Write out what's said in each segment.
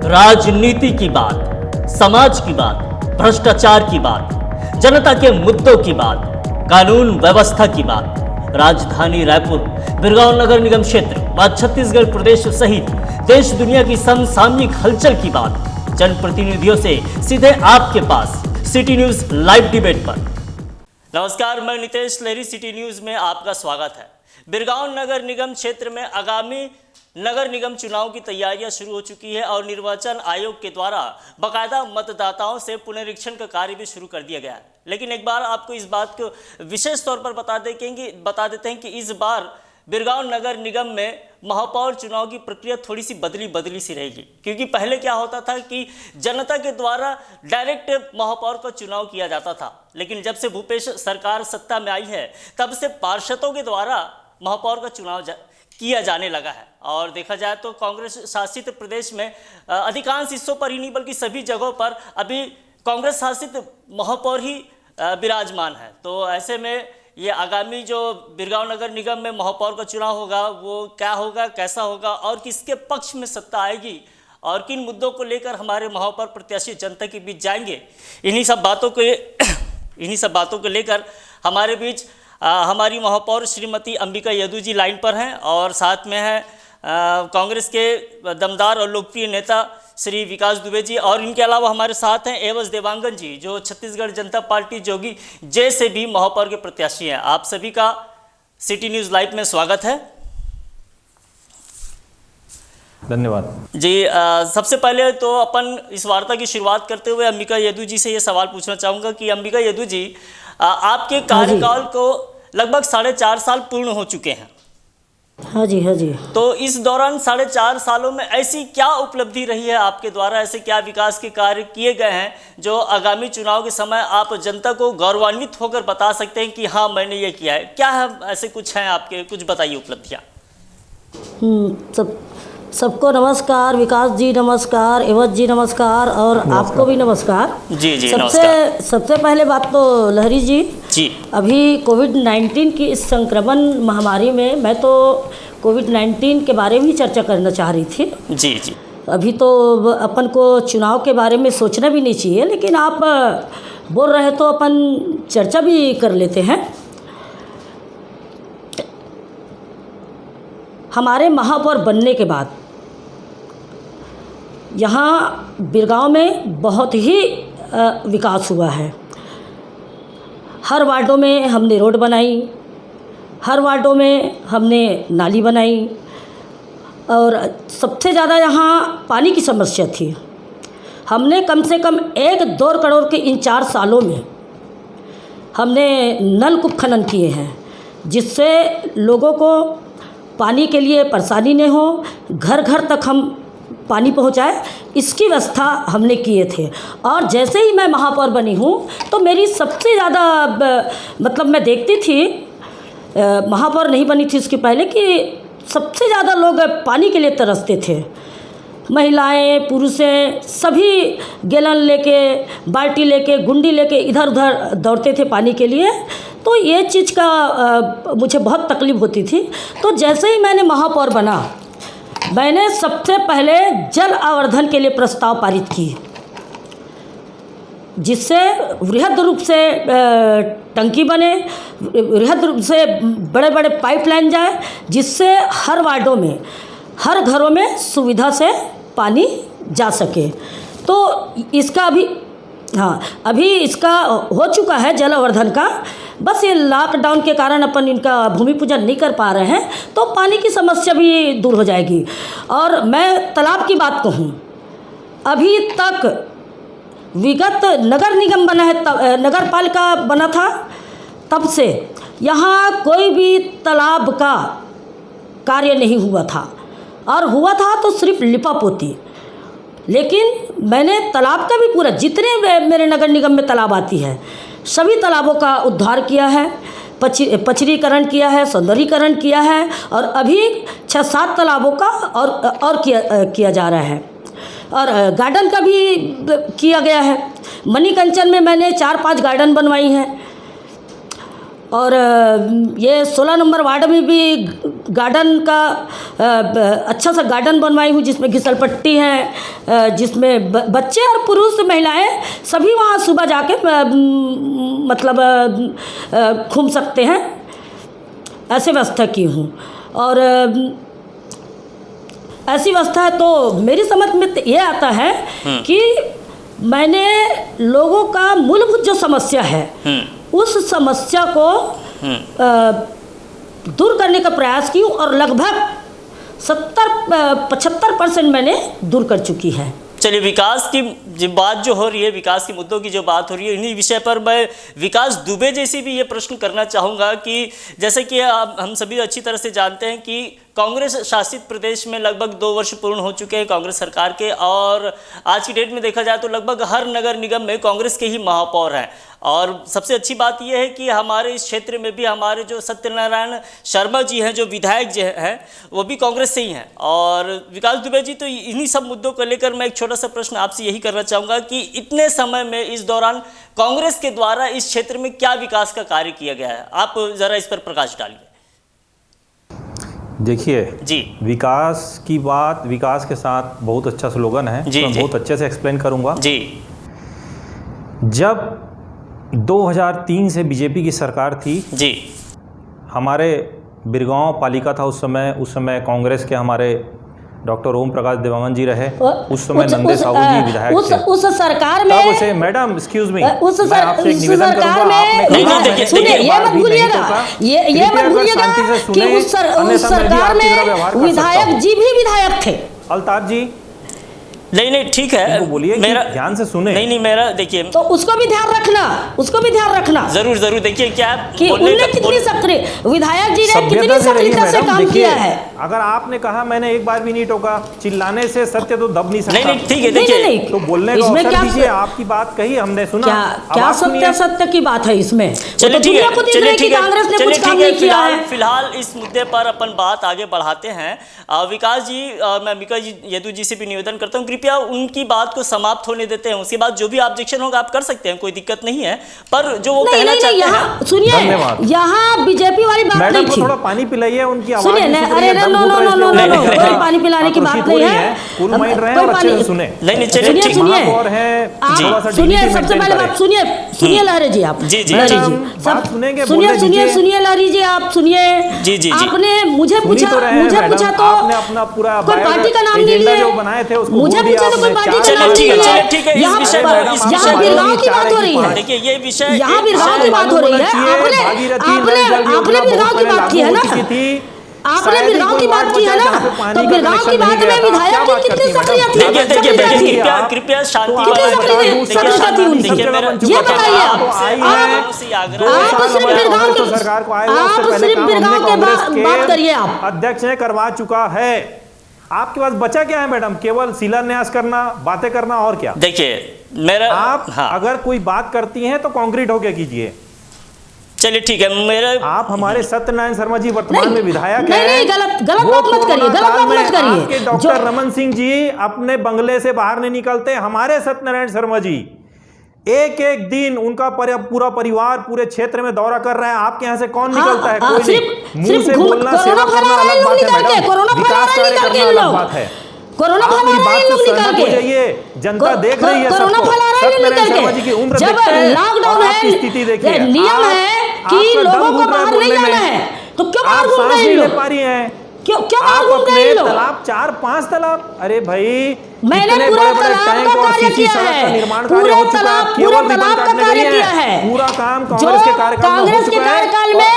राजनीति की बात, समाज की बात, भ्रष्टाचार की बात, जनता के मुद्दों की बात, कानून व्यवस्था की बात। राजधानी रायपुर, बिरगांव नगर निगम क्षेत्र व छत्तीसगढ़ प्रदेश सहित देश दुनिया की समसामयिक हलचल की बात जनप्रतिनिधियों से सीधे आपके पास सिटी न्यूज लाइव डिबेट पर। नमस्कार, मैं नितेश लहरी, सिटी न्यूज में आपका स्वागत है। बिरगांव नगर निगम क्षेत्र में आगामी नगर निगम चुनाव की तैयारियां शुरू हो चुकी है और निर्वाचन आयोग के द्वारा बाकायदा मतदाताओं से पुनरीक्षण का कार्य भी शुरू कर दिया गया है। लेकिन एक बार आपको इस बात को विशेष तौर पर बता देते हैं कि इस बार बिरगांव नगर निगम में महापौर चुनाव की प्रक्रिया थोड़ी सी बदली सी रहेगी, क्योंकि पहले क्या होता था कि जनता के द्वारा डायरेक्ट महापौर का चुनाव किया जाता था। लेकिन जब से भूपेश सरकार सत्ता में आई है तब से पार्षदों के द्वारा महापौर का चुनाव किया जाने लगा है। और देखा जाए तो कांग्रेस शासित प्रदेश में अधिकांश हिस्सों पर ही नहीं बल्कि सभी जगहों पर अभी कांग्रेस शासित महापौर ही विराजमान है। तो ऐसे में ये आगामी जो बिरगांव नगर निगम में महापौर का चुनाव होगा वो क्या होगा, कैसा होगा और किसके पक्ष में सत्ता आएगी और किन मुद्दों को लेकर हमारे महापौर प्रत्याशी जनता के बीच जाएंगे, इन्हीं सब बातों को लेकर हमारे बीच हमारी महापौर श्रीमती अंबिका यदू जी लाइन पर हैं और साथ में है कांग्रेस के दमदार और लोकप्रिय नेता श्री विकास दुबे जी, और इनके अलावा हमारे साथ हैं एवज देवांगन जी जो छत्तीसगढ़ जनता पार्टी जोगी जे से भी महापौर के प्रत्याशी हैं। आप सभी का सिटी न्यूज़ लाइव में स्वागत है। धन्यवाद जी। सबसे पहले तो अपन इस वार्ता की शुरुआत करते हुए अंबिका यदू जी से ये सवाल पूछना चाहूँगा कि अंबिका यदू जी, आपके कार्यकाल को लगभग 4.5 साल पूर्ण हो चुके हैं। हाँ जी। तो इस दौरान 4.5 सालों में ऐसी क्या उपलब्धि रही है आपके द्वारा, ऐसे क्या विकास के कार्य किए गए हैं जो आगामी चुनाव के समय आप जनता को गौरवान्वित होकर बता सकते हैं कि हाँ मैंने ये किया है? क्या है ऐसे कुछ हैं आपके, कुछ बताइए उपलब्धियाँ। सबको नमस्कार। विकास जी नमस्कार, एवज जी नमस्कार और आपको भी नमस्कार। जी नमस्कार। सबसे पहले बात तो लहरी जी, अभी कोविड-19 की इस संक्रमण महामारी में मैं तो कोविड-19 के बारे में ही चर्चा करना चाह रही थी। जी। अभी तो अपन को चुनाव के बारे में सोचना भी नहीं चाहिए, लेकिन आप बोल रहे तो अपन चर्चा भी कर लेते हैं। हमारे महापौर बनने के बाद यहाँ बिरगांव में बहुत ही विकास हुआ है। हर वार्डों में हमने रोड बनाई, हर वार्डों में हमने नाली बनाई और सबसे ज़्यादा यहाँ पानी की समस्या थी। हमने कम से कम 1-2 करोड़ के इन 4 सालों में हमने नलकूप खनन किए हैं, जिससे लोगों को पानी के लिए परेशानी न हो, घर घर तक हम पानी पहुंचाए, इसकी व्यवस्था हमने किए थे। और जैसे ही मैं महापौर बनी हूं तो मेरी सबसे ज़्यादा मतलब मैं देखती थी, महापौर नहीं बनी थी इसके पहले, कि सबसे ज़्यादा लोग पानी के लिए तरसते थे। महिलाएं, पुरुषें सभी गैलन लेके, बाल्टी लेके, गुंडी लेके इधर उधर दौड़ते थे पानी के लिए। तो ये चीज़ का मुझे बहुत तकलीफ़ होती थी। तो जैसे ही मैंने महापौर बना, मैंने सबसे पहले जल आवर्धन के लिए प्रस्ताव पारित किए, जिससे वृहद रूप से टंकी बने, वृहद रूप से बड़े बड़े पाइपलाइन जाए, जिससे हर वार्डों में, हर घरों में सुविधा से पानी जा सके। तो इसका अभी इसका हो चुका है जल आवर्धन का। बस ये लॉकडाउन के कारण अपन इनका भूमि पूजन नहीं कर पा रहे हैं, तो पानी की समस्या भी दूर हो जाएगी। और मैं तालाब की बात कहूँ, अभी तक विगत नगर निगम बना है, नगर पालिका बना था, तब से यहाँ कोई भी तालाब का कार्य नहीं हुआ था, और हुआ था तो सिर्फ लिपापोती। लेकिन मैंने तालाब का भी पूरा, जितने मेरे नगर निगम में तालाब आती है, सभी तालाबों का उद्धार किया है, पचरीकरण किया है, सौंदर्यीकरण किया है, और अभी 6-7 तालाबों का और किया जा रहा है। और गार्डन का भी किया गया है। मणिकंचन में मैंने 4-5 गार्डन बनवाई हैं। और ये 16 नंबर वार्ड में भी गार्डन का अच्छा सा गार्डन बनवाई हूँ, जिसमें घिसलपट्टी है, जिसमें बच्चे और पुरुष महिलाएं सभी वहाँ सुबह जाके मतलब घूम सकते हैं, ऐसे व्यवस्था की हूँ। और ऐसी व्यवस्था है तो मेरी समझ में ये आता है कि मैंने लोगों का मूलभूत जो समस्या है उस समस्या को दूर करने का प्रयास की और लगभग 70-75% मैंने दूर कर चुकी है। चलिए, विकास की जो बात जो हो रही है, विकास के मुद्दों की जो बात हो रही है, इन्हीं विषय पर मैं विकास दुबे जैसी भी ये प्रश्न करना चाहूँगा कि जैसे कि हम सभी अच्छी तरह से जानते हैं कि कांग्रेस शासित प्रदेश में लगभग 2 वर्ष पूर्ण हो चुके हैं कांग्रेस सरकार के, और आज की डेट में देखा जाए तो लगभग हर नगर निगम में कांग्रेस के ही महापौर हैं। और सबसे अच्छी बात यह है कि हमारे इस क्षेत्र में भी हमारे जो सत्यनारायण शर्मा जी हैं, जो विधायक जी हैं, वो भी कांग्रेस से ही हैं। और विकास दुबे जी, तो इन्हीं सब मुद्दों को लेकर मैं एक छोटा सा प्रश्न आपसे यही करना चाहूँगा कि इतने समय में इस दौरान कांग्रेस के द्वारा इस क्षेत्र में क्या विकास का कार्य किया गया है, आप ज़रा इस पर प्रकाश डालिए। देखिए जी, विकास की बात, विकास के साथ बहुत अच्छा स्लोगन है, जी, मैं जी, बहुत अच्छे से एक्सप्लेन करूंगा। जी, जब 2003 से बीजेपी की सरकार थी, जी, हमारे बिरगांव पालिका था उस समय कांग्रेस के हमारे डॉक्टर ओम प्रकाश देवांगन जी रहे, उस समय नंदे साहू जी विधायक थे। उस सरकार में तब उसे, मैडम एक्सक्यूज मी, उस मैं आपसे एक निवेदन करूंगा, सरकार में सुनिए, ये मत भूलिएगा, ये मत भूलिएगा कि उस सरकार में विधायक जी भी विधायक थे। अल्ताफ जी, नहीं ठीक है, बोलिए, मेरा ध्यान से सुने। नहीं मेरा देखिए, तो उसको भी ध्यान रखना, जरूर देखिए क्या कि उन्होंने कितनी सक्रिय विधायक जी ने कितनी सक्रियता से काम किया है। अगर आपने कहा मैंने एक बार भी नहीं टोका, चिल्लाने से सत्य तो दब नहीं सकता। नहीं ठीक है, देखिए तो बोलने का अवसर दीजिए, आपकी बात कही, हमने सुना। क्या सत्य की बात है इसमें? चलिए ठीक है, कांग्रेस ने कुछ काम नहीं किया है। फिलहाल इस मुद्दे पर अपन बात आगे बढ़ाते हैं। विकास जी, मैं विकास जी यदु जी से भी निवेदन करता हूँ, कृपया उनकी बात को समाप्त होने देते हैं, उसके बाद जो भी ऑब्जेक्शन होगा आप कर सकते हैं, कोई दिक्कत नहीं है। पर जो वो कहना चाहते हैं, सुनिए, यहाँ बीजेपी वाली बात नहीं थी। थोड़ा पानी पिलाइए, उनकी आवाज सुनिए, अरे नो, कोई पानी पिलाने की बात नहीं है, सुनिए, सबसे पहले बात सुनिए लहरे जी, आप सुनिए लहरी जी, आप सुनिए। आपने मुझे पूछा तो कोई पार्टी का नाम नहीं लिया, मुझे पूछा तो कोई पार्टी का नाम नहीं लिया। यहाँ बिरगांव की बात हो रही है, देखिए ये विषय, यहाँ बिरगांव की बात हो रही है। आपने बिरगांव की बात की है ना, आपने बिरगांव की बात की है ना, तो बिरगांव की बात में विधायक की कितनी सक्रियता थी? कृपया शांति, सक्रियता थी उनकी, ये बताइए आप सिर्फ बिरगांव के बात करिए। आप अध्यक्ष ने करवा चुका है, आपके पास बचा क्या है मैडम? केवल शिलान्यास करना, बातें करना, और क्या? देखिए मेरा, आप अगर कोई बात करती हैं तो कॉन्क्रीट होके कीजिए। चलिए ठीक है, मेरा, आप हमारे सत्यनारायण शर्मा जी वर्तमान में विधायक हैं। नहीं, गलत बात मत करिए, आपके डॉक्टर रमन सिंह जी अपने बंगले से बाहर नहीं निकलते, हमारे सत्यनारायण शर्मा जी एक दिन उनका पूरा परिवार पूरे क्षेत्र में दौरा कर रहा है। आपके यहाँ से कौन निकलता है? कोई नहीं। मुंह से बोलना, सेवा करना अलग बात है मैडम, विकास कार्य करना अलग बात है। कोरोना मेरी बात से सहमत हो जाइए, जनता देख रही है सबको। सत्यनारायण शर्मा जी की उम्र देखते हैं, लॉकडाउन है, स्थिति देखिए, नियम है कि लोगों को बाहर नहीं जाना है, तो क्यों बाहर घूम रहे हैं लोग? पा रही हैं, क्यों बाहर घूम रहे हैं लोग? तालाब 4-5 तालाब, अरे भाई मैंने पूरा तालाब का कार्य किया है, निर्माण कार्य हो चुका है, केवल तालाब का कार्य किया है, पूरा काम कांग्रेस के कार्यकाल में हो चुका है।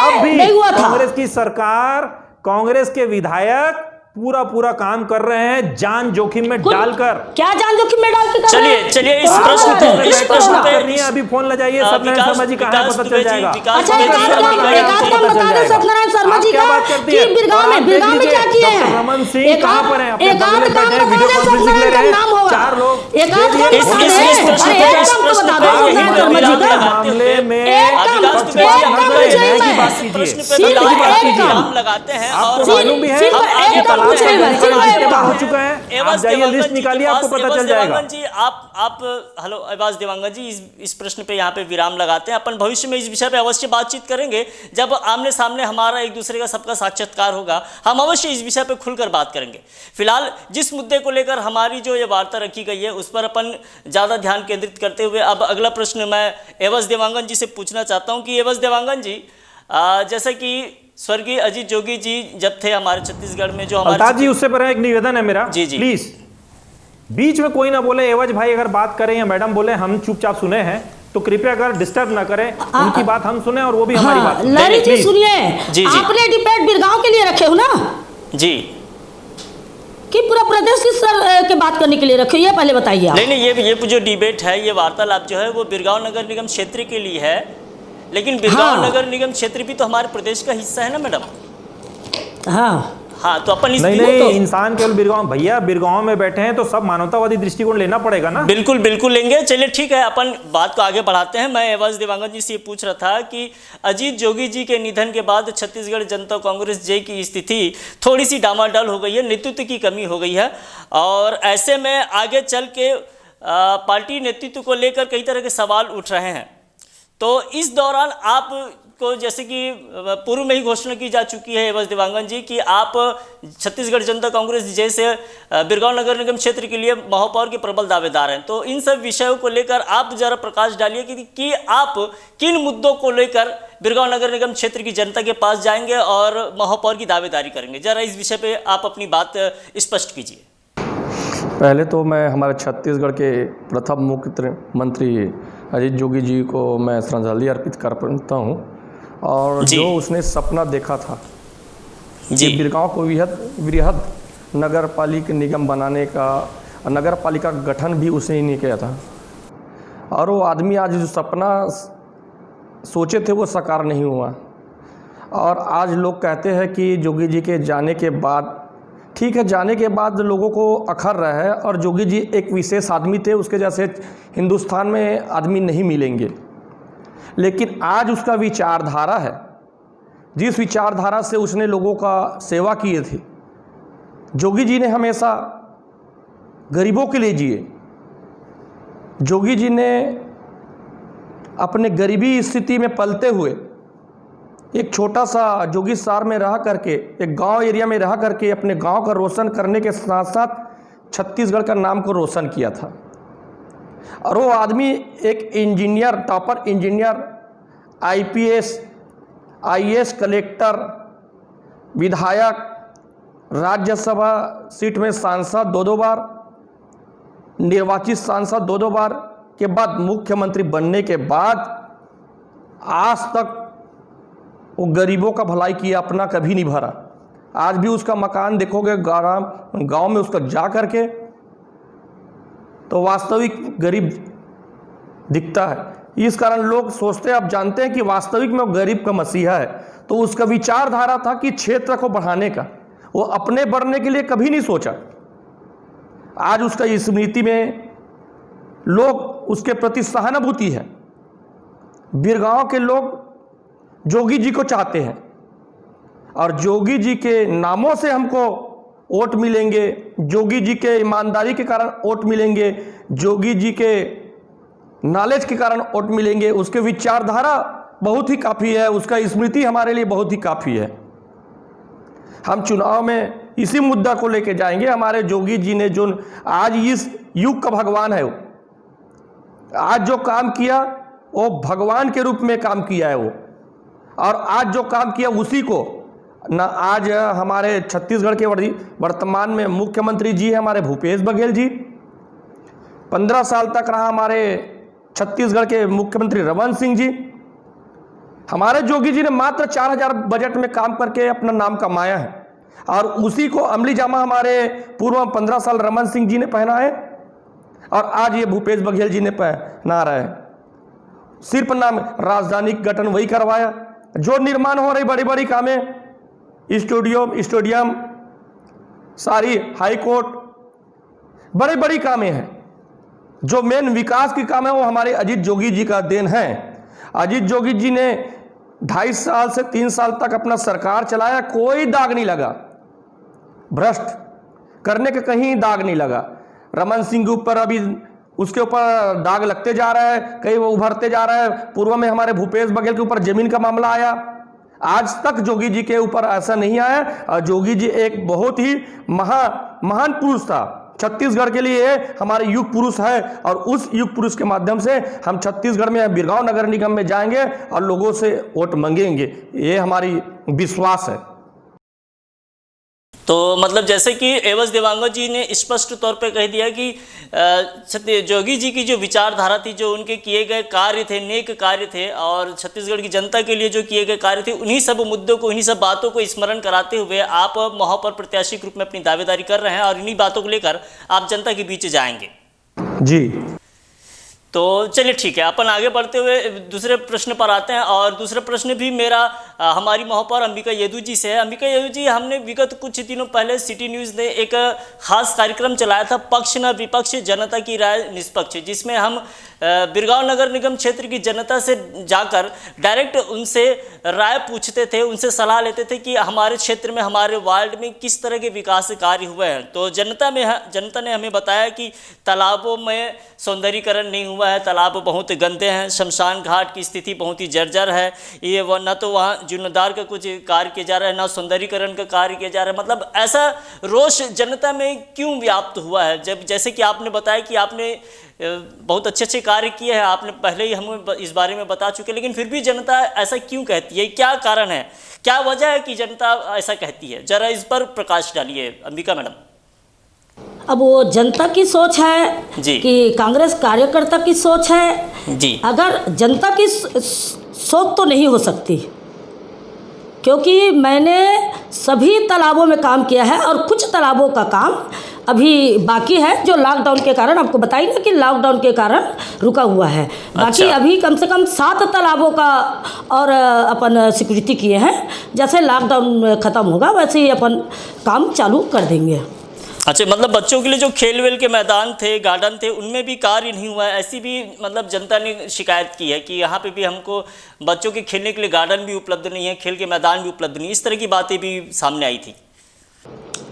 अब भी कांग्रेस की सरकार, कांग्रेस के विधायक पूरा काम कर रहे हैं, जान जोखिम में डालकर। क्या जान जोखिम में डालकर? चलिए इस प्रश्न पे अभी फोन लगाइए, सत्यनारायण शर्मा जी कहाँ पता चल जाएगा। अच्छा, एक आध काम बता दो सत्यनारायण शर्मा शर्मा जी क्या का बात करती कि है? बिरगांव में क्या किए हैं? डॉक्टर रमन सिंह कहाँ पर हैं? अपने एकांत बगल में काम बैठे हैं, में वीडियो बताइए कॉन्फ्रेंसिंग ले रहे हैं, नाम होगा। चार लोग। एकांत काम इस प्रश्न पे अरे एक काम तो बता दो सत्यनारायण शर्मा जी का। मामले में एक काम विराम लगाते हैं और मालूम भी है सिर्फ एक काम पूछ रही हूँ, सिर्फ एक काम। हो चुका है, आप जाइए लिस्ट निकालिए, आपको पता चल जाएगा। देवांगन जी आप हेलो एवाज देवांगन जी इस प्रश्न पे यहाँ पे विराम लगाते हैं। अपन भविष्य में इस विषय पे अवश्य बातचीत करेंगे, जब आमने सामने हमारा एक दूसरे का सबका साक्षात्कार होगा, हम अवश्य इस विषय पे खुलकर बात करेंगे। फिलहाल जिस मुद्दे को लेकर हमारी जो ये वार्ता रखी गई है उस पर अपन ज़्यादा ध्यान केंद्रित करते हुए अब अगला प्रश्न मैं एवज देवांगन जी से पूछना चाहता हूँ कि एवज देवांगन जी, जैसे कि स्वर्गीय अजीत जोगी जी जब थे हमारे छत्तीसगढ़ में, जो अल्ताफ जी उससे पर एक निवेदन है मेरा, जी जी प्लीज बीच में कोई ना बोले, एवज भाई अगर बात करें या मैडम बोले हम चुपचाप सुने हैं तो कृपया अगर डिस्टर्ब ना करें, उनकी बात हम सुने और वो भी हमारी बात। लहरी जी सुनिए, जी जी आपने डिबेट बिरगांव के लिए रखे हो ना जी, कि पूरा प्रदेश की सर के बात करने के लिए रखे, ये पहले बताइए आप। नहीं ये जो डिबेट है, ये वार्तालाप जो है वो बिरगांव नगर निगम क्षेत्र के लिए है, लेकिन बिरगांव नगर निगम क्षेत्र भी तो हमारे प्रदेश का हिस्सा है ना मैडम। हाँ तो अपन नहीं इंसान केवल बिरगांव, भैया बिरगांव में बैठे हैं तो सब मानवतावादी दृष्टिकोण लेना पड़ेगा ना। बिल्कुल लेंगे, चलिए ठीक है, अपन बात को आगे बढ़ाते हैं। मैं एवज देवांगन जी से ये पूछ रहा था कि अजीत जोगी जी के निधन के बाद छत्तीसगढ़ जनता कांग्रेस जे की स्थिति थोड़ी सी डामाडोल हो गई है, नेतृत्व की कमी हो गई है, और ऐसे में आगे चल के पार्टी नेतृत्व को लेकर कई तरह के सवाल उठ रहे हैं। तो इस दौरान आप को, जैसे कि पूर्व में ही घोषणा की जा चुकी है एवज देवांगन जी कि आप छत्तीसगढ़ जनता कांग्रेस जैसे बिरगांव नगर निगम क्षेत्र के लिए महापौर के प्रबल दावेदार हैं, तो इन सब विषयों को लेकर आप जरा प्रकाश डालिए कि आप किन मुद्दों को लेकर बिरगांव नगर निगम क्षेत्र की जनता के पास जाएंगे और महापौर की दावेदारी करेंगे। जरा इस विषय पे आप अपनी बात स्पष्ट कीजिए। पहले तो मैं हमारे छत्तीसगढ़ के प्रथम मुख्यमंत्री अजीत जोगी जी को मैं श्रद्धांजलि अर्पित करता हूँ, और जो उसने सपना देखा था कि बिरगांव को वृहद नगर पालिका निगम बनाने का, नगर पालिका गठन भी उसने ही नहीं किया था, और वो आदमी आज जो सपना सोचे थे वो साकार नहीं हुआ। और आज लोग कहते हैं कि जोगी जी के जाने के बाद, ठीक है जाने के बाद लोगों को अखर रहा है, और जोगी जी एक विशेष आदमी थे, उसके जैसे हिंदुस्तान में आदमी नहीं मिलेंगे, लेकिन आज उसका विचारधारा है, जिस विचारधारा से उसने लोगों का सेवा किए थे। जोगी जी ने हमेशा गरीबों के लिए जिए। जोगी जी ने अपने गरीबी स्थिति में पलते हुए एक छोटा सा जोगी सार में रह करके, एक गांव एरिया में रह करके अपने गांव का रोशन करने के साथ साथ छत्तीसगढ़ का नाम को रोशन किया था। और वो आदमी एक engineer, topper engineer, IPS, IAS, collector, विधायक, राज्यसभा सीट में सांसद 2 बार, निर्वाचित सांसद 2 बार के बाद मुख्यमंत्री बनने के बाद आज तक वो गरीबों का भलाई किया, अपना कभी नहीं भरा। आज भी उसका मकान देखोगे गांव में उसका जा करके तो वास्तविक गरीब दिखता है। इस कारण लोग सोचते हैं, आप जानते हैं कि वास्तविक में वो गरीब का मसीहा है। तो उसका विचारधारा था कि क्षेत्र को बढ़ाने का, वो अपने बढ़ने के लिए कभी नहीं सोचा। आज उसका स्मृति में लोग उसके प्रति सहानुभूति है। बिरगांव के लोग जोगी जी को चाहते हैं, और जोगी जी के नामों से हमको वोट मिलेंगे, जोगी जी के ईमानदारी के कारण वोट मिलेंगे, जोगी जी के नॉलेज के कारण वोट मिलेंगे। उसके विचारधारा बहुत ही काफ़ी है, उसका स्मृति हमारे लिए बहुत ही काफ़ी है। हम चुनाव में इसी मुद्दा को लेके जाएंगे। हमारे जोगी जी ने जो आज इस युग का भगवान है, वो आज जो काम किया वो भगवान के रूप में काम किया है वो, और आज जो काम किया उसी को ना आज हमारे छत्तीसगढ़ के वर्तमान में मुख्यमंत्री जी है हमारे भूपेश बघेल जी, 15 साल तक रहा हमारे छत्तीसगढ़ के मुख्यमंत्री रमन सिंह जी। हमारे जोगी जी ने मात्र 4000 बजट में काम करके अपना नाम कमाया है, और उसी को अमली जामा हमारे पूर्व 15 साल रमन सिंह जी ने पहना है, और आज ये भूपेश बघेल जी ने पहना रहा है। सिर्फ नाम, राजधानी गठन वही करवाया, जो निर्माण हो रही बड़ी बड़ी कामें स्टेडियम, सारी हाई कोर्ट, बड़ी बड़ी कामें हैं। जो मेन विकास की काम है वो हमारे अजीत जोगी जी का देन है। अजीत जोगी जी ने 2.5 साल से 3 साल तक अपना सरकार चलाया, कोई दाग नहीं लगा, भ्रष्ट करने के कहीं दाग नहीं लगा। रमन सिंह के ऊपर अभी उसके ऊपर दाग लगते जा रहा है, कहीं वो उभरते जा रहा है। पूर्व में हमारे भूपेश बघेल के ऊपर जमीन का मामला आया, आज तक जोगी जी के ऊपर ऐसा नहीं आया। और जोगी जी एक बहुत ही महान पुरुष था, छत्तीसगढ़ के लिए हमारे युग पुरुष है। और उस युग पुरुष के माध्यम से हम छत्तीसगढ़ में बिरगांव नगर निगम में जाएंगे और लोगों से वोट मांगेंगे, ये हमारी विश्वास है। तो मतलब जैसे कि एवज देवांगन जी ने स्पष्ट तौर पे कह दिया कि जोगी जी की जो विचारधारा थी, जो उनके किए गए कार्य थे, नेक कार्य थे, और छत्तीसगढ़ की जनता के लिए जो किए गए कार्य थे, उन्हीं सब मुद्दों को, उन्हीं सब बातों को स्मरण कराते हुए आप महापौर प्रत्याशी के रूप में अपनी दावेदारी कर रहे हैं और इन्हीं बातों को लेकर आप जनता के बीच जाएंगे। जी, तो चलिए ठीक है, अपन आगे बढ़ते हुए दूसरे प्रश्न पर आते हैं। और दूसरा प्रश्न भी मेरा हमारी महापौर अंबिका येदू जी से है। अंबिका येदू जी, हमने विगत कुछ दिनों पहले सिटी न्यूज़ ने एक खास कार्यक्रम चलाया था, पक्ष न विपक्ष, जनता की राय निष्पक्ष, जिसमें हम बिरगांव नगर निगम क्षेत्र की जनता से जाकर डायरेक्ट उनसे राय पूछते थे, उनसे सलाह लेते थे कि हमारे क्षेत्र में, हमारे वार्ड में किस तरह के विकास कार्य हुए हैं। तो जनता ने हमें बताया कि तालाबों में सौंदर्यीकरण नहीं हुआ है, तालाब बहुत गंदे हैं, शमशान घाट की स्थिति बहुत ही जर्जर है, ये न तो वहाँ जीर्णोद्धार का कुछ कार्य किया जा रहा है, ना सौंदर्यीकरण का कार्य किया जा रहा है। मतलब ऐसा रोष जनता में क्यों व्याप्त हुआ है? जब जैसे कि आपने बताया कि आपने बहुत अच्छे कार्य किए हैं, आपने पहले ही हमें इस बारे में बता चुके, लेकिन फिर भी जनता ऐसा क्यों कहती है? क्या कारण है, क्या वजह है कि जनता ऐसा कहती है? जरा इस पर प्रकाश डालिए अंबिका मैडम। अब वो जनता की सोच है जी, कि कांग्रेस कार्यकर्ता की सोच है जी। अगर जनता की सोच तो नहीं हो सकती, क्योंकि मैंने सभी तालाबों में काम किया है और कुछ तालाबों का काम अभी बाकी है, जो लॉकडाउन के कारण, आपको बताइए ना कि लॉकडाउन के कारण रुका हुआ है। बाकी अभी कम से कम 7 तालाबों का और अपन स्वीकृति किए हैं। जैसे लॉकडाउन ख़त्म होगा वैसे ही अपन काम चालू कर देंगे। अच्छा, मतलब बच्चों के लिए जो खेल वेल के मैदान थे, गार्डन थे, उनमें भी कार्य नहीं हुआ है, ऐसी भी मतलब जनता ने शिकायत की है कि यहाँ पे भी हमको बच्चों के खेलने के लिए गार्डन भी उपलब्ध नहीं है, खेल के मैदान भी उपलब्ध नहीं, इस तरह की बातें भी सामने आई थी।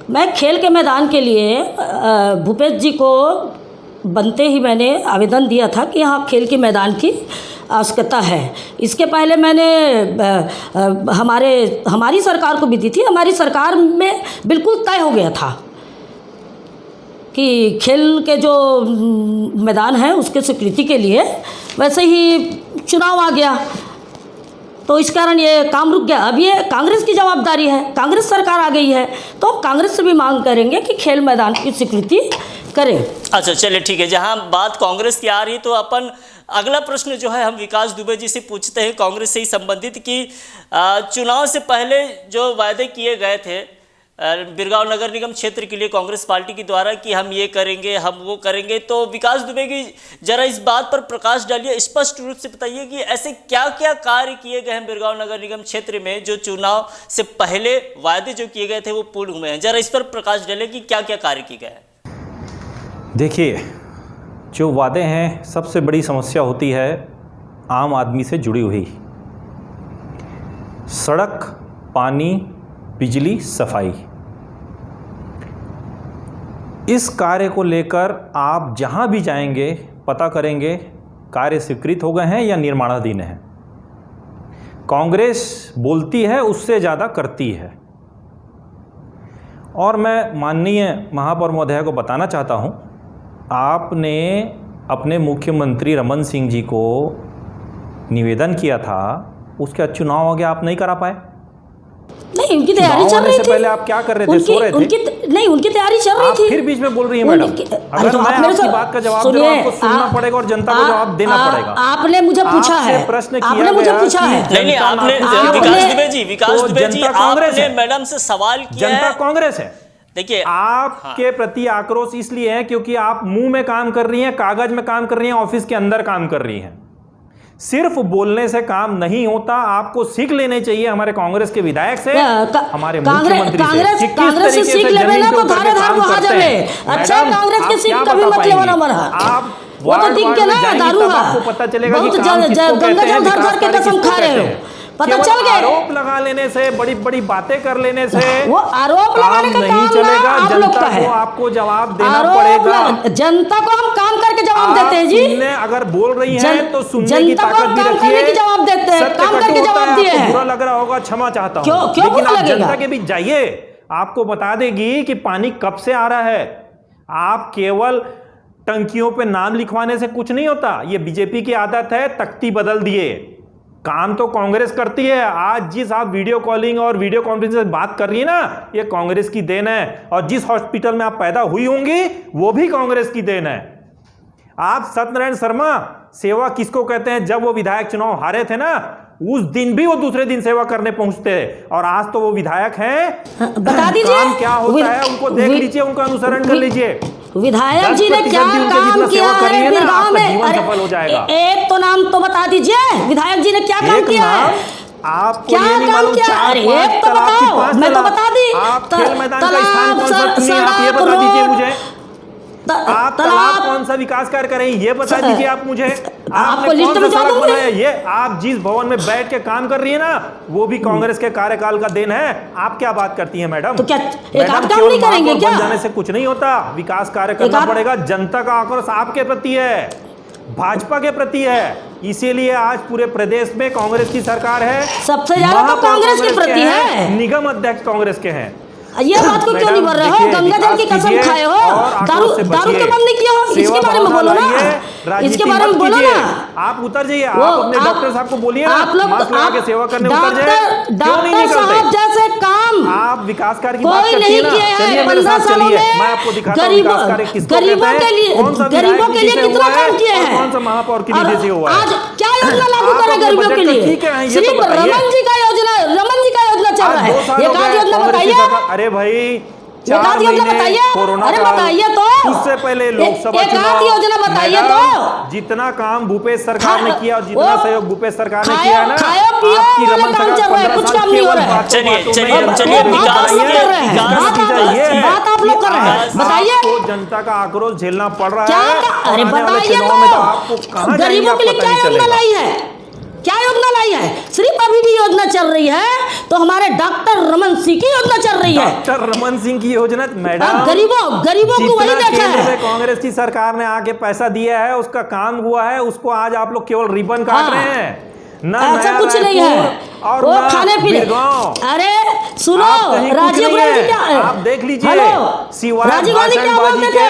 मैं खेल के मैदान के लिए भूपेश जी को बनते ही मैंने आवेदन दिया था कि यहाँ खेल के मैदान की आवश्यकता है। इसके पहले मैंने हमारी सरकार को भी दी थी। हमारी सरकार में बिल्कुल तय हो गया था कि खेल के जो मैदान है उसके स्वीकृति के लिए, वैसे ही चुनाव आ गया तो इस कारण ये काम रुक गया। अब ये कांग्रेस की जवाबदारी है, कांग्रेस सरकार आ गई है तो कांग्रेस से भी मांग करेंगे कि खेल मैदान की स्वीकृति करें। अच्छा चलिए ठीक है, जहां बात कांग्रेस की आ रही तो अपन अगला प्रश्न जो है हम विकास दुबे जी से पूछते हैं, कांग्रेस से ही संबंधित, कि चुनाव से पहले जो वायदे किए गए थे बिरगांव नगर निगम क्षेत्र के लिए कांग्रेस पार्टी के द्वारा कि हम ये करेंगे, हम वो करेंगे, तो विकास दुबे की जरा इस बात पर प्रकाश डालिए, स्पष्ट रूप से बताइए कि ऐसे क्या क्या कार्य किए गए हैं बिरगांव नगर निगम क्षेत्र में जो चुनाव से पहले वायदे जो किए गए थे वो पूर्ण हुए हैं। जरा इस पर प्रकाश डालिए कि क्या क्या कार्य किए गए हैं। देखिए, जो वादे हैं, सबसे बड़ी समस्या होती है आम आदमी से जुड़ी हुई। सड़क, पानी, बिजली, सफाई, इस कार्य को लेकर आप जहां भी जाएंगे पता करेंगे कार्य स्वीकृत हो गए हैं या निर्माणाधीन हैं। कांग्रेस बोलती है उससे ज़्यादा करती है। और मैं माननीय महापौर महोदया को बताना चाहता हूं, आपने अपने मुख्यमंत्री रमन सिंह जी को निवेदन किया था, उसके बाद चुनाव हो गया, आप नहीं करा पाए। नहीं, उनकी तैयारी चल रही थी। पहले आप क्या कर रहे थे? सो रहे थे? उनकी तैयारी चल रही थी। फिर बीच में बोल रही है मैडम। अगर मैं आपकी बात का जवाब दे रहा हूं, आपको सुनना पड़ेगा और जनता को जवाब देना पड़ेगा। आपने मुझे पूछा है, प्रश्न आपने मुझे पूछा है। नहीं, आपने विकास दुबे जी आपने मैडम से सवाल किया, जनता कांग्रेस है। देखिए, आपके प्रति आक्रोश इसलिए है क्योंकि आप मुंह में काम कर रही हैं, कागज में काम कर रही हैं, ऑफिस के अंदर काम कर रही हैं। सिर्फ बोलने से काम नहीं होता, आपको सीख लेने चाहिए हमारे कांग्रेस के विधायक से, हमारे मुख्यमंत्री से। कांग्रेस से सीख लेवे ना तो धारे धार वहां जावे। अच्छा, कांग्रेस के सीख कभी मत लेवा ना मरा। आप वो तो दिख के ना दारू है, आपको पता चलेगा बहुत कि काम किसको गंगा कहते हैं, जल धर धर के विकास कसम खा रहे हो, पता केवल चल गया। आरोप लगा लेने से, बड़ी बड़ी बातें कर लेने से वो आरोप लगाने का नहीं काम चलेगा। आप लोग का जनता है, को आपको जवाब देना पड़ेगा। जनता को हम काम करके जवाब देते हैं जी। सुनने अगर बोल रही हैं तो सुनने की जनता को ताकत हम भी काम रखिए। करने की जवाब देते हैं, सत्य काम कटु करके होता जवाब है, दिए आपको हैं। बुरा लग रहा होगा, क्षमा चाहता हूं। क्यों लेकिन बुरा आप लगेगा? जनता के बीच जाइए, आपको बता देगी कि पानी कब से आ रहा है। आप केवल टंकियों पे नाम लिखवाने से कुछ नहीं होता। ये बीजेपी की आदत है, तख्ती बदल दिए। काम तो कांग्रेस करती है। आज जिस आप वीडियो कॉलिंग और वीडियो कॉन्फ्रेंस से बात कर रही है ना, ये कांग्रेस की देन है। और जिस हॉस्पिटल में आप पैदा हुई होंगी वो भी कांग्रेस की देन है। आप सत्यनारायण शर्मा सेवा किसको कहते हैं? जब वो विधायक चुनाव हारे थे ना, उस दिन भी वो दूसरे दिन सेवा करने पहुंचते हैं। और आज तो वो विधायक हैं। बता दीजिए काम क्या होता है उनको देख लीजिए, उनका अनुसरण कर लीजिए। विधायक जी ने क्या काम किया है बिरगांव में? सफल हो जाएगा। एक तो नाम तो बता दीजिए, विधायक जी ने क्या काम किया है? आपको क्या ये नहीं काम मालूम? किया? अरे एक तो बताओ, मैं तो बता दी। आप खेल मैदान का स्थान कौन सा चुनिए, आप ये बता दीजिए मुझे। आप तालाब कौन सा विकास कार्य करें ये बता दीजिए आप मुझे। आपको लिस्ट में सड़क बनाया ये आप जिस भवन में बैठ के काम कर रही है ना, वो भी कांग्रेस के कार्यकाल का देन है। आप क्या बात करती हैं मैडम? तो क्या एक आप काम नहीं करेंगे क्या? जाने से कुछ नहीं होता, विकास कार्य करना पड़ेगा। जनता का आक्रोश आपके प्रति है, भाजपा के प्रति है, इसीलिए आज पूरे प्रदेश में कांग्रेस की सरकार है। सबसे ज्यादा तो कांग्रेस के प्रति है। निगम अध्यक्ष कांग्रेस के हैं। ये बात को क्यों नहीं बोल रहे हो? गंगा जल की कसम खाए हो, दारू क्यों बंद नहीं किया हो? इसके बारे में बोलो ना, इसके बारे में बोलो ना। आप उतर जाइए, आप अपने डॉक्टर साहब को बोलिए ना, आप लोग मास्क लगा के सेवा करने उतर जाइए। डॉक्टर साहब जैसे काम आप विकास कार्य की बात कोई करती नहीं है ना, किया है। चलिए मेरे साथ चलिए, मैं आपको दिखाता हूं विकास कार्य किसको कहते हैं, गरीबों के लिए कितना काम किया है, कौन सा महापौर की निधि से हुआ है। आज क्या योजना लागू करे गरीबों के लिए? सिर्फ रमन जी का योजना चल रहा है। एक आध योजना बताइए। अरे भाई, एक आध योजना बताइए। अरे बताइए तो, उससे पहले लोकसभा एक आध योजना बताइए तो। जितना काम भूपेश सरकार ने किया और जितना सहयोग भूपेश सरकार ने किया ना, आपकी रमन काम चल रहा है, कुछ काम नहीं हो रहा है। चलिए बात आप लोग कर रहे हैं, बताइए। आपको जनता का आक्रोश झेलना पड़ रहा क्या? है। अरे बताइए तो, गरीबों के लिए क्या योजना लाई है? क्या योजना लाई है? सिर्फ अभी भी योजना चल रही है तो हमारे डॉक्टर रमन सिंह की योजना चल रही है। डॉक्टर रमन सिंह की योजना मैडम, गरीबों को वही देखा है। कांग्रेस की सरकार ने आके पैसा दिया है, उसका काम हुआ है, उसको आज आप लोग केवल रिबन काट रहे हैं। ना ऐसा कुछ नहीं है। और वो खाने पीने, अरे सुनो, राजीव गांधी क्या, आप देख लीजिए, राजीव गांधी क्या बोलते थे?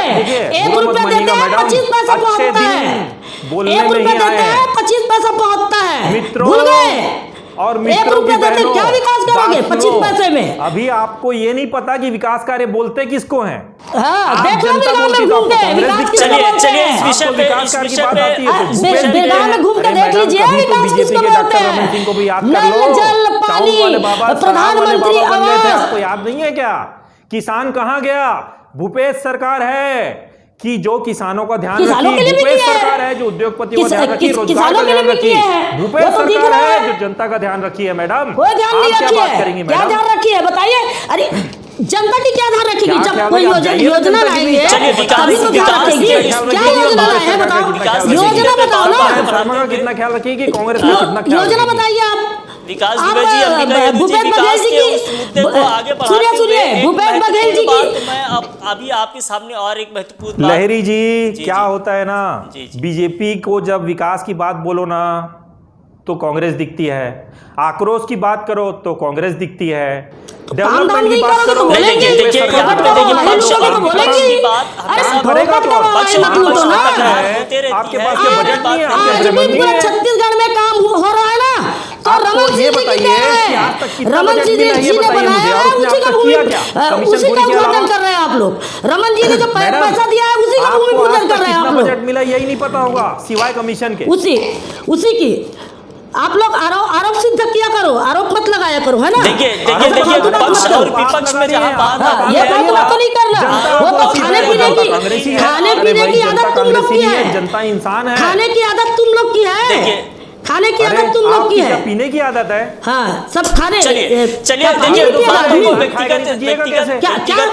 1 रुपया देते हैं 25 पैसा पहुंचता है। 1 रुपया देते हैं 25 पैसा पहुंचता है। मित्रों भूल गए? और 1 रुपया देते क्या विकास करोगे 25 पैसे में? अभी आपको ये नहीं पता कि विकास कार्य बोलते किसको हैं। देख लो बिरगांव में घूम के विकास किसको बोलते हैं। बिरगांव में घूम के देख लीजिए विकास किसको बोलते हैं। नल जल पानी, प्रधानमंत्री आवास, आपको याद नहीं है क्या? किसान कहाँ गया? भूपेश सरकार है कि जो किसानों का ध्यान रखी, भूपेश सरकार है जो उद्योगपतियों का ध्यान रखी, रोजगार का ध्यान रखी, भूपेश सरकार है जो जनता का ध्यान रखी है। मैडम कोई ध्यान नहीं रखी है, क्या ध्यान रखी है बताइए? अरे जनता की क्या ध्यान रखेगी? जब कोई योजना लाएंगे तभी तो ध्यान रखेगी। क्या योजना लाए हैं बताओ, योजना बताओ ना। कितना ख्याल रखेगी कांग्रेस, कितना ख्याल? योजना बताइए आप। विकास दुबे जी, भूपेश बघेल जी की, सुनिए भूपेश बघेल जी की, मैं अभी आपके सामने और एक महत्वपूर्ण बात। लहरी जी क्या होता है ना, बीजेपी को जब विकास की बात बोलो ना तो कांग्रेस दिखती है, आक्रोश की बात करो तो कांग्रेस दिखती है, डेवलपमेंट की बात करो आपके पास बजट नहीं है। छत्तीसगढ़ में काम हो रहा है ना, तो रमन जी बताइए, रमन जी ने बनाया है, उसी का उद्घाटन कर रहे हैं आप लोग। रमन जी ने जो पैसा दिया है उसी का भूमि पूजन कर रहे हैं आप लोग। बजट मिला यही नहीं पता होगा सिवाय कमीशन के, उसी की आप लोग आरोप सिद्ध किया करो, आरोप मत लगाया करो, है ना? देखिए पक्ष और विपक्ष में जहां बात ये बात तो नहीं करना। वो तो खाने पीने की आदत तुम लोग की है, जनता इंसान है, खाने की आदत तुम लोग की है, खाने की अरे आदत तुम लोग की आपकी क्या है। पीने की आदत है? हाँ, सब खाने चलिए क्या देखिए, पानी की बातों आदत को है?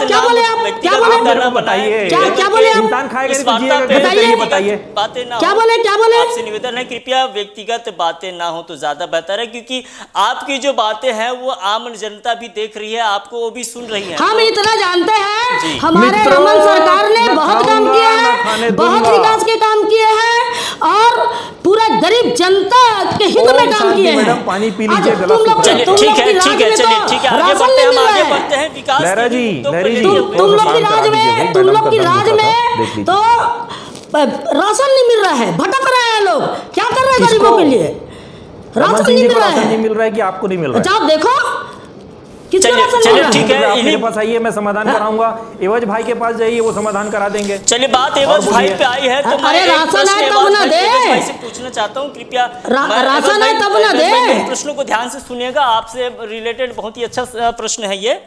क्या बोले आप? क्या बोले? बताइए। क्या बोले आप? इंसान खाएगा इस नहीं तो जिएगा वार्ता कैसे? बताइए। चलिए बताइए। बातें ना क्या हो। बोले? क्या बोले? आपसे निवेदन है कृपया व्यक्तिगत बातें ना हो तो ज्यादा बेहतर है, क्योंकि आपकी जो बातें हैं वो आम जनता भी देख रही है, आपको वो भी सुन रही है। हम इतना जानते जी। हैं, हमारे मित्रों, रमन सरकार ने न बहुत काम खाऊंगा, किया न है, खाने बहुत दूंगा। विकास के काम किए हैं और पूरा गरीब जनता के हित ओम में काम शांति किए हैं। मैडम, पानी पी आज लीजिए, गला तुम लोग सूख रहा है। तुम लोग ठीक की है राज ठीक है, में चलिए तो ठीक है, आगे राशन बढ़ते हैं, नहीं हम मिल आगे रहा है। बढ़ते हैं विकास लहरा के जी, मुद्दों को लहरी जी, लेके। तुम लोग की शांत करा राज दीजिए भाई, में तुम मैडम लोग का की दम राज घुसा था, में देख लीजिए। तो राशन नहीं मिल रहा है, भटक रहे हैं लोग। क्या कर रहे हैं किसको? गरीबों के लिए? रमन राशन सिंह नहीं जी मिल को रहा राशन नहीं है। मिल रहा है कि आपको नहीं मिल रहा है? अच्छा आप देखो किसका चलिए, राशन चलिए, मिल रहा ठीक है? है। आप मेरे इन्हीं- पास आइए, मैं समाधान कराऊंगा। एवज भाई के पास जाइए, वो समाधान करा देंगे। चलिए, बात और एवज भाई बोलिए। पे आई है तो अरे मैं एक राशन प्रश्न है तब एवज ना भाई- दे। एवज भाई से पूछना चाहता हूँ, कृपया मैं- राशन एवज है भाई, तब ना दे। मेरे प्रश्नों को ध्यान से सुनिएगा, आपसे रिलेटेड बहुत ही अच्छा प्रश्न है ये।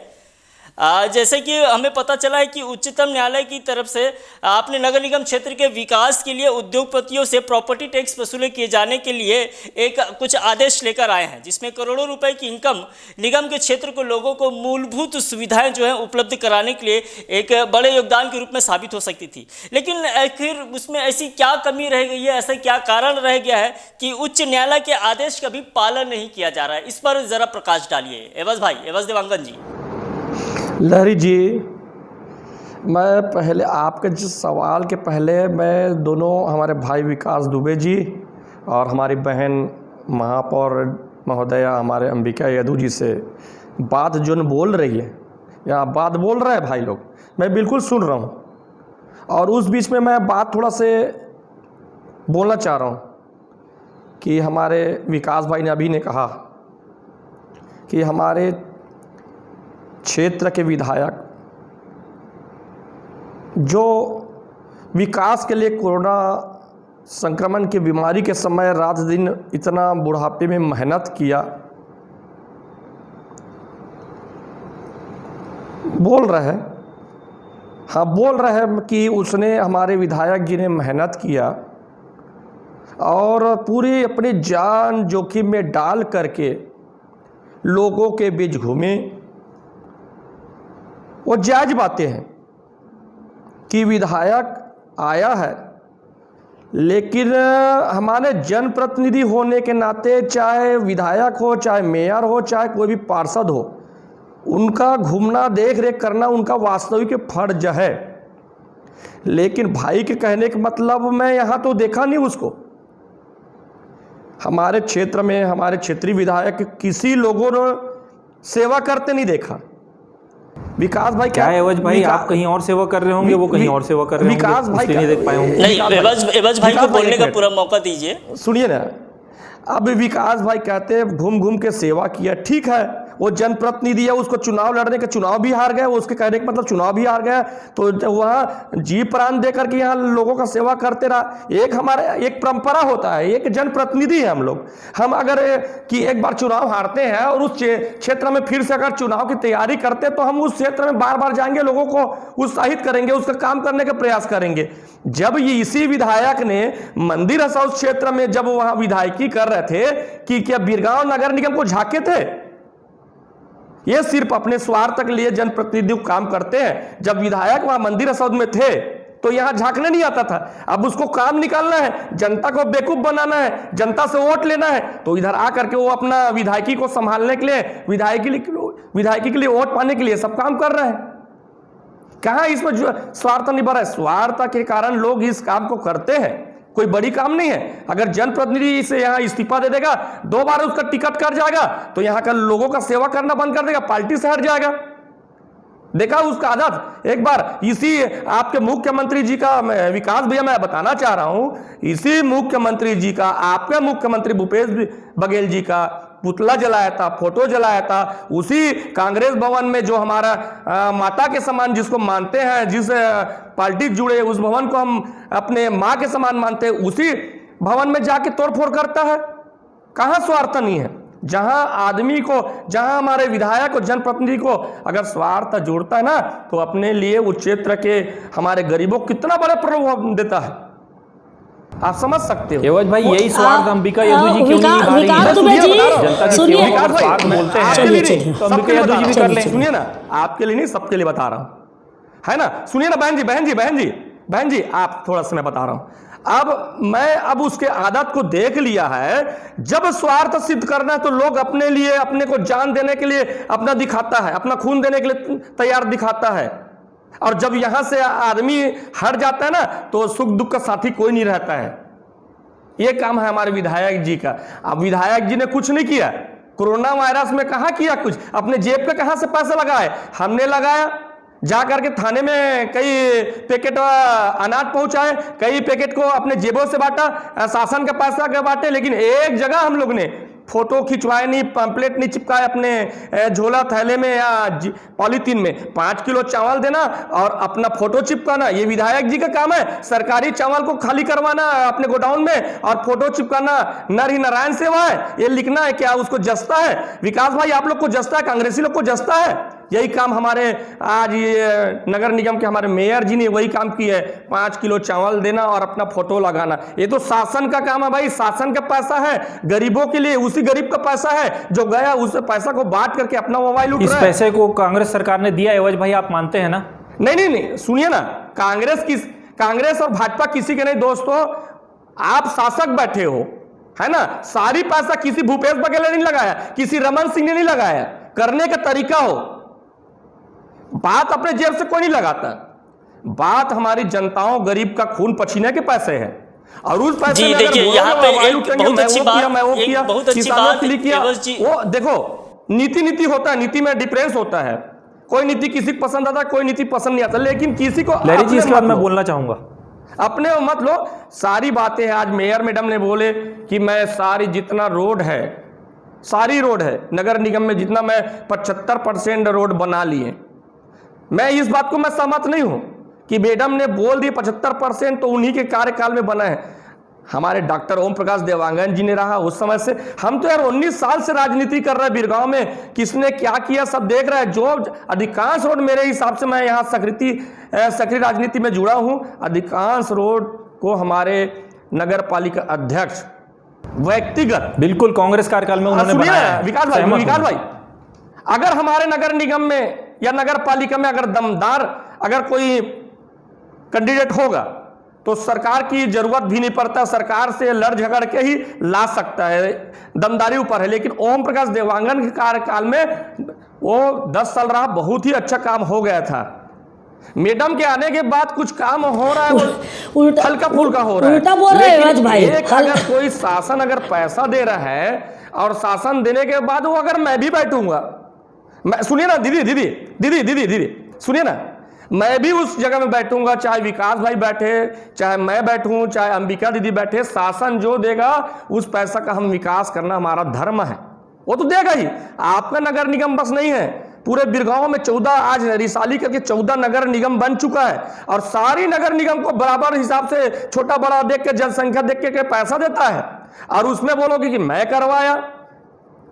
जैसे कि हमें पता चला है कि उच्चतम न्यायालय की तरफ से आपने नगर निगम क्षेत्र के विकास के लिए उद्योगपतियों से प्रॉपर्टी टैक्स वसूले किए जाने के लिए एक कुछ आदेश लेकर आए हैं, जिसमें करोड़ों रुपए की इनकम निगम के क्षेत्र को लोगों को मूलभूत सुविधाएं जो हैं उपलब्ध कराने के लिए एक बड़े योगदान के रूप में साबित हो सकती थी। लेकिन आखिर उसमें ऐसी क्या कमी रह गई है, ऐसा क्या कारण रह गया है कि उच्च न्यायालय के आदेश का भी पालन नहीं किया जा रहा है? इस पर जरा प्रकाश डालिए एवज भाई, एवज देवांगन जी। लहरी जी, मैं पहले आपके जिस सवाल के पहले मैं दोनों हमारे भाई विकास दुबे जी और हमारी बहन महापौर महोदया हमारे अंबिका यादव जी से बात जो न बोल रही है या बात बोल रहे हैं भाई लोग, मैं बिल्कुल सुन रहा हूँ। और उस बीच में मैं बात थोड़ा से बोलना चाह रहा हूँ कि हमारे विकास भाई ने अभी ने कहा कि हमारे क्षेत्र के विधायक जो विकास के लिए कोरोना संक्रमण की बीमारी के समय रात दिन इतना बुढ़ापे में मेहनत किया, बोल रहे हैं, हाँ बोल रहे हैं कि उसने, हमारे विधायक जी ने मेहनत किया और पूरी अपनी जान जोखिम में डाल करके लोगों के बीच घूमे। वो जायज़ बातें हैं कि विधायक आया है, लेकिन हमारे जनप्रतिनिधि होने के नाते, चाहे विधायक हो, चाहे मेयर हो, चाहे कोई भी पार्षद हो, उनका घूमना देख रेख करना उनका वास्तविक फर्ज है। लेकिन भाई के कहने का मतलब मैं यहाँ तो देखा नहीं उसको। हमारे क्षेत्र में हमारे क्षेत्रीय विधायक किसी लोगों ने सेवा करते नहीं देखा। विकास भाई क्या एवज भाई, आप कहीं और सेवा कर रहे होंगे, वो कहीं और सेवा कर रहे होंगे, विकास भाई इसलिए नहीं देख पाए होंगे। नहीं, एवज भाई को बोलने का पूरा मौका दीजिए। सुनिए ना, अब विकास भाई कहते हैं घूम घूम के सेवा किया, ठीक है, वो जनप्रतिनिधि है, उसको चुनाव लड़ने के, चुनाव भी हार गए, उसके कहने का मतलब चुनाव भी हार गया, तो वहाँ जी प्राण दे करके यहाँ लोगों का सेवा करते रहा। एक हमारे एक परंपरा होता है, एक जनप्रतिनिधि है हम लोग। हम अगर कि एक बार चुनाव हारते हैं और उस क्षेत्र में फिर से अगर चुनाव की तैयारी करते हैं तो हम उस क्षेत्र में बार बार जाएंगे, लोगों को उत्साहित करेंगे, उसका काम करने का प्रयास करेंगे। जब ये इसी विधायक ने मंदिर हाउस क्षेत्र में जब वहां विधायकी कर रहे थे कि क्या बिरगांव नगर निगम को झांके थे? ये सिर्फ अपने स्वार्थ के लिए जनप्रतिनिधि काम करते हैं। जब विधायक वहां मंदिर हाउस में थे तो यहां झांकने नहीं आता था। अब उसको काम निकालना है, जनता को बेवकूफ बनाना है, जनता से वोट लेना है, तो इधर आकर के वो अपना विधायकी को संभालने के लिए, विधायकी के लिए वोट पाने के लिए सब काम कर रहे हैं। कहां इसमें जो स्वार्थ नहीं भरा है? स्वार्थ के कारण लोग इस काम को करते हैं, कोई बड़ी काम नहीं है। अगर जनप्रतिनिधि से यहाँ इस्तीफा दे देगा, 2 बार उसका टिकट कट जाएगा, तो यहाँ का लोगों का सेवा करना बंद कर देगा, पार्टी से हट जाएगा। देखा उसका आदत। एक बार इसी आपके मुख्यमंत्री जी का, विकास भैया मैं बताना चाह रहा हूं, इसी मुख्यमंत्री जी का, आपके मुख्यमंत्री भूपेश बघेल जी का पुतला जलाया था, फोटो जलाया था, उसी कांग्रेस भवन में जो हमारा माता के समान जिसको मानते हैं, जिस पार्टी जुड़े, उस भवन को हम अपने माँ के समान मानते हैं, उसी भवन में जाके तोड़फोड़ करता है। कहाँ स्वार्थ नहीं है? जहां आदमी को, जहां हमारे विधायक और जनप्रतिनिधि को अगर स्वार्थ जोड़ता है ना, तो अपने लिए उस क्षेत्र के हमारे गरीबों को कितना बड़ा प्रभाव देता है। आप समझ सकते हो। एवज भाई यही स्वार्थ अंबिका यदु जी क्यों नहीं निभा रही विकास हैं? दुबे जी, जनता की सुनिए। सेवा का स्वार्थ बोलते हैं आपके लिए चलिए, नहीं, तो अंबिका सबके लिए यदु जी भी बता कर रहा लें। हूं। सुनिए ना, आपके लिए नहीं सबके लिए बता रहा हूं, है ना। सुनिए ना बहन जी आप थोड़ा सा मैं बता रहा हूं। अब उसके आदत को देख लिया है, जब स्वार्थ सिद्ध करना है तो लोग अपने लिए, अपने को जान देने के लिए अपना दिखाता है, अपना खून देने के लिए तैयार दिखाता है। और जब यहां से आदमी हट जाता है ना तो सुख दुख का साथी कोई नहीं रहता है। यह काम है हमारे विधायक जी का। अब विधायक जी ने कुछ नहीं किया, कोरोना वायरस में कहां किया कुछ, अपने जेब पे कहां से पैसा लगाए, हमने लगाया। जा करके थाने में कई पैकेट अनाज पहुंचाए, कई पैकेट को अपने जेबों से बांटा, शासन का पैसा के बांटे। लेकिन एक जगह हम लोग ने फोटो खिंचवाए नहीं, पंपलेट नहीं चिपकाए अपने झोला थैले में या पॉलीथीन में। 5 किलो चावल देना और अपना फोटो चिपकाना, ये विधायक जी का काम है। सरकारी चावल को खाली करवाना अपने गोडाउन में और फोटो चिपकाना नर ही नारायण सेवा है, ये लिखना है। क्या उसको जसता है? विकास भाई आप लोग को जसता है, कांग्रेसी लोग को जसता है? यही काम हमारे आज ये नगर निगम के हमारे मेयर जी ने वही काम किया है, 5 किलो चावल देना और अपना फोटो लगाना। ये तो शासन का काम है भाई, शासन का पैसा है, गरीबों के लिए। उसी गरीब का पैसा है जो गया उस पैसा को बांट करके अपना मोबाइल उठ रहा है। इस पैसे को कांग्रेस सरकार ने दिया एवज भाई, आप मानते हैं ना? नहीं, सुनिए ना, कांग्रेस और भाजपा किसी के नहीं दोस्तों, आप शासक बैठे हो, है ना। सारी पैसा किसी भूपेश बघेल ने नहीं लगाया, किसी रमन सिंह ने नहीं लगाया। करने का तरीका हो, बात अपने जेब से कोई नहीं लगाता। बात हमारी जनताओं गरीब का खून पसीने के पैसे है। और उस पैसे में देखिए यहाँ पे एक बहुत अच्छी बात, किया वो देखो, नीति होता है, नीति में डिफरेंस होता है। कोई नीति किसी को पसंद आता है, कोई नीति पसंद नहीं आता, लेकिन किसी को लहरी जी इसके बाद मैं बोलना चाहूंगा, अपने मत लो। सारी बातें हैं, आज मेयर मैडम ने बोले कि मैं सारी जितना रोड है, सारी रोड है नगर निगम में जितना, मैं 75% रोड बना लिए। मैं इस बात को मैं सहमत नहीं हूं कि मैडम ने बोल दी 75% तो उन्हीं के कार्यकाल में बना है। हमारे डॉक्टर ओम प्रकाश देवांगन जी ने रहा उस समय से। हम तो यार 19 साल से राजनीति कर रहे हैं बिरगांव में, किसने क्या किया सब देख रहे हैं। जो अधिकांश रोड मेरे हिसाब से, मैं यहाँ सक्रिय राजनीति में जुड़ा हूं, अधिकांश रोड को हमारे नगर पालिका अध्यक्ष व्यक्तिगत, बिल्कुल कांग्रेस कार्यकाल में उन्होंने बनाया। विकास भाई, अगर हमारे नगर निगम में या नगर पालिका में अगर दमदार अगर कोई कैंडिडेट होगा तो सरकार की जरूरत भी नहीं पड़ता, सरकार से लड़ झगड़ के ही ला सकता है, दमदारी ऊपर है। लेकिन ओम प्रकाश देवांगन के कार्यकाल में वो 10 साल रहा, बहुत ही अच्छा काम हो गया था। मैडम के आने के बाद कुछ काम हो रहा है वो हल्का फुल्का हो रहा है, उल्टा बोल रहे हैं भाई। अगर कोई शासन अगर पैसा दे रहा है और शासन देने के बाद वो अगर मैं भी बैठूंगा, सुनिए ना दीदी सुनिए ना, मैं भी उस जगह में बैठूंगा, चाहे विकास भाई बैठे, चाहे मैं बैठूं, चाहे अंबिका दीदी बैठे, शासन जो देगा उस पैसा का हम विकास करना हमारा धर्म है, वो तो देगा ही। आपका नगर निगम बस नहीं है, पूरे बिरगांव में 14 आज रिसाली करके 14 नगर निगम बन चुका है और सारी नगर निगम को बराबर हिसाब से छोटा बड़ा देख के, जनसंख्या देख के पैसा देता है। और उसमें बोलोगे कि मैं करवाया,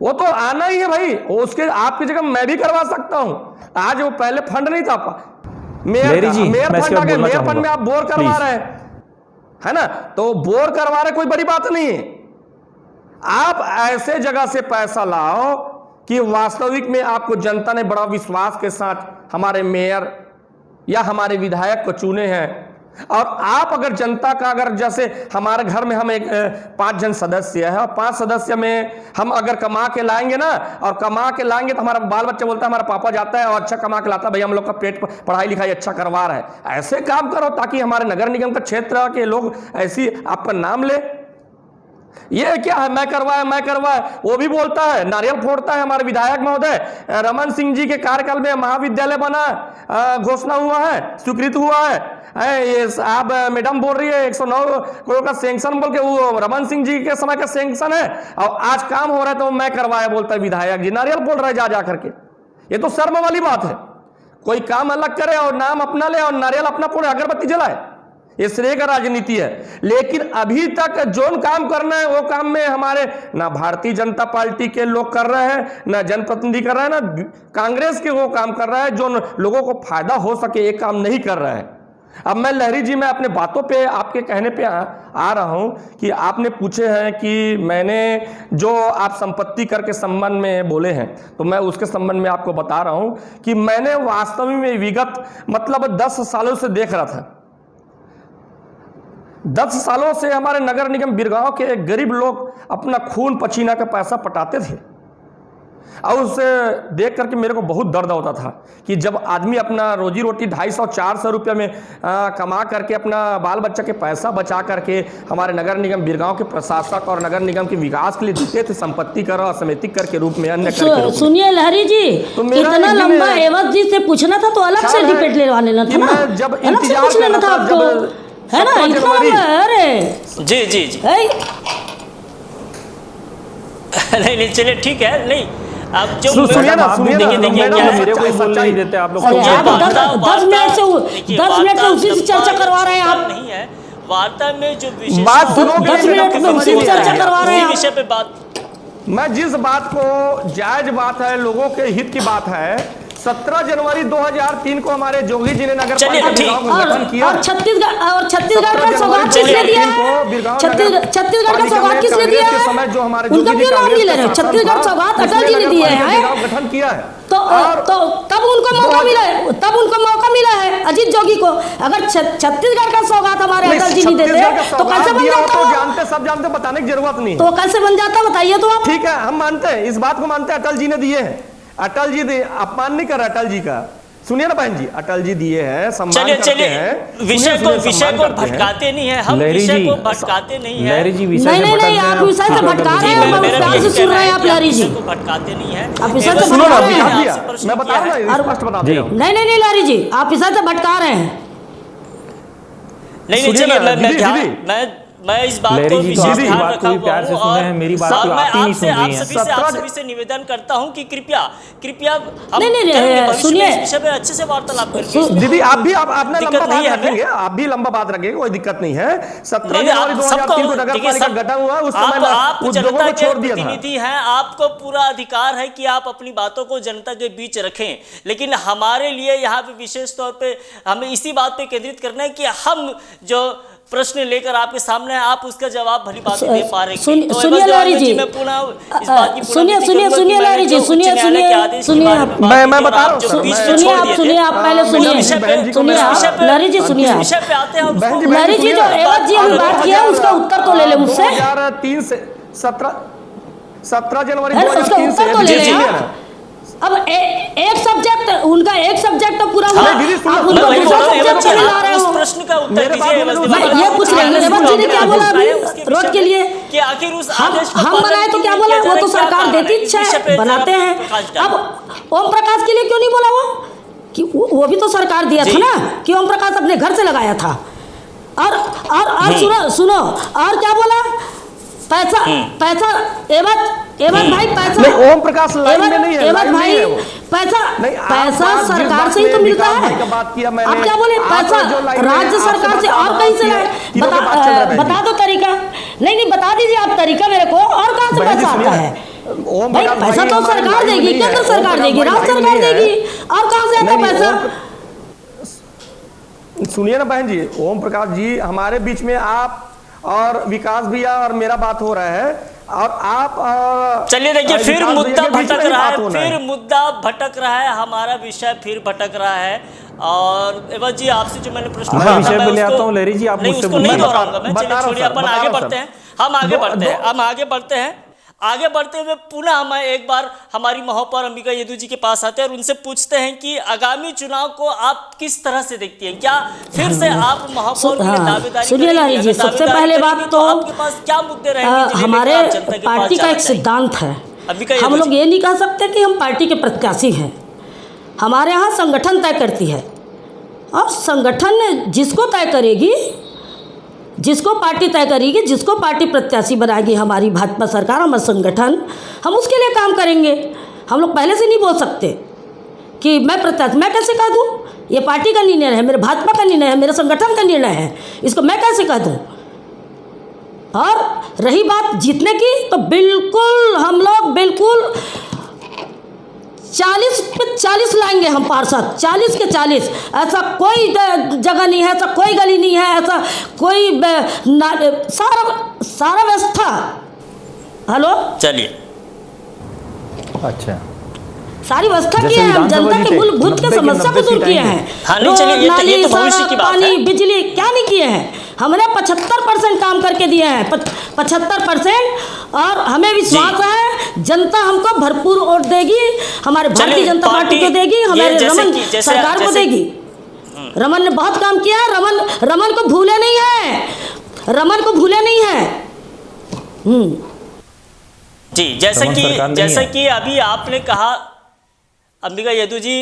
वो तो आना ही है भाई, उसके आपकी जगह मैं भी करवा सकता हूं। आज वो पहले फंड नहीं था, मेयर फंड आ गया, मेयर फंड में आप बोर करवा रहे हैं, है ना, तो बोर करवा रहे कोई बड़ी बात नहीं है। आप ऐसे जगह से पैसा लाओ कि वास्तविक में आपको जनता ने बड़ा विश्वास के साथ हमारे मेयर या हमारे विधायक को चुने हैं। और आप अगर जनता का, अगर जैसे हमारे घर में हम 5 जन सदस्य है और 5 सदस्य में हम अगर कमा के लाएंगे ना, और कमा के लाएंगे तो हमारा बाल बच्चा बोलता है हमारा पापा जाता है और अच्छा कमा के लाता है, भैया हम लोग का पेट पढ़ाई लिखाई अच्छा करवा रहा है। ऐसे काम करो ताकि हमारे नगर निगम का क्षेत्र के लोग ऐसी आपका नाम ले। ये क्या है, मैं करवाया, वो भी बोलता है, नारियल फोड़ता है। हमारे विधायक महोदय रमन सिंह जी के कार्यकाल में महाविद्यालय बना, घोषणा हुआ है, स्वीकृत हुआ है। ये आप मैडम बोल रही है 109 करोड़ का सैंक्शन बोल के, वो रमन सिंह जी के समय का सैंक्शन है और आज काम हो रहा है तो मैं करवाया बोलता है विधायक जी, नारियल फोड़ रहे जा करके। ये तो शर्म वाली बात है, कोई काम अलग करे और नाम अपना ले और नारियल अपना फोड़े, अगरबत्ती जलाए, ये श्रेय का राजनीति है। लेकिन अभी तक जो काम करना है वो काम में हमारे ना भारतीय जनता पार्टी के लोग कर रहे हैं, ना जनप्रतिनिधि कर रहे हैं, ना कांग्रेस के वो काम कर रहा है जो लोगों को फायदा हो सके, ये काम नहीं कर रहा है। अब मैं लहरी जी, मैं अपने बातों पे आपके कहने पे आ रहा हूं कि आपने पूछे हैं कि मैंने जो आप संपत्ति कर के संबंध में बोले हैं, तो मैं उसके संबंध में आपको बता रहा हूं कि मैंने वास्तव में विगत मतलब 10 सालों से देख रहा था। 10 सालों से हमारे नगर निगम बिरगांव के गरीब लोग अपना खून पसीना का पैसा पटाते थे, और उसे देख करके मेरे को बहुत दर्द होता था कि जब आदमी अपना रोजी रोटी 250-400 रुपये में कमा करके अपना बाल बच्चा के पैसा बचा करके हमारे नगर निगम बिरगांव के प्रशासक और नगर निगम के विकास के लिए देते थे, संपत्ति कर और समिति कर के रूप में, अन्य कर के रूप में। सुनिए लहरी जी, तो इतना लंबा एवज जी से पूछना था तो अलग से डिबेट लेवा लेना था ना, जब अलग से पूछ लेना था आपको, है ना, इतना लंबा। अरे जी जी जी नहीं चलिए ठीक है। नहीं अब जो सुनिए ना, देखिए मेरे को बोलने नहीं देते आप लोग। 10 मिनट से उसी से चर्चा करवा रहे हैं आप। नहीं है वार्ता में जो विषय बात सुनोगे, 10 मिनट में उसी से चर्चा करवा रहे हैं विषय पे बात। मैं जिस बात को जायज बात है, लोगों के हित की बात है, 17 जनवरी 2003 को हमारे जोगी जी ने नगर पालिका बिरगांव का गठन किया। और छत्तीसगढ़ का सौगात किसने दिया है? छत्तीसगढ़ का सौगात किसने दिया है? उनका क्यों नाम नहीं ले रहे? छत्तीसगढ़ सौगात अटल जी ने दिए हैं, गठन किया है। तो तब उनको मौका मिला है अजीत जोगी को। अगर छत्तीसगढ़ का सौगात हमारे अटल जी नहीं देते तो कैसे बन जाता? सब जानते, बताने की जरूरत नहीं। तो कैसे बन जाता बताइए तो आप। ठीक है, हम मानते हैं, इस बात को मानते हैं, अटल जी ने दिए हैं। अटल जी दे, अपमान नहीं कर अटल जी का। सुनिए ना बहन जी, अटल जी दिए हैं, सम्मान करते हैं। विषय को भटकाते नहीं है हम, विषय को भटकाते नहीं है। लहरी जी नहीं, आप विषय से भटका रहे हैं, प्यार से सुन रहे हैं आप लहरी जी, को भटकाते नहीं है। आप विषय से भटका रहे हैं। मैं बता रहा हूं, स्पष्ट बता रहा हूं। नहीं लहरी जी, आप विषय से भटका रहे हैं। नहीं चलिए, मैं इस बात को विशेष ध्यान रखा हुआ हूं और मेरी बात को आप ही नहीं सुन रही हैं। आप सभी से निवेदन करता हूं कि कृपया हम सुनिए, इस विषय पे अच्छे से वार्तालाप करेंगे। दीदी आप भी आपने लंबा बात रखेंगे, आप भी लंबा बात रखेंगे, कोई दिक्कत नहीं है। 17 जनवरी 2003 को नगर पालिका गठन हुआ, उस समय आप उद्योगों को छोड़ दिया था। प्रतिनिधि हैं, आपको पूरा अधिकार है कि आप अपनी बातों को जनता के बीच रखें, लेकिन हमारे लिए यहाँ पे विशेष तौर पे हमें इसी बात पे केंद्रित करना है कि हम जो प्रश्न लेकर आपके सामने आप उसका जवाब भली बात दे पा रहे हैं। सुनिए लहरी जी, सुनिए लहरी जी, सुनिए मैं बता रहा हूं, सुनिए आप पहले लहरी जी, सुनिए विषय पे आते हैं। लहरी जी, जो एवज जी हम बात किया उसका उत्तर तो ले ले मुझसे। 2003 से 17 जनवरी उसका उत्तर तो ले ले। अब एक सब्जेक्ट उनका, एक सब्जेक्ट तो पूरा हुआ, आप उनको दूसरा सब्जेक्ट से ला रहे हो। प्रश्न का उत्तर दीजिए। ये पूछ रहे हैं एवज जी ने क्या बोला अभी रोड के लिए कि आखिर उस आदेश को हम बनाए तो क्या बोला? वो तो सरकार देती है, बनाते हैं। अब ओम प्रकाश के लिए क्यों नहीं बोला वो? कि वो भी तो सरकार दिया था ना, कि ओम प्रकाश अपने घर से लगाया था। और सुनो और क्या बोला? पैसा एवज भाई, पैसा नहीं, ओम प्रकाश लाइन में नहीं है, एवज भाई, पैसा सरकार से ही तो मिलता है। आप क्या बोले? पैसा राज्य सरकार से और कहीं से बता दो तरीका। नहीं बता दीजिए आप तरीका मेरे को, और कहाँ से पैसा आता है? भाई पैसा तो सरकार देगी, केंद्र सरकार देगी, राज्य सरकार देगी, और कहाँ से आता पैसा? सुनिए ना बहन जी, ओम प्रकाश जी, हमारे बीच में आप और विकास भैया और मेरा बात हो रहा है, और आप चलिए देखिए, फिर मुद्दा भटक रहा है, फिर मुद्दा भटक रहा है, हमारा विषय फिर भटक रहा है। और एवज जी, आपसे जो मैंने प्रश्न मैं विषय पे ले आता हूं लहरी जी, आप मुझसे उसको नहीं दोहराऊंगा मैं। चलिए छोड़िए, अपन आगे बढ़ते हैं, हम आगे बढ़ते हुए पुनः मैं एक बार हमारी महापौर अंबिका यदू जी के पास आते हैं और उनसे पूछते हैं कि आगामी चुनाव को आप किस तरह से देखती हैं? क्या फिर से आप महापौर की दावेदारी सुनिए लहरी जी, सबसे पहले बात तो आपके पास क्या मुद्दे रहेंगे? हमारे पार्टी का एक सिद्धांत है, हम लोग ये नहीं कह सकते कि हम पार्टी के प्रत्याशी हैं। हमारे यहाँ संगठन तय करती है, और संगठन जिसको तय करेगी, जिसको पार्टी तय करेगी, जिसको पार्टी प्रत्याशी बनाएगी हमारी भाजपा सरकार, हमारा संगठन, हम उसके लिए काम करेंगे। हम लोग पहले से नहीं बोल सकते कि मैं प्रत्याशी, मैं कैसे कह दूँ? ये पार्टी का निर्णय है, मेरे भाजपा का निर्णय है, मेरे संगठन का निर्णय है, इसको मैं कैसे कह दूँ? और रही बात जीतने की, तो बिल्कुल हम लोग बिल्कुल 40 पे 40 लाएंगे हम पार्षद, 40 के 40। ऐसा कोई जगह नहीं है, ऐसा कोई गली नहीं है, ऐसा कोई सारा व्यवस्था। हेलो, चलिए, अच्छा, सारी व्यवस्था की है हम, जनता के मूलभूत के समस्या को दूर किए हैं। हाँ, नहीं चलिए, ये तो भविष्य की बात है। पानी, बिजली क्या नहीं किए हैं? हमने 75% काम करके दिए हैं, 75%। और हमें विश्वास है जनता हमको भरपूर वोट देगी, हमारे भारतीय जनता पार्टी को देगी, हमारे रमन सरकार को देगी। रमन ने बहुत काम किया है, रमन को भूले नहीं है, रमन को भूले नहीं है। जी, जैसा कि अभी आपने कहा अंबिका यदु जी,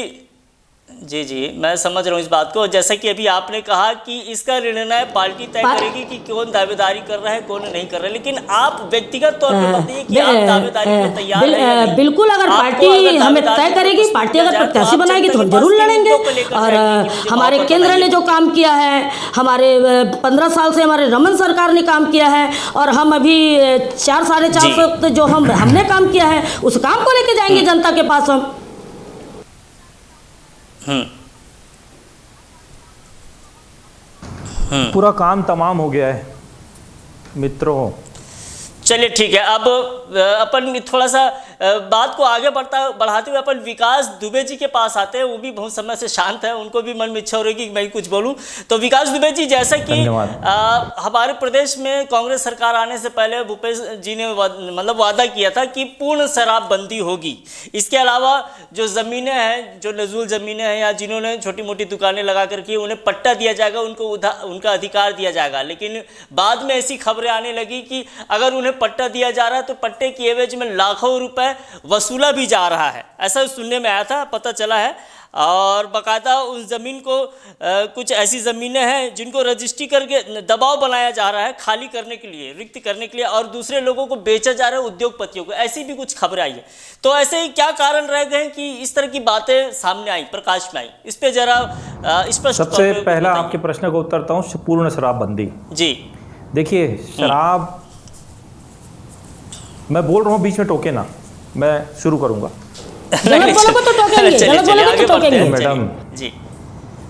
जी मैं समझ रहा हूँ इस बात को। जैसा कि अभी आपने कहा कि इसका निर्णय पार्टी तय करेगी कि कौन दावेदारी कर रहा है, कौन नहीं कर रहा है, लेकिन आप व्यक्तिगत तौर पर बताइए कि आप दावेदारी में तैयार हैं या नहीं? बिल्कुल, अगर पार्टी हमें तय करेगी, पार्टी अगर प्रत्याशी बनाएगी तो हम जरूर लड़ेंगे। और हमारे केंद्र ने जो काम किया है, हमारे 15 साल से हमारे रमन सरकार ने काम किया है, और हम अभी 4 साढ़े 4 जो हमने काम किया है, उस काम को लेके जाएंगे जनता के पास हम। पूरा काम तमाम हो गया है मित्रों। चलिए ठीक है, अब अपन थोड़ा सा बात को आगे बढ़ाते हुए अपन विकास दुबे जी के पास आते हैं। वो भी बहुत समय से शांत है, उनको भी मन में इच्छा हो रही कि मैं कुछ बोलूं। तो विकास दुबे जी, जैसा कि हमारे प्रदेश में कांग्रेस सरकार आने से पहले भूपेश जी ने मतलब वादा किया था कि पूर्ण शराबबंदी होगी। इसके अलावा जो ज़मीनें हैं, जो नजूल ज़मीनें हैं या जिन्होंने छोटी मोटी दुकानें लगा कर की, उन्हें पट्टा दिया जाएगा, उनको उनका अधिकार दिया जाएगा। लेकिन बाद में ऐसी खबरें आने लगी कि अगर उन्हें पट्टा दिया जा रहा है तो पट्टे की एवज में लाखों रुपए वसूला भी जा रहा है, ऐसा सुनने में आया था, पता चला है। और बाकायदा उस ज़मीन को कुछ ऐसी ज़मीनें हैं जिनको रजिस्ट्री करके दबाव बनाया जा रहा है खाली करने के लिए, रिक्त करने के लिए, और दूसरे लोगों को बेचा जा रहा है, उद्योगपतियों को। ऐसी भी कुछ खबरें आई है। तो ऐसे ही क्या कारण रह गए कि इस तरह की बातें सामने आई, प्रकाश में आई? इस पे जरा स्पष्ट। सबसे पहला आपके प्रश्न को उत्तरता हूँ, पूर्ण शराबबंदी। जी देखिए, शराब, मैं बोल रहा हूँ, बीच में टोके ना, मैं शुरू करूंगा। मैडम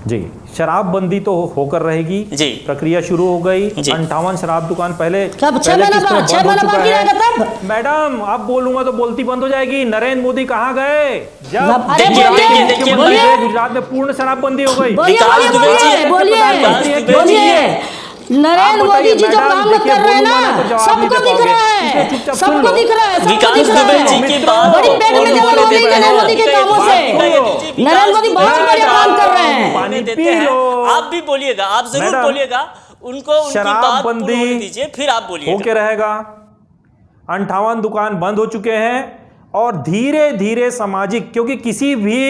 जी, शराबबंदी तो होकर रहेगी जी। प्रक्रिया शुरू हो गई। 58 शराब दुकान पहले मैडम, अब बोलूंगा तो बोलती बंद हो जाएगी। नरेंद्र मोदी कहाँ गए जब गुजरात में पूर्ण शराबबंदी हो गई? नरेंद्र मोदी जी जो काम कर रहे हैं ना, सबको दिख रहा है, सबको दिख रहा है। विकास दुबे जी की बात बड़ी पेट में जलन हो रही है नरेंद्र मोदी के कामों से। नरेंद्र मोदी बहुत बढ़िया काम कर रहे हैं। पानी देते हैं। आप भी बोलिएगा, आप जरूर बोलिएगा, उनको उनकी बात पूरी होने दीजिए, फिर आप बोलिएगा। होके रहेगा। 58 दुकान बंद हो चुके हैं, और धीरे धीरे सामाजिक, क्योंकि किसी भी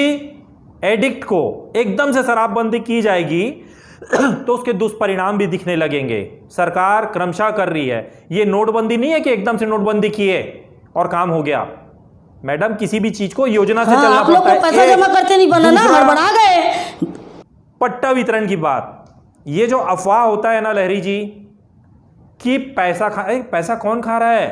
एडिक्ट को एकदम से शराबबंदी की जाएगी तो उसके दुष्परिणाम भी दिखने लगेंगे। सरकार क्रमशः कर रही है। ये नोटबंदी नहीं है कि एकदम से नोटबंदी किए और काम हो गया। मैडम, किसी भी चीज को योजना से चलना आप लोग पड़ता है। पैसा जमा करते नहीं बना ना, हड़बड़ा गए। पट्टा वितरण की बात, ये जो अफवाह होता है ना लहरी जी, कि पैसा कौन खा रहा है?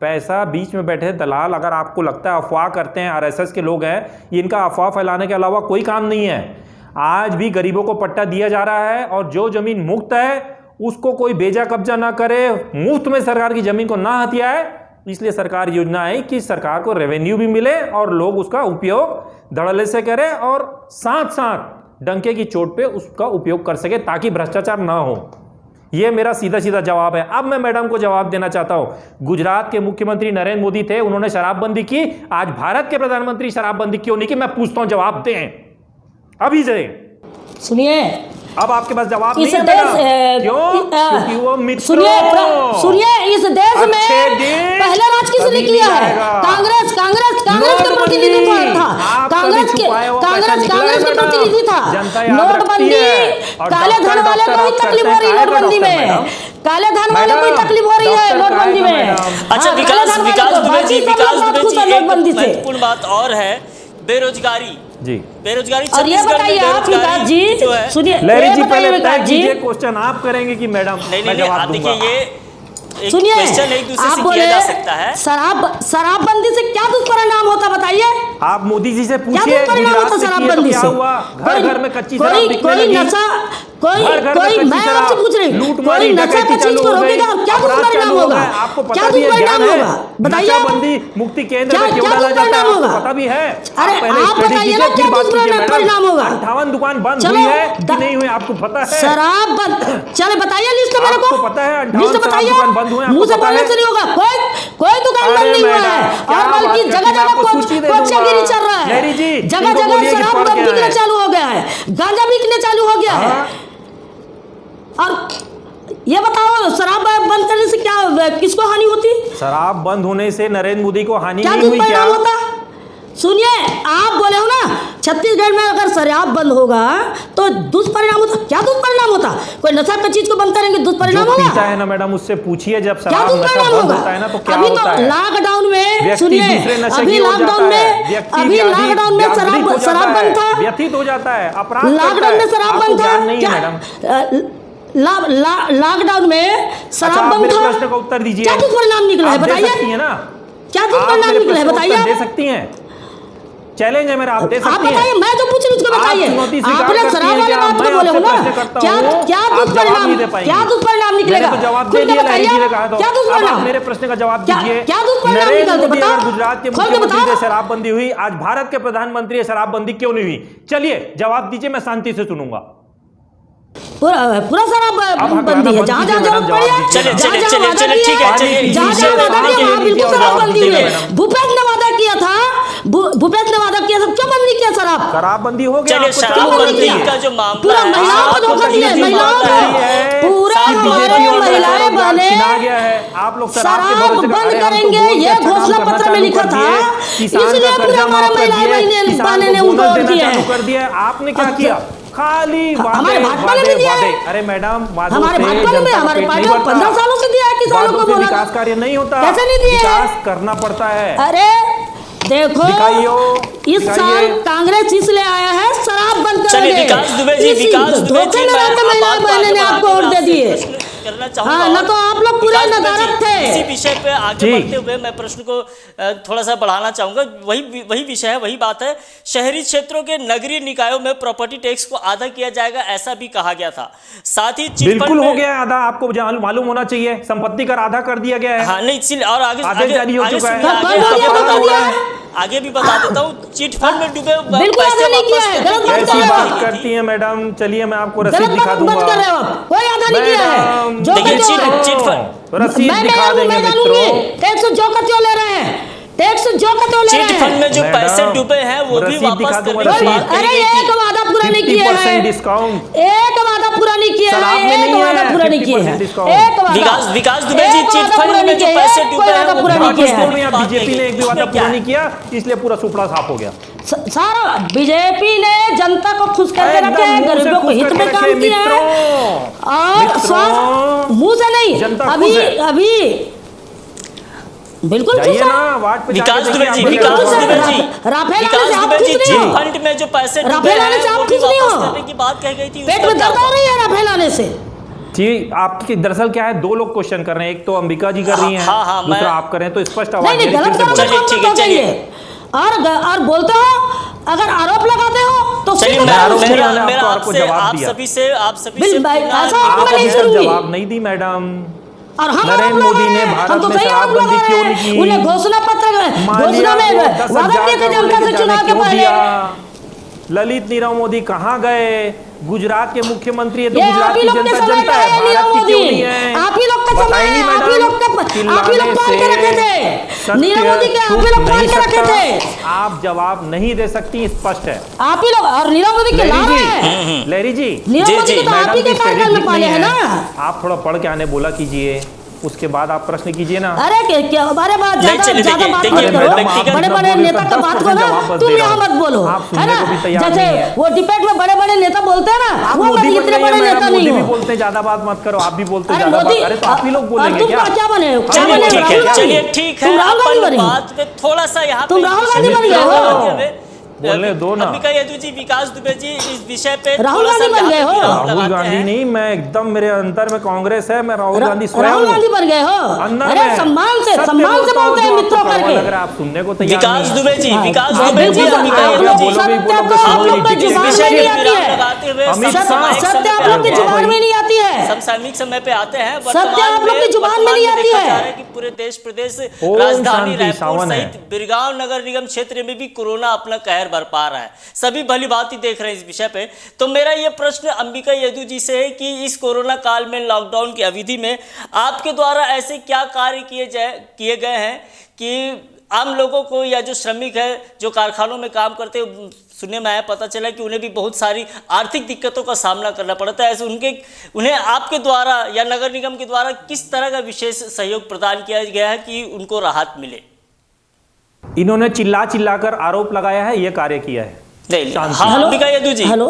पैसा बीच में बैठे दलाल, अगर आपको लगता है अफवाह करते हैं, आरएसएस के लोग हैं, इनका अफवाह फैलाने के अलावा कोई काम नहीं है। आज भी गरीबों को पट्टा दिया जा रहा है, और जो जमीन मुफ्त है उसको कोई बेजा कब्जा ना करे, मुफ्त में सरकार की जमीन को ना हथियाए। इसलिए सरकार योजना है कि सरकार को रेवेन्यू भी मिले और लोग उसका उपयोग धड़ल्ले से करें, और साथ साथ डंके की चोट पे उसका उपयोग कर सके, ताकि भ्रष्टाचार ना हो। यह मेरा सीधा सीधा जवाब है। अब मैं मैडम को जवाब देना चाहता हूं। गुजरात के मुख्यमंत्री नरेंद्र मोदी थे, उन्होंने शराबबंदी की। आज भारत के प्रधानमंत्री शराबबंदी क्यों नहीं की? मैं पूछता हूं, जवाब दें अभी से। सुनिए, अब आपके पास जवाब नहीं है क्यों? क्योंकि वो मित्रों, सुनिए, इस देश में पहले राज किसने किया है? कांग्रेस का प्रतिनिधित्व था। कांग्रेस के प्रतिनिधि था। नोटबंदी, काले धन वाले को ही तकलीफ हो रही है नोटबंदी में। काले धन वाले को ही तकलीफ हो रही है नोटबंदी में। अच्छा, विकास दुबे जी, एक महत्वपूर्ण बात और है, बेरोजगारी जी। बेरोजगारी, और ये बताइए आप विकास जी, सुनिए, लहरी जी पहले तय कीजिए, क्वेश्चन आप करेंगे कि मैडम? नहीं, आप देखिए, ये सुनिए, क्वेश्चन एक दूसरे से किया जा सकता है। शराबबंदी से क्या दुष्परिणाम होता बताइए? आप मोदी जी से क्या पूछिए दुष्परिणाम होता शराबबंदी से? क्या हुआ, घर घर में कच्ची शराब बिकने कोई लगी। नशा, कोई घर घर में कोई कच्ची मैं शराब, आपसे पूछ रही हूँ, लूटमारी, कोई नशा डकैती का चीज चालू को हो गई, रोकेगा, क्या अपराध दुष्परिणाम चालू हो होगा? गए। आपको क्या पता भी है, दुष्परिणाम ज्ञान है, होगा? बताइए। नशाबंदी मुक्ति केंद्र में क्यों क्या डाला जाता है, दुष्परिणाम आपको होगा? पता भी है। अरे आप बताइए ना क्या दुष्परिणाम होगा? 58 दुकान बंद चलो, हुई है कि नहीं हुई, आपको पता है? शराब बंद, चले बताइए लिस्ट मेरे को। आपको पता है 58 लिस्ट शराब बताइए, दुकान बंद हुए हैं, मुंह से आपको पता बोलने है? से नहीं होगा। कोई दुकान अरे बंद नहीं हुआ मैडम, है, क्या और बात बल्कि करती जगह हैं, जगह आपको सूची दे कोचगिरी दूंगा। चल रहा है, लहरी जी, जगह इनको जगह बोलिए कि शराब फर्क क्या बिकना है? चालू हो गया है, गांजा बिकने चालू हो गया है। और ये बताओ शराब बंद करने से क्या किसको हानि होती? शराब बंद होने से नरेंद्र मोदी को हानि क्या नहीं हुई क्या? दुष्परिणाम होता? सुनिए, आप बोले हो ना छत्तीसगढ़ में अगर शराब बंद होगा तो दुष्परिणाम होता। क्या दुष्परिणाम होता? कोई नशा का चीज को बंद करेंगे दुष्परिणाम जो होगा? पीता है ना मैडम, उससे पूछिए जब क्या शराब नशा दुष्परिणाम बंद होगा? होता है ना तो क्या अभी होता तो है? लॉकडाउन में व्यक्ति सुनिए, दूसरे नशे अभी की ओर जाता लॉकडाउन है, में व्यक्ति अभी व्याधि- लॉकडाउन में व्याधित हो जाता शराब है, बंद था, व्यथित हो जाता है, अपराध करता लॉकडाउन में है। शराब आपको बंद था ज्ञान नहीं है क्या? मैडम। लॉकडाउन में शराब आप बंद मेरे था, प्रश्न का उत्तर दीजिए। क्या दुष्परिणाम निकला है आप दे सकती बताइए? हैं ना? क्या आप दुष्परिणाम मेरे निकला है प्रश्न का उत्तर बताइए? दे सकती हैं? चैलेंज है मेरा, आप दे आप सकती हैं? बताइए, मैं जो पूछ रही हूँ उसको आप बताइए। चुनौती स्वीकार आपने करती शराब हैं वाले क्या? बात को मैं बोले हो आपसे ना, प्रश्न करता क्या हूँ, क्या आप जवाब दुष्परिणाम, नहीं दे पाएंगी। क्या दुष्परिणाम निकलेगा? मैंने तो जवाब खुल दे के दिया, बताइए, लहरी जी ने कहा तो। क्या अब दुष्परिणाम? आप मेरे प्रश्न का जवाब क्या दीजिए। क्या दुष्परिणाम नरेंद्र निकलते मोदी बताओ, अगर गुजरात के खोल के मुख्यमंत्री बताओ। से शराबबंदी हुई, आज भारत के प्रधानमंत्री से शराबबंदी क्यों नहीं हुई? चलिए जवाब दीजिए, मैं शांति से सुनूंगा। पूरा शराब बंदी है, जहाँ जहाँ जरूरत पड़ी है, चलिए, जहाँ चलिए, जहाँ चलिए, वादा चलिए, किया ठीक है, है, चलिए, जहाँ जहाँ वादा किया वहाँ बिल्कुल शराब बंदी हुई है। मैडम। भूपेश ने वादा किया था, भूपेश ने वादा किया था, क्यों बंदी किया शराब? शराबबंदी हो गया, चलिए, आपको शराबबंदी चाहिए। का जो मामला पूरा है, महिलाओं को धोखा दिया है, महिलाओं को पूरा हमारे महिलाएं बने छिना गया है। आप लोग शराब के शराब भरोसे बंद अरे हम तो करेंगे, बोल के ये अच्छा काम घोषणा करना पत्र में चालू लिखा कर था, दिए, किसान इसलिए का पूरा कर्जा हमारे माफ कर महिलाएं दिए, बहनें किसान ने को उनको बोनस वोट देना दिया चालू है। कर दिया। आपने क्या अच्छा। किया? खाली हमारे वादे भाजपा ने वादे भी दिया है। वादे। अरे मैडम, वादों हमारे से भाजपा ने जनता भी, का हमारे पेट पार्टी नहीं ने भरता। 15 सालों से दिया है किसानों वादों को से बोला। विकास कार्य नहीं होता, कैसे नहीं दिए? विकास करना पड़ता है। अरे देखो, दिखाइयो, इस साल कांग्रेस इसलिए आया है शराब बंद चलिए करेंगे। विकास दुबे जी, इसी विकास दुबे धोखे जी, में मैं रहकर महिला आपको बहनें ने आगे आपको वोट दे बढ़ाते दिए। प्रश्न करना चाहूंगा। हाँ, ना तो आप लोग पूरे विकास दुबे नदारद जी, थे। इसी विषय पे आगे जी। बढ़ते हुए मैं प्रश्न को थोड़ा सा बढ़ाना चाहूंगा। वही विषय है, वही बात है। शहरी क्षेत्रों के नगरीय निकायों में प्रॉपर्टी टैक्स को आधा किया जाएगा, ऐसा भी कहा गया था। साथ ही चिट बिल्कुल फंड हो में- गया आधा, आपको मालूम होना चाहिए। संपत्ति कर आधा कर दिया गया है। हाँ नहीं, इसीलिए और आगे आदेश जारी हो आगे चुका है। सुनिए, कब आगे हो गया, बता बता दूं दिया मैं। है। आगे भी बता देता हूँ, चिट फंड में डूबे बिल्कुल पैसे आधा नहीं किया वापस है, करने गलत की बात कैसी कर रहे हो। बात करती है मैडम? चलिए मैं आपको रसीद गलत दिखा बात दूंगा। मत कर रहे हो आप, कोई आधा नहीं किया है। मैडम, जो देखिए, का जो है। चिट फंड रसीद मैं दिखा देंगे मैं मित्रों। जानूंगी टैक्स जो का त्यों ले रहे हैं, टैक्स जो का त्यों ले चिट रहे फंड में जो मैडम, पैसे डूबे हैं वो भी रसीद वापस दिखा करने दूंगा, की रसीद। बात अरे कही गई एक थी। वादा पूरा नहीं किया 50% है, डिस्काउंट। एक वादा पूरा नहीं किया शराब में है, एक नहीं वादा है, पूरा नहीं किया 50% है, डिस्काउंट। एक वादा विकास दुबे जी, एक चिट वादा फंड पूरा में नहीं जो किया है, पैसे कोई डूबे हैं वादा वो पूरा नहीं वापस किया है। करने की बात बीजेपी कही ने गई। एक भी वादा उसमें क्या पूरा है? नहीं किया, इसलिए पूरा सुपड़ा साफ हो गया। सारा बीजेपी ने जनता को खुश करके एकदम रखे, मुंह से गरीबों को खुश हित में करके काम रखे, किया है। मित्रों। और मित्रों, स्वास्थ्य मुंह से नहीं, जनता अभी खुश है। अभी बिल्कुल खुश जाइए है। ना वार्ड पे जाके विकास दुबे देखिए, जी, आप विकास लोग दुबे हैं। जी, राफेल आने विकास से आप दुबे खुश जी, नहीं चिट हो। फंड में जो पैसे डूबे राफेल आने हैं से आप वो भी खुश नहीं वापस हो। करने की बात कही गई थी। पेट उसका में क्या दर्द हुआ? हो रही है राफेल आने से। जी, आपकी दरअसल क्या है, दो लोग क्वेश्चन कर रहे हैं, एक तो अंबिका जी कर रही हैं, हाँ, दूसरा मैं- आप कर रहे हैं, तो स्पष्ट नहीं आवाज नहीं, गलत करो चलिए, तो ठीक है, मत चलिए। कहिए। और बोलते हो, अगर आरोप लगाते हो तो चलिए सीधे मैं आरोप बोलो। नहीं मेरा लगाने, मेरा आपको आपसे जवाब आप दिया। सभी से बिल भाई, पूछना ऐसा है। आप आप नहीं अभी तक सुनूंगी। जवाब नहीं दी मैडम। और हम नरेंद्र आरोप लगा मोदी रहे ने हैं, भारत हम तो में सही आरोप शराबबंदी लगा क्यों रहे नहीं हैं। की? उन्हें घोषणा पत्र घोषणा में वादा किए थे जनता से चुनाव के पहले। ललित नीरव मोदी कहाँ गए? गुजरात के मुख्यमंत्री है तो ये गुजरात आप ही की लोग के जनता समय जनता का है, है नीरव भारत की क्यों नहीं मोदी, है? आप ही लोग का समय बताइए है, आप ही लोग का, आप ही लोग पाल के रखे थे नीरव मोदी के, आप ही लोग पाल के रखे थे। आप जवाब नहीं दे सकती, स्पष्ट है। आप ही लोग, और नीरव मोदी के ला रहे हैं, लहरी जी, नीरव जी, मोदी जी, को तो आप ही के कार्यकाल में पाले हैं ना। आप थोड़ा पढ़ के आने बोला कीजिए, उसके बाद आप प्रश्न कीजिए ना। अरे क्या बारे बात नहीं, चलिए, ज्यादा बात देखिए, मत करो, व्यक्तिगत बड़े बड़े नेता का बात करो ना, तुम यहाँ मत बोलो, है ना। जैसे वो डिबेट में बड़े बड़े नेता बोलते हैं ना, आप वो मोदी मैं बन इतने गई बड़े हैं, नेता मैडम, नहीं मोदी भी हूँ। बोलते हैं ज्यादा बात मत करो, आप भी बोलते हैं अरे ज्यादा मोदी, बात। अरे तो आप ही लोग बोलेंगे तुम क्या? क्या बने हो? क्या चलिए, बने हो? ठीक है, राहुल गांधी? चलिए ठीक है, तुम राहुल गांधी अपन बनी हो? बात पे थोड़ा सा यहाँ तुम पे राहुल गांधी बन गए हो? बोलने दो ना। अंबिका यदु जी, विकास दुबे जी, इस विषय पे राहुल थोड़ा सा गांधी बन गए हो। राहुल गांधी नहीं, मैं एकदम, मेरे अंतर में कांग्रेस है, मैं राहुल गांधी स्वयं राहुल गांधी बन गए हो। अंदर अरे में सम्मान से सत्य बोलते बोलता हूं, हैं जो मित्रों आपको करके। अगर आप सुनने को तैयार विकास नहीं दुबे जी, हाँ, विकास हाँ, दुबे जी, बिल्कुल अंबिका आप यदु लोग जी, सत्य बोलो, को बोलो, आप लोग बोलो, की जुबान इस में विषय नहीं पे आती विराम है। लगाते हुए अमित सत्य शाह, सामयिक सत्य समय आप पे लोग की आते हैं। जुबान में नहीं आती है। समसामयिक समय पे आते हैं। सत्य आप लोग की जुबान में नहीं आती देखा है। जा रहा है कि पूरे देश प्रदेश ओम राजधानी शांति रायपुर सावन है। सहित बिरगांव नगर निगम क्षेत्र में भी कोरोना अपना कहर बरपा रहा है। सभी भली भांति देख रहे हैं इस विषय पे। तो मेरा ये प्रश्न अंबिका यदु जी से है कि इस कोरोना काल में, लॉकडाउन की अवधि में आपके द्वारा ऐसे क्या कार्य किए गए हैं कि आम लोगों को या जो श्रमिक है, जो कारखानों में काम करते हैं, सुनने में आया, पता चला कि उन्हें भी बहुत सारी आर्थिक दिक्कतों का सामना करना पड़ता है। ऐसे उन्हें आपके द्वारा या नगर निगम के द्वारा किस तरह का विशेष सहयोग प्रदान किया गया है कि उनको राहत मिले? इन्होंने चिल्ला कर आरोप लगाया है, ये कार्य किया है। नहीं, हाँ, अंबिका यदु जी, हेलो,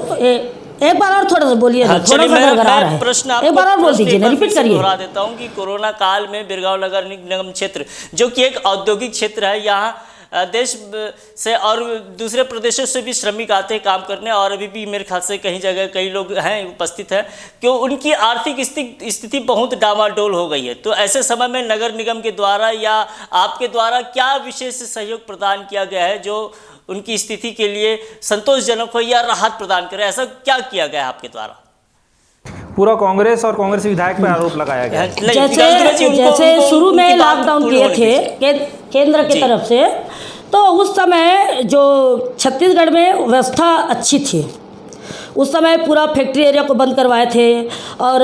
एक बार और थोड़ा सा बोलिए। हाँ, थोड़ा सा गड़गड़ा रहा है। प्रश्न एक बार और बोल दीजिए ना, रिपीट करिए। दोहरा देता हूं कि कोरोना काल में बिरगांव नगर निगम क्षेत्र, जो कि एक औद्योगिक क्षेत्र है, यहाँ देश से और दूसरे प्रदेशों से भी श्रमिक आते हैं काम करने, और अभी भी मेरे ख्याल से कई जगह कई लोग हैं उपस्थित हैं, क्यों उनकी आर्थिक स्थिति बहुत डामाडोल हो गई है। तो ऐसे समय में नगर निगम के द्वारा या आपके द्वारा क्या विशेष सहयोग प्रदान किया गया है जो उनकी स्थिति के लिए संतोषजनक हो या राहत प्रदान करे? ऐसा क्या किया गया है आपके द्वारा? पूरा कांग्रेस और कांग्रेस विधायक पर आरोप लगाया गया। जैसे शुरू में लॉकडाउन किए थे केंद्र की तरफ से, तो उस समय जो छत्तीसगढ़ में व्यवस्था अच्छी थी। उस समय पूरा फैक्ट्री एरिया को बंद करवाए थे, और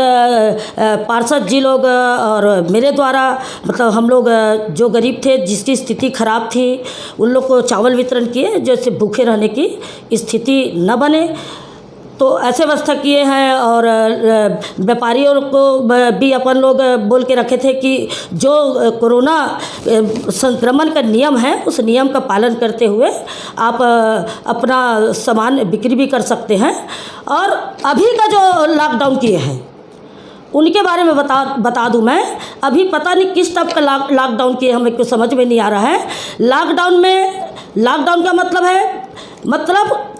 पार्षद जी लोग और मेरे द्वारा, मतलब हम लोग जो गरीब थे, जिसकी स्थिति खराब थी, उन लोग को चावल वितरण किए, जैसे भूखे रहने की स्थिति न बने। तो ऐसे व्यवस्था किए हैं। और व्यापारियों को भी अपन लोग बोल के रखे थे कि जो कोरोना संक्रमण का नियम है, उस नियम का पालन करते हुए आप अपना सामान बिक्री भी कर सकते हैं। और अभी का जो लॉकडाउन किए हैं उनके बारे में बता दूं मैं। अभी पता नहीं किस टाइप का लॉकडाउन किए, हमें कुछ समझ में नहीं आ रहा है। लॉकडाउन का मतलब है,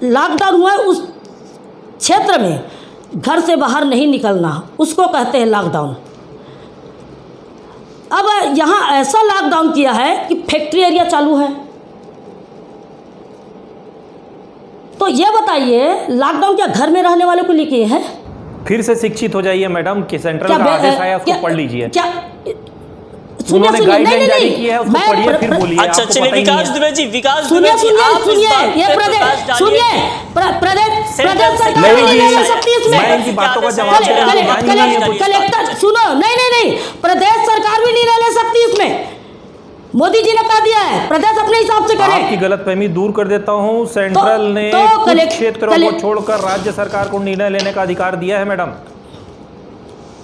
लॉकडाउन हुआ है उस क्षेत्र में घर से बाहर नहीं निकलना, उसको कहते हैं लॉकडाउन। अब यहाँ ऐसा लॉकडाउन किया है कि फैक्ट्री एरिया चालू है। तो ये बताइए, लॉकडाउन क्या घर में रहने वालों को लिए किए हैं? फिर से शिक्षित हो जाइए मैडम, कि सेंट्रल का आदेश आया, उसको पढ़ लीजिए। क्या उन्होंने गाइडलाइन जारी की है, उसको पढ़िए फिर बोलिए। अच्छा, चलिए विकास दुबे जी, सुनिए, ये प्रदेश सरकार नहीं ले सकती इसमें। मैं इनकी बातों का जवाब दे रहा हूं। कलेक्टर सुनो, नहीं, प्रदेश सरकार भी नहीं ले सकती इसमें। मोदी जी ने कहा दिया है, प्रदेश अपने हिसाब से करे। आपकी गलतफहमी दूर कर देता हूं। सेंट्रल ने कुछ क्षेत्रों को छोड़कर राज्य सरकार को निर्णय लेने का अधिकार दिया है मैडम,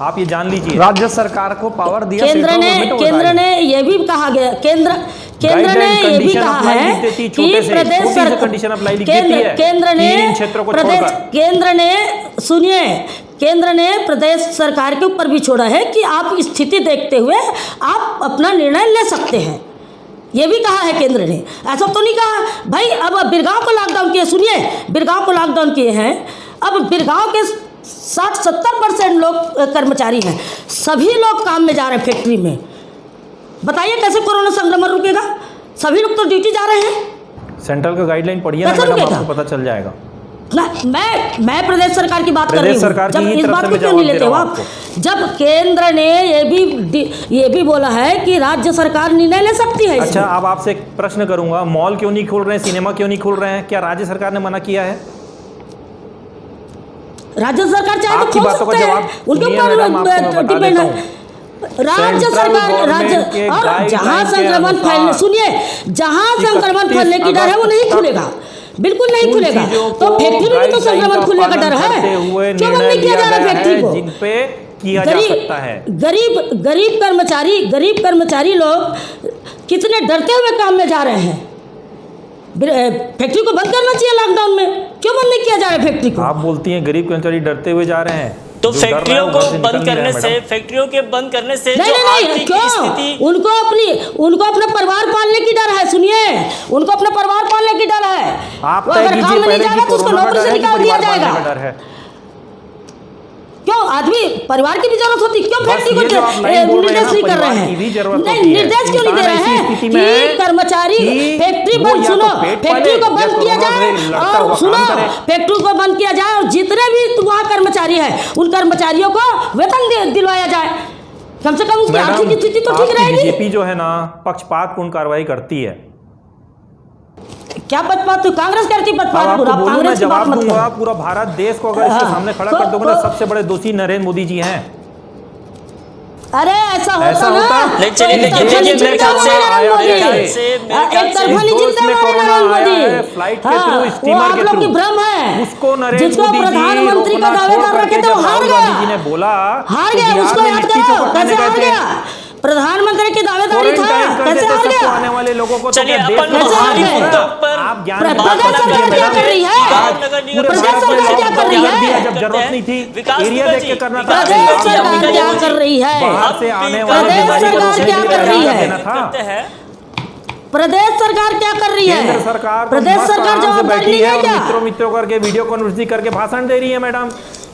आप ये जान लीजिए। राज्य सरकार को पावर दिया केंद्र ने ये भी कहा गया, केंद्र ने ये भी कहा है कि प्रदेश सरकार, केंद्र ने प्रदेश सरकार के ऊपर भी छोड़ा है कि आप स्थिति देखते हुए आप अपना निर्णय ले सकते हैं। ये भी कहा है केंद्र ने, ऐसा तो नहीं कहा भाई। अब बिरगांव को लॉकडाउन किए, सुनिए, बिरगांव को लॉकडाउन किए हैं। अब बिरगांव के 60-70% लोग कर्मचारी हैं, सभी लोग काम में जा रहे हैं फैक्ट्री में। बताइए कैसे कोरोना संक्रमण रुकेगा? सभी लोग तो ड्यूटी जा रहे हैं। सेंट्रल का गाइडलाइन पढ़िए ना मैडम, आपको पता चल जाएगा। ना, मैं प्रदेश सरकार की बात कर रही हूँ। जब इस बात को क्यों नहीं लेते हो आप? जब केंद्र ने ये भी बोला है कि राज्य सरकार निर्णय ले सकती है। अच्छा, अब आपसे एक प्रश्न करूंगा, मॉल क्यों नहीं खुल रहे हैं, सिनेमा क्यों नहीं खुल रहे हैं? क्या राज्य सरकार ने मना किया है? राज्य सरकार चाहे तो खोल सकते हैं, उनके ऊपर डिपेंड है। राज्य सरकार, और जहां संक्रमण फैलने, सुनिए, जहां संक्रमण फैलने की डर है वो नहीं खुलेगा, बिल्कुल नहीं खुलेगा। तो फैक्ट्री में तो संक्रमण खुलने का डर है, क्यों बंद नहीं किया जा रहा फैक्ट्री को? जिन पे किया जा सकता है। गरीब कर्मचारी लोग कितने डरते हुए काम में जा रहे हैं। फैक्ट्री को बंद करना चाहिए लॉकडाउन में, क्यों बंद नहीं किया जा रहा है फैक्ट्री को? आप बोलती हैं गरीब कर्मचारी डरते हुए जा रहे हैं, तो जो डर रहा है फैक्ट्रियों वो को घर से निकल बंद नहीं रहा करने है, से, मैडम। फैक्ट्रियों के बंद करने से नहीं जो नहीं नहीं, आर्थिक क्यों स्थिति, उनको अपना परिवार पालने की डर है। सुनिए, उनको अपना परिवार पालने की डर है। आप वो तय अगर काम कीजिए में नहीं पहले जाएगा कि तो उसको कोरोना का नौकरी डर से है कि निकाल दिया परिवार पालने जाएगा। का डर है? क्यों आदमी परिवार की भी जरूरत होती, क्यों बस फैक्ट्री ये जो आप लाइन बोल रहे हैं निर्देश ना, नहीं कर रहे परिवार हैं? की भी जरूरत नहीं, होती है। निर्देश क्यों नहीं दे रहे इंसान हैं ऐसी स्थिति में है कि कर्मचारी कि फैक्ट्री वो बंद, या तो सुनो, पेट फैक्ट्री पाले को या बंद किया कोरोना जाए से लड़ता और हुआ सुनो, काम करे। फैक्ट्री को बंद किया जाए और जितने भी वहाँ कर्मचारी हैं उन कर्मचारियों को वेतन दिलवाया जाए। कम से कम उसकी आर्थिक स्थिति तो ठीक रहेगी। बीजेपी जो है ना पक्षपातपूर्ण कार्रवाई करती है। क्या पक्षपात? तो कांग्रेस करती अब पक्षपात आपको पूरा, बोलूं, मैं कांग्रेस की बात जवाब मत दूंगा। करो। पूरा भारत देश को अगर इसके हाँ, सामने खड़ा तो- कर दोगे ना, तो- सबसे बड़े दोषी नरेंद्र मोदी जी हैं। अरे ऐसा ऐसा होता होता? ना नहीं, तो चलिए, एक देखिए, तरफा देखिए, नहीं मेरे चिंता ख्याल से हमारे नरेंद्र आया, मोदी। मेरे ख्याल से, मेरे ख्याल एक से तरफा नहीं जो चिंता इसमें हमारे कोरोना नरेंद्र आया मोदी। है, फ्लाइट के हाँ, थ्रू, वो स्टीमर आप के लोग की थ्रू, भ्रम है। उसको नरेंद्र जिसको मोदी जी प्रधानमंत्री का रोकना दावेदार छोड़ रखे करके थे वो जब हार राहुल गया। गांधी जी ने बोला हार तो गया, बिहार उसको में याद लिट्टी करो चोखा खाने कैसे गए हार थे। गया। प्रधानमंत्री की दावेदारी था, क्वारंटाइन कर कैसे देते हार सबको गया। आने वाले लोगों को। तो चलिए, क्या देश अपन में कैसे बाहरी हार गए? मुद्दों पर आप ज्ञान प्रदेश बात सरकार करते हैं क्या मैडम। कर रही है? पूरे प्रदेश भारत में सरकार क्या कर रही लॉकडाउन कर दिया है? जब जरूरत नहीं थी। विकास एरिया दुबे देख के जी, करना था। प्रदेश विकास सरकार दुबे क्या जी, कर रही है? बाहर से आने वाले प्रदेश बीमारी को सरकार रोकने क्या के लिए कर रही क्या है? देना था? करते हैं। प्रदेश सरकार क्या कर रही है? केंद्र सरकार प्रदेश सरकार जवाबदारी बैठी नहीं है है और क्या? मित्रों करके वीडियो कॉन्फ्रेंसिंग करके भाषण दे रही है मैडम।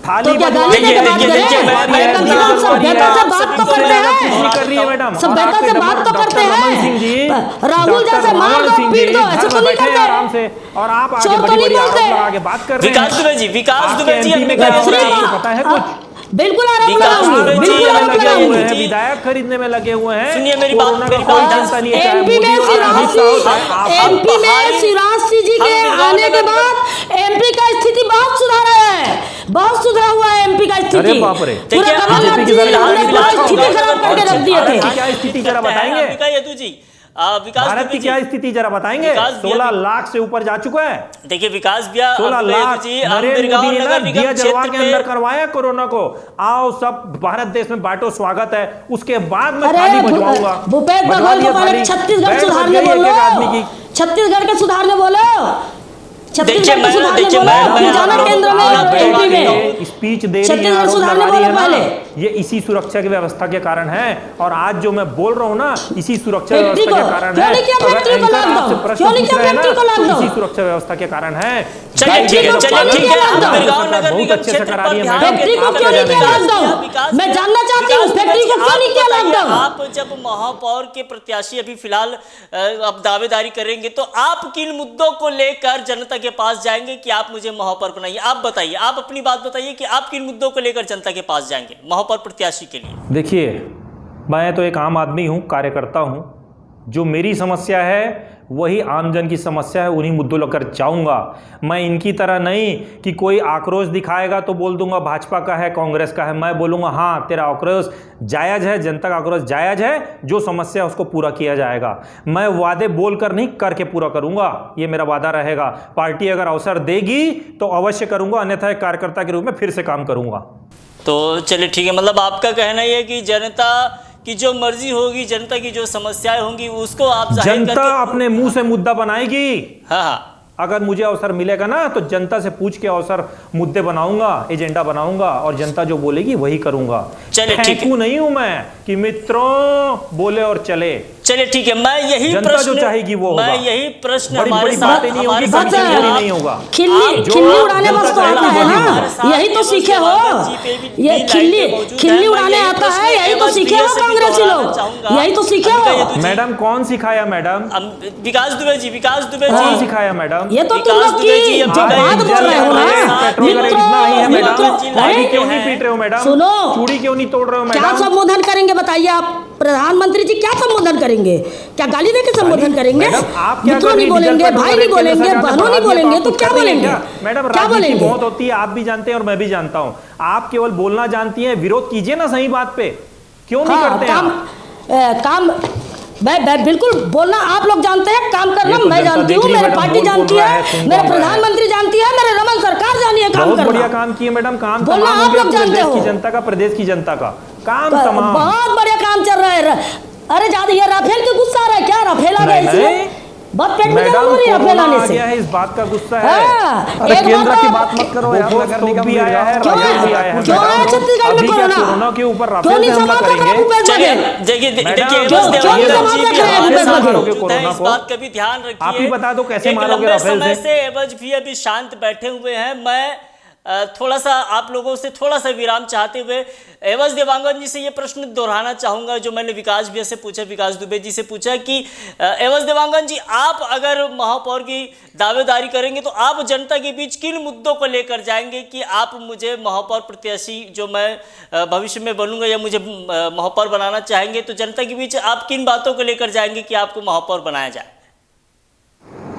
थाली तो क्या बजवा गाली रही दे के है, बात देखिए, करें? देखिए, मैं कम से दिया कम जलवा रही है। सभ्यता से बात तो करते इससे कुछ हैं। नहीं कर रही है मैडम। और सभ्यता आपके से बात तो डॉक्टर करते रमन सिंह जी, हैं। राहुल डॉक्टर जैसे मार रमन दो, सिंह पीट जी दो, घर ऐसे में तो नहीं बैठे हैं करते। आराम से, और आप आगे चोर तो बड़ी नहीं बड़ी आरोप बोलते। लगा के बात कर रहे हैं। विकास दुबे जी, विकास आपके दुबे जी, MP में अपनी क्या बात हो रहा है, बताइए। आपको पता है कुछ? बिल्कुल आरोप विकास लगाऊंगी, दुबे जी बिल्कुल हमें आरोप लगे हुए लगाऊंगी। हैं। जी। विधायक खरीदने में लगे हुए हैं। सुनिए मेरी बात, कोरोना का मेरी कोई बात। चिंता नहीं है, चाहे एमपी में मोदी हो, चाहे अमित शाह हो, चाहे आप हो। एमपी में बाहरी- शिवराज सिंह जी के हम आने के बिरगांव बाद एमपी का स्थिति बहुत सुधारा है, बहुत सुधरा हुआ है एमपी का स्थिति। अरे बाप रे। पूरा देखिए, कमलनाथ बीजेपी जी की सरकार हमने की पूरा बात स्थिति होगा। खराब करके रख दिए भारत थे। की क्या स्थिति जरा बताएंगे? अंबिका यदु जी, विकास भारत दुबे की क्या जी, स्थिति जरा बताएंगे? विकास भैया 16 भी- लाख से ऊपर जा चुका है। देखिए विकास भैया, 16 अंबिका लाख यदु जी, हम नरेंद्र बिरगांव मोदी ने ना नगर निगम दिया जलवा क्षेत्र के अंदर पे करवाया कोरोना को। आओ सब भारत देश में बांटो, स्वागत है। उसके बाद मैं अरे थाली बजवाऊंगा। भूपेश बजवा बघेल दिया को पहले थाली। छत्तीसगढ़ बैंड बज सुधारने गई एक-एक आदमी बोलो, की। छत्तीसगढ़ के सुधारने बोलो, छत्तीसगढ़ के सुधारने देखिए, बोलो, मैं खजाना केंद्र में आप एमपी में स्पीच दे रही है, छत्तीसगढ़ आरोप सुधारने लगा रही है बोलो ना, पहले। ये इसी सुरक्षा की व्यवस्था के कारण है। और आज जो मैं बोल रहा हूँ ना, इसी सुरक्षा फैक्ट्री व्यवस्था को के कारण क्यों है। नहीं किया? अगर फैक्ट्री को एंकर लॉकडाउन आपसे प्रश्न क्यों नहीं पूछ किया? रहे हैं ना, फैक्ट्री को तो लॉकडाउन इसी सुरक्षा व्यवस्था के कारण है। चलिए ठीक है, चलिए ठीक है, हम लॉकडाउन। बिरगांव नगर बहुत निगम अच्छे से क्षेत्र करा पर रही है ध्यान मैडम। फैक्ट्री को केंद्रित क्यों नहीं कर किया रहे हैं। लॉकडाउन? विकास मैं भैया, जानना चाहती हूँ, विकास फैक्ट्री को भैया, क्यों नहीं आप किया बताइए, लॉकडाउन? आप जब महापौर के प्रत्याशी अभी फिलहाल अब दावेदारी करेंगे तो आप किन मुद्दों को लेकर जनता के पास जाएंगे कि आप मुझे महापौर बनाइए? आप बताइए, आप अपनी बात बताइए कि आप किन मुद्दों को लेकर जनता के पास जाएंगे महापौर प्रत्याशी के लिए? देखिए, मैं तो एक आम आदमी हूँ, कार्यकर्ता हूँ। जो मेरी समस्या है वही आमजन की समस्या है, उन्हीं मुद्दों लेकर जाऊंगा। मैं इनकी तरह नहीं कि कोई आक्रोश दिखाएगा तो बोल दूंगा भाजपा का है, कांग्रेस का है। मैं बोलूंगा हाँ, तेरा आक्रोश जायज़ है, जनता का आक्रोश जायज़ है, जो समस्या है उसको पूरा किया जाएगा। मैं वादे बोलकर नहीं, करके पूरा करूंगा, ये मेरा वादा रहेगा। पार्टी अगर अवसर देगी तो अवश्य करूंगा, अन्यथा एक कार्यकर्ता के रूप में फिर से काम करूंगा। तो चलिए ठीक है, मतलब आपका कहना ये है कि जनता की जो मर्जी होगी, जनता की जो समस्याएं होंगी उसको आप जाहिर जनता करके, अपने मुंह से मुद्दा बनाएगी। हाँ हाँ, अगर मुझे अवसर मिलेगा ना तो जनता से पूछ के अवसर मुद्दे बनाऊंगा, एजेंडा बनाऊंगा, और जनता जो बोलेगी वही करूंगा। चलिए ठीक है। फेंकू नहीं हूं मैं कि मित्रों बोले और चले। चलिए ठीक है, मैं यही जनता प्रश्न जो चाहेगी वो मैं होगा। यही प्रश्न बड़ी हमारे बड़ी साथ बातें नहीं हमारे होगी, साथ बच्चा, कमीशन नहीं होगा। खिल्ली जो खिल्ली उड़ाने जनता बस तो चाहेगी आता है वही ना, होगा। यही तो सीखे हो। ये खिल्ली उड़ाने आता है, यही तो सीखे हो कांग्रेसी लोग, यही तो सीखे हो। मैडम कौन सिखाया? मैडम विकास दुबे जी, विकास दुबे कौन जी, सिखाया? मैडम ये तो तुम विकास लोग दुबे की जी, जो अब बात बोल रहे हो ना, पेट्रोल का रेट इतना ही है मैडम, मित्रों, आईडी क्यों नहीं पीट रहे हो मैडम? सुनो, चूड़ी क्यों नहीं तोड़ रहे हो क्या मैडम? संबोधन करेंगे बताइए आप? प्रधानमंत्री जी क्या संबोधन करेंगे? क्या गाली देके संबोधन करेंगे? मैडम, आप क्या मित्रों कर रही नहीं हैं? बोलेंगे, डीजल भाई पेट्रोल नहीं रेट बोलेंगे, केंद्र सरकार ने बहनों नहीं बढ़ा दिया, बोलेंगे, आप तो कुछ क्या कर रही हैं बोलेंगे? क्या? मैडम, क्या राजनीति बोलेंगे? बहुत होती है, आप भी जानते हैं और मैं भी जानता हूँ। आप केवल बोलना जानती हैं, विरोध कीजिए ना सही बात पे। क्यों नहीं करते हैं आप? काम मैं बिल्कुल बोलना आप लोग जानते हैं, काम करना ये तो मैं जनता जानती देख हूँ, रही है मेरे मैडम, पार्टी बोल जानती रहा है, है, सुन मेरे रहा है। प्रधानमंत्री जानती है, मेरे रमन सरकार जानिए काम बहुत बढ़िया करना। काम किए मैडम। काम बोलना तमाम हो आप गया लोग पूरे जानते देश हो। की जनता का, प्रदेश की जनता का काम तमाम। बहुत बढ़िया काम चल रहा है। अरे ज्यादा ये राफेल के गुस्सा आ रहा है क्या? राफेल आ गया नहीं, इसलिए? नहीं। बहुत पेट में मैडम, दर्द हो रही है कोरोना फैलाने आ से। गया है, इस बात का गुस्सा है। हाँ, अरे एक केंद्र बात की तो- बात मत करो यार, वो नगर तो निगम भी आया है, क्यों राफेल भी है? आया है। क्यों है मैडम, छत्तीसगढ़ में अभी क्या कोरोना? कोरोना के ऊपर क्यों राफेल नहीं से हमला समाप्त कर रहे करेंगे? भूपेश चलिए, बघेल? देखिए मैडम, क्यों नहीं देवांगन समाप्त जी कर भी रहे हैं हमारे भूपेश साथ बघेल? मारोगे मौजूद हैं। कोरोना इस को? बात का भी ध्यान रखिए। आप ही बता दो कैसे एक मारोगे लंबे राफेल समय से? से एवज भी अभी शांत बैठे हुए हैं। मैं थोड़ा सा आप लोगों से थोड़ा सा विराम चाहते हुए एवज देवांगन जी से ये प्रश्न दोहराना चाहूँगा जो मैंने विकास भैया से पूछा, विकास दुबे जी से पूछा कि एवज देवांगन जी, आप अगर महापौर की दावेदारी करेंगे तो आप जनता के बीच किन मुद्दों को लेकर जाएंगे कि आप मुझे महापौर प्रत्याशी जो मैं भविष्य में बनूंगा या मुझे महापौर बनाना चाहेंगे, तो जनता के बीच आप किन बातों को लेकर जाएंगे कि आपको महापौर बनाया जाए?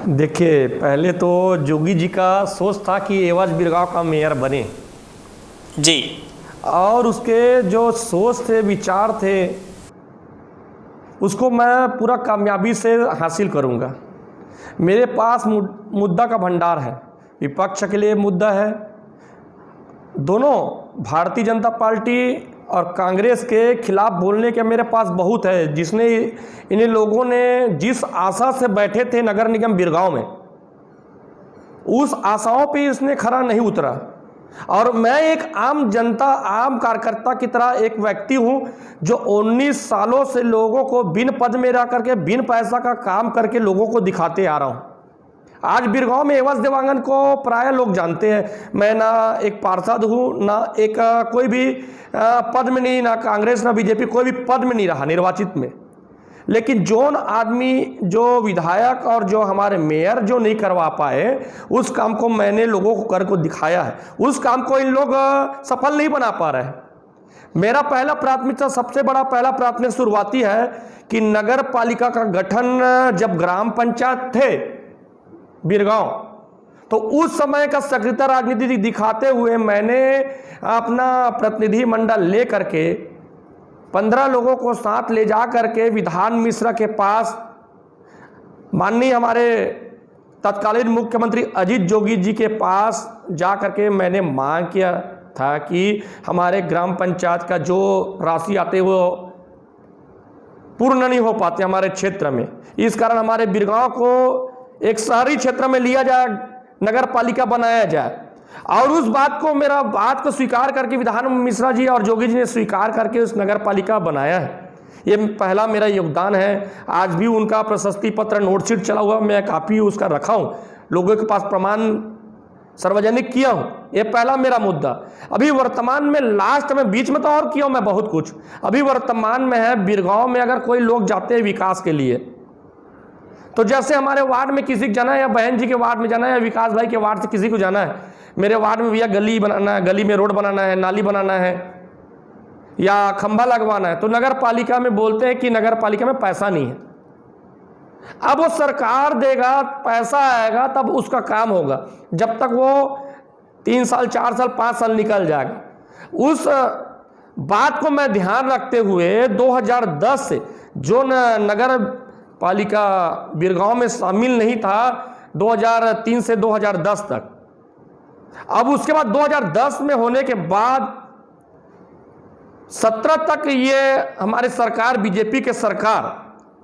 देखिए, पहले तो जोगी जी का सोच था कि एवज बिरगांव का मेयर बने जी, और उसके जो सोच थे, विचार थे, उसको मैं पूरा कामयाबी से हासिल करूंगा। मेरे पास मुद्दा का भंडार है, विपक्ष के लिए मुद्दा है, दोनों भारतीय जनता पार्टी और कांग्रेस के खिलाफ बोलने के मेरे पास बहुत है। जिसने इन्हें लोगों ने जिस आशा से बैठे थे नगर निगम बिरगांव में, उस आशाओं पे इसने खरा नहीं उतरा। और मैं एक आम जनता, आम कार्यकर्ता की तरह एक व्यक्ति हूं जो 19 सालों से लोगों को बिन पद में रह करके बिन पैसा का काम करके लोगों को दिखाते आ रहा हूं। आज बिरगांव में एवज देवांगन को प्राय लोग जानते हैं। मैं ना एक पार्षद हूँ, ना एक कोई भी पद में नहीं, ना कांग्रेस ना बीजेपी कोई भी पद में नहीं रहा निर्वाचित में। लेकिन जोन आदमी, जो विधायक और जो हमारे मेयर जो नहीं करवा पाए, उस काम को मैंने लोगों को कर को दिखाया है। उस काम को इन लोग सफल नहीं बना पा रहे हैं। मेरा पहला प्राथमिकता, सबसे बड़ा पहला प्राथमिकता शुरुआती है कि नगर पालिका का गठन जब ग्राम पंचायत थे बिरगांव, तो उस समय का सक्रियता राजनीति दिखाते हुए मैंने अपना प्रतिनिधि मंडल ले करके 15 लोगों को साथ ले जा करके विधान मिश्रा के पास माननीय हमारे तत्कालीन मुख्यमंत्री अजीत जोगी जी के पास जा करके मैंने मांग किया था कि हमारे ग्राम पंचायत का जो राशि आते वो पूर्ण नहीं हो पाते हमारे क्षेत्र में। इस कारण हमारे बिरगांव को एक शहरी क्षेत्र में लिया जाए, नगर पालिका बनाया जाए। और उस बात को, मेरा बात को स्वीकार करके विधान मिश्रा जी और जोगी जी ने स्वीकार करके उस नगर पालिका बनाया है। ये पहला मेरा योगदान है। आज भी उनका प्रशस्ति पत्र नोटशीट चला हुआ, मैं काफ़ी उसका रखा हूँ, लोगों के पास प्रमाण सार्वजनिक किया हूँ। ये पहला मेरा मुद्दा। अभी वर्तमान में लास्ट में, बीच में तो और किया हूँ मैं बहुत कुछ, अभी वर्तमान में है बिरगांव में अगर कोई लोग जाते हैं विकास के लिए, तो जैसे हमारे वार्ड में किसी को जाना है या बहन जी के वार्ड में जाना है या विकास भाई के वार्ड से किसी को जाना है, मेरे वार्ड में भैया गली बनाना है, गली में रोड बनाना है, नाली बनाना है या खंभा लगवाना है, तो नगर पालिका में बोलते हैं कि नगर पालिका में पैसा नहीं है। अब वो सरकार देगा, पैसा आएगा तब उसका काम होगा, जब तक वो 3 साल 4 साल 5 साल निकल जाएगा। उस बात को मैं ध्यान रखते हुए 2010 से जो नगर पालिका बिरगांव में शामिल नहीं था 2003 से 2010 तक, अब उसके बाद 2010 में होने के बाद 17 तक ये हमारे सरकार, बीजेपी के सरकार,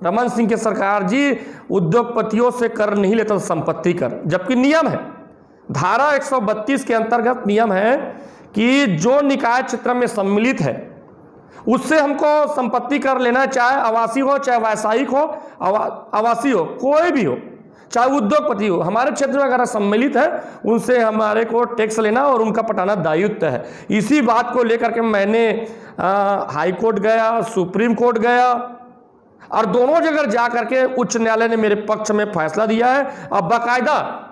रमन सिंह के सरकार जी उद्योगपतियों से कर नहीं लेता संपत्ति कर, जबकि नियम है, धारा 132 के अंतर्गत नियम है कि जो निकाय क्षेत्र में सम्मिलित है उससे हमको संपत्ति कर लेना, चाहे आवासीय हो, चाहे व्यावसायिक हो, आवासीय हो, कोई भी हो, चाहे उद्योगपति हो, हमारे क्षेत्र में अगर सम्मिलित है उनसे हमारे को टैक्स लेना और उनका पटाना दायित्व है। इसी बात को लेकर के मैंने हाई कोर्ट गया, सुप्रीम कोर्ट गया और दोनों जगह जा करके उच्च न्यायालय ने मेरे पक्ष में फैसला दिया है। अब बाकायदा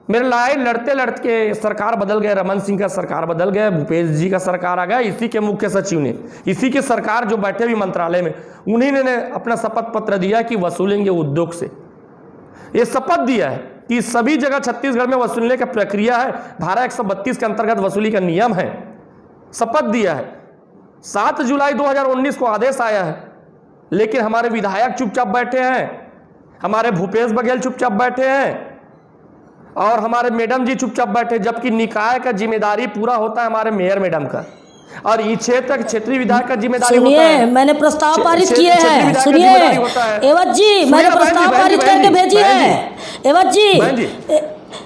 मेरे लड़ाई लड़ते लड़ते सरकार बदल गए, रमन सिंह का सरकार बदल गया, भूपेश जी का सरकार आ गया, इसी के मुख्य सचिव ने, इसी के सरकार जो बैठे हुए मंत्रालय में, उन्हीं ने अपना शपथ पत्र दिया कि वसूलेंगे उद्योग से। ये शपथ दिया है कि सभी जगह छत्तीसगढ़ में वसूलने की प्रक्रिया है, धारा 132 के अंतर्गत वसूली का नियम है, शपथ दिया है। 7 जुलाई 2019 को आदेश आया है, लेकिन हमारे विधायक चुपचाप बैठे हैं, हमारे भूपेश बघेल चुपचाप बैठे हैं और हमारे मैडम जी चुपचाप बैठे, जबकि निकाय का जिम्मेदारी पूरा होता है हमारे मेयर मैडम का। और इस क्षेत्र के क्षेत्रीय विधायक का जिम्मेदारी होता सुनिए, है। मैंने प्रस्ताव पारित किए क्षेत्रीय हैं। विधायक का सुनिए जिम्मेदारी होता है। एवज जी, सुनिए मैंने बहन जी, प्रस्ताव बहन जी, पारित बहन करके जी, भेजी बहन है। एवज जी, बहन जी।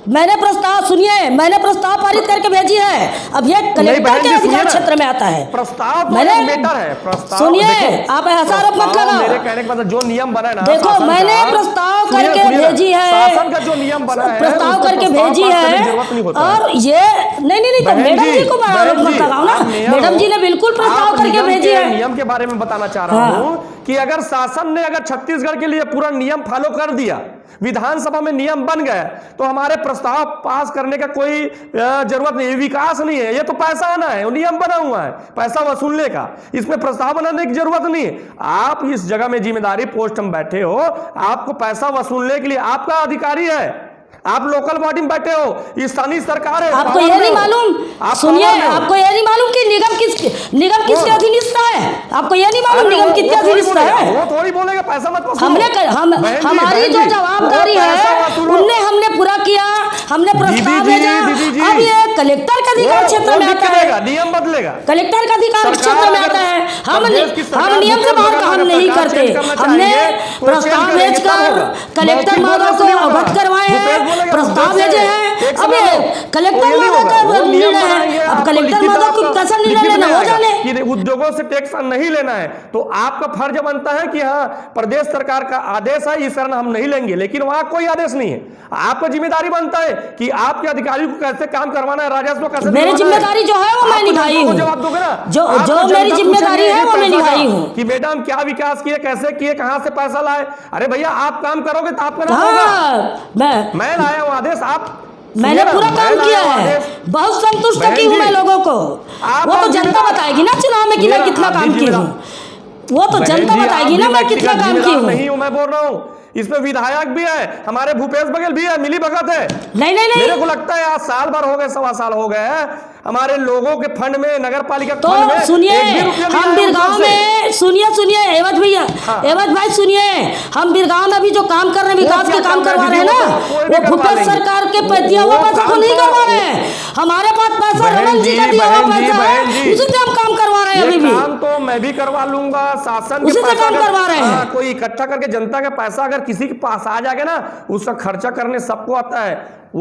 मैंने प्रस्ताव, सुनिए, मैंने प्रस्ताव पारित करके भेजी है। अब ये कलेक्टर बहन के जी, सुनिए अधिकार ना। क्षेत्र में आता है। प्रस्ताव तो मैंने- एक बेटर है। प्रस्ताव सुनिए, देखो, आप ऐसा आरोप मत प्रस्ताव लगाओ। मेरे कहने के बाद जो नियम बना है ना, देखो, शासन मैंने का, प्रस्ताव सुनिए, करके सुनिए ना, भेजी है। शासन का जो नियम बना है प्रस्ताव उसको करके प्रस्ताव भेजी पास करने है। की जरूरत नहीं होता है। और ये नहीं तो बहन मैडम जी को बहन आरोप मत जी, लगाओ ना। आप मेयर मैडम हो, जी ने बिल्कुल प्रस्ताव आप करके नियम भेजी के- है। नियम के बारे में बताना चाह रहा हाँ। हूं कि अगर शासन ने अगर छत्तीसगढ़ के लिए पूरा नियम फॉलो कर दिया, विधानसभा में नियम बन गए, तो हमारे प्रस्ताव पास करने का कोई जरूरत नहीं है। विकास नहीं है, ये तो पैसा आना है, नियम बना हुआ है पैसा वसूलने का, इसमें प्रस्ताव बनाने की जरूरत नहीं है। आप इस जगह में जिम्मेदारी पोस्ट में बैठे हो, आपको पैसा वसूलने के लिए आपका अधिकारी है। आप लोकल बॉडी में बैठे हो, स्थानीय सरकार है। आपको ये नहीं मालूम, सुनिए, आपको ये नहीं मालूम कि निगम किसके अधीनस्थ है? आपको ये नहीं मालूम निगम किसके अधीनस्थ है? वो थोड़ी बोलेगा पैसा मत वसूलो। हमारी जो जवाबदारी है उनने हमने पूरा किया, हमने प्रस्ताव भेजा। अब ये कलेक्टर का अधिकार क्षेत्र में आता है, नियम बदलेगा, कलेक्टर का अधिकार क्षेत्र में आता है। हम नियम से बाहर काम नहीं करते। हमने प्रस्ताव भेजकर कलेक्टर महोदय को अवगत करवाए हैं, प्रस्ताव भेजे हैं। अब ये कलेक्टर महोदय का निर्णय है, अब कलेक्टर महोदय को कैसा निर्णय लेना हो जाने। कि उद्योगों से टैक्स नहीं लेना है, तो आपका फर्ज बनता है कि हाँ, प्रदेश सरकार का आदेश है, इस कारण हम नहीं लेंगे, लेकिन वहां कोई आदेश नहीं है। आपका जिम्मेदारी बनता है कि आपके अधिकारी को कैसे काम करवाना है, राजस्व कैसे मेरी जिम्मेदारी जो है वो मैं निभाई हूँ। जवाब दोगे ना, जो मेरी जिम्मेदारी है वो मैं निभाई हूँ कि मैडम क्या विकास किए, कैसे किए, कहां से पैसा लाए। अरे भैया, आप काम करोगे तो आपका नाम होगा। मैं लाया हूं आदेश, आप मैंने पूरा काम किया है, बहुत संतुष्ट की हूँ मैं लोगों को। वो तो जनता बताएगी ना चुनाव में कि मैं कितना काम की हूँ, वो तो जनता बताएगी ना मैं कितना काम की हूँ। नहीं हूँ, मैं बोल रहा हूँ इसमें विधायक भी है, हमारे भूपेश बघेल भी है, मिली भगत है। नहीं मेरे को लगता है आज साल भर हो गए, 1.25 साल हो गए हैं, हमारे लोगों के फंड में, नगर पालिका तो फंड में सुनिए, एक भी रुपया नहीं हम आया बिरगांव में, सुनिए एवज भैया, एवज भाई सुनिए, हम बिरगांव में अभी जो काम कर रहे हैं, विकास के काम करवा रहे हैं ना, वो भूपेश सरकार के दिया हुआ पैसा को नहीं करवा रहे हैं। हमारे पास पैसा रमन जी का दिया हुआ पैसा है, उसी से हम काम करवा रहे हैं। अभी भी काम तो मैं भी करवा लूंगा, शासन उसी से काम करवा रहे हैं। कोई इकट्ठा करके जनता का पैसा अगर किसी के पास आ जाएगा ना, उसका खर्चा करने सबको आता है।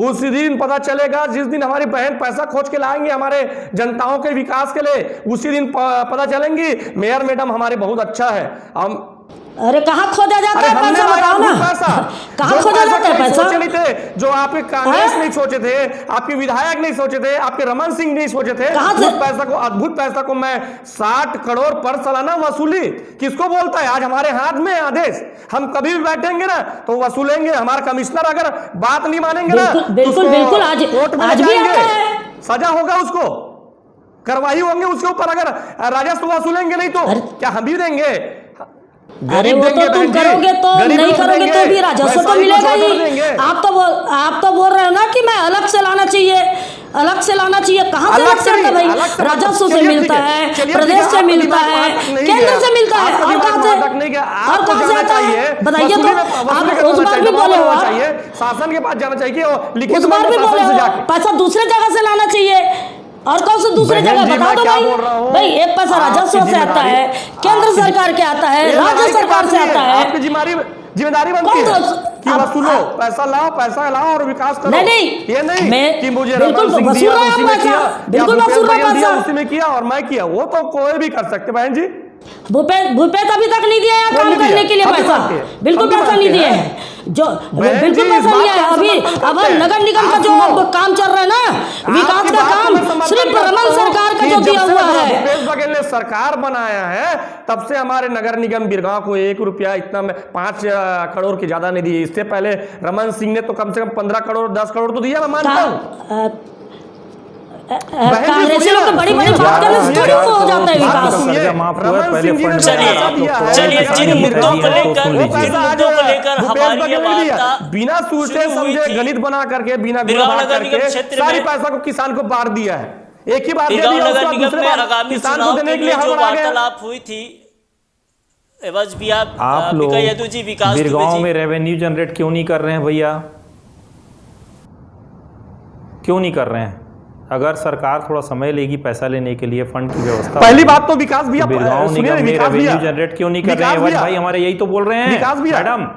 उसी दिन पता चलेगा, जिस दिन हमारी बहन पैसा खोज के लाएंगे हमारे जनताओं के विकास के लिए, उसी दिन पता चलेंगी मेयर मैडम हमारे बहुत अच्छा है। हम अरे कहाँ खोजा जाता है पैसा, बताओ ना, कहाँ खोजा जाता है पैसा? सोचे नहीं थे, जो आपके कांग्रेस नहीं सोचे थे, आपके विधायक नहीं सोचे थे, आपके रमन सिंह नहीं सोचे थे। अद्भुत पैसा को मैं 60 करोड़ पर सालाना वसूली किसको बोलता है? आज हमारे हाथ में आदेश, हम कभी भी बैठेंगे ना तो वसूलेंगे। हमारा कमिश्नर अगर बात नहीं मानेंगे ना, बिल्कुल आज भी आता है, सजा होगा, उसको कार्रवाई होंगे उसके ऊपर। अगर राजस्व वसूलेंगे नहीं तो क्या हम भी देंगे? अरे वो तो तुम करोगे तो, नहीं करोगे तो भी राजस्व तो मिलेगा ही। आप तो बोल रहे हो ना कि मैं अलग से लाना चाहिए, अलग से लाना चाहिए। कहाँ से अलग से आता भाई? राजस्व से मिलता है, प्रदेश से मिलता है, केंद्र से मिलता है, और कहाँ से आता है बताइए? तो आप उस बार भी बोले हो, शासन के पास जाना चाहिए, उस बार भी बोले हो पैसा दूसरे जगह से लाना चाहिए, और कौन से दूसरे जगह बता दो भाई। एक पैसा राजस्व से आता है, केंद्र सरकार के आता है, राज्य सरकार से आता है। आपकी जिम्मेदारी बनती है कि वसूलो, पैसा लाओ और विकास करो। नहीं, ये नहीं कि मुझे बिल्कुल वसूल रहा हूं पैसा, बिल्कुल वसूल रहा पैसा, उसी में किया और मैं किया, वो तो कोई भी कर सकते बहन जी। भूपेश अभी तक नहीं दिया है काम करने के लिए पैसा, बिल्कुल पैसा नहीं दिया है, जो बिल्कुल पैसा नहीं है। अभी अब नगर निगम का जो काम चल रहा है ना, विकास का काम सिर्फ रमन सरकार का जो दिया हुआ है। भूपेश बघेल ने सरकार बनाया है, तब से हमारे नगर निगम बिरगांव को 1 रुपया इतना 5 करोड़ की ज्यादा नहीं दिए। इससे पहले रमन सिंह ने तो कम से कम 15 करोड़ 10 करोड़ तो दिया, मैं मानता हूँ। कांग्रेसी लोग तो बड़ी बड़ी बात करने से थोड़ी हो जाता है विकास। चलिए जिन मुद्दों को लेकर हमारी ये वार्ता बिना सोचे समझे गणित बना करके, बिना सारी पैसा को किसान को बांट दिया है। एक ही बात नगर निगम में आगामी चुनाव के लिए जो वार्तालाप हुई थी, एवज भी आप लोग बिरगांव में रेवेन्यू जनरेट क्यों नहीं कर रहे हैं भैया? क्यों नहीं कर रहे हैं? अगर सरकार थोड़ा समय लेगी पैसा लेने के लिए, फंड की व्यवस्था, पहली बात तो विकास भैया, बिरगांव सुनिए निगम में विकास रेवेन्यू भैया, जनरेट क्यों नहीं कर रहे हैं? विकास एवज भैया, भाई हमारे यही तो बोल रहे हैं। विकास भैया, मैडम,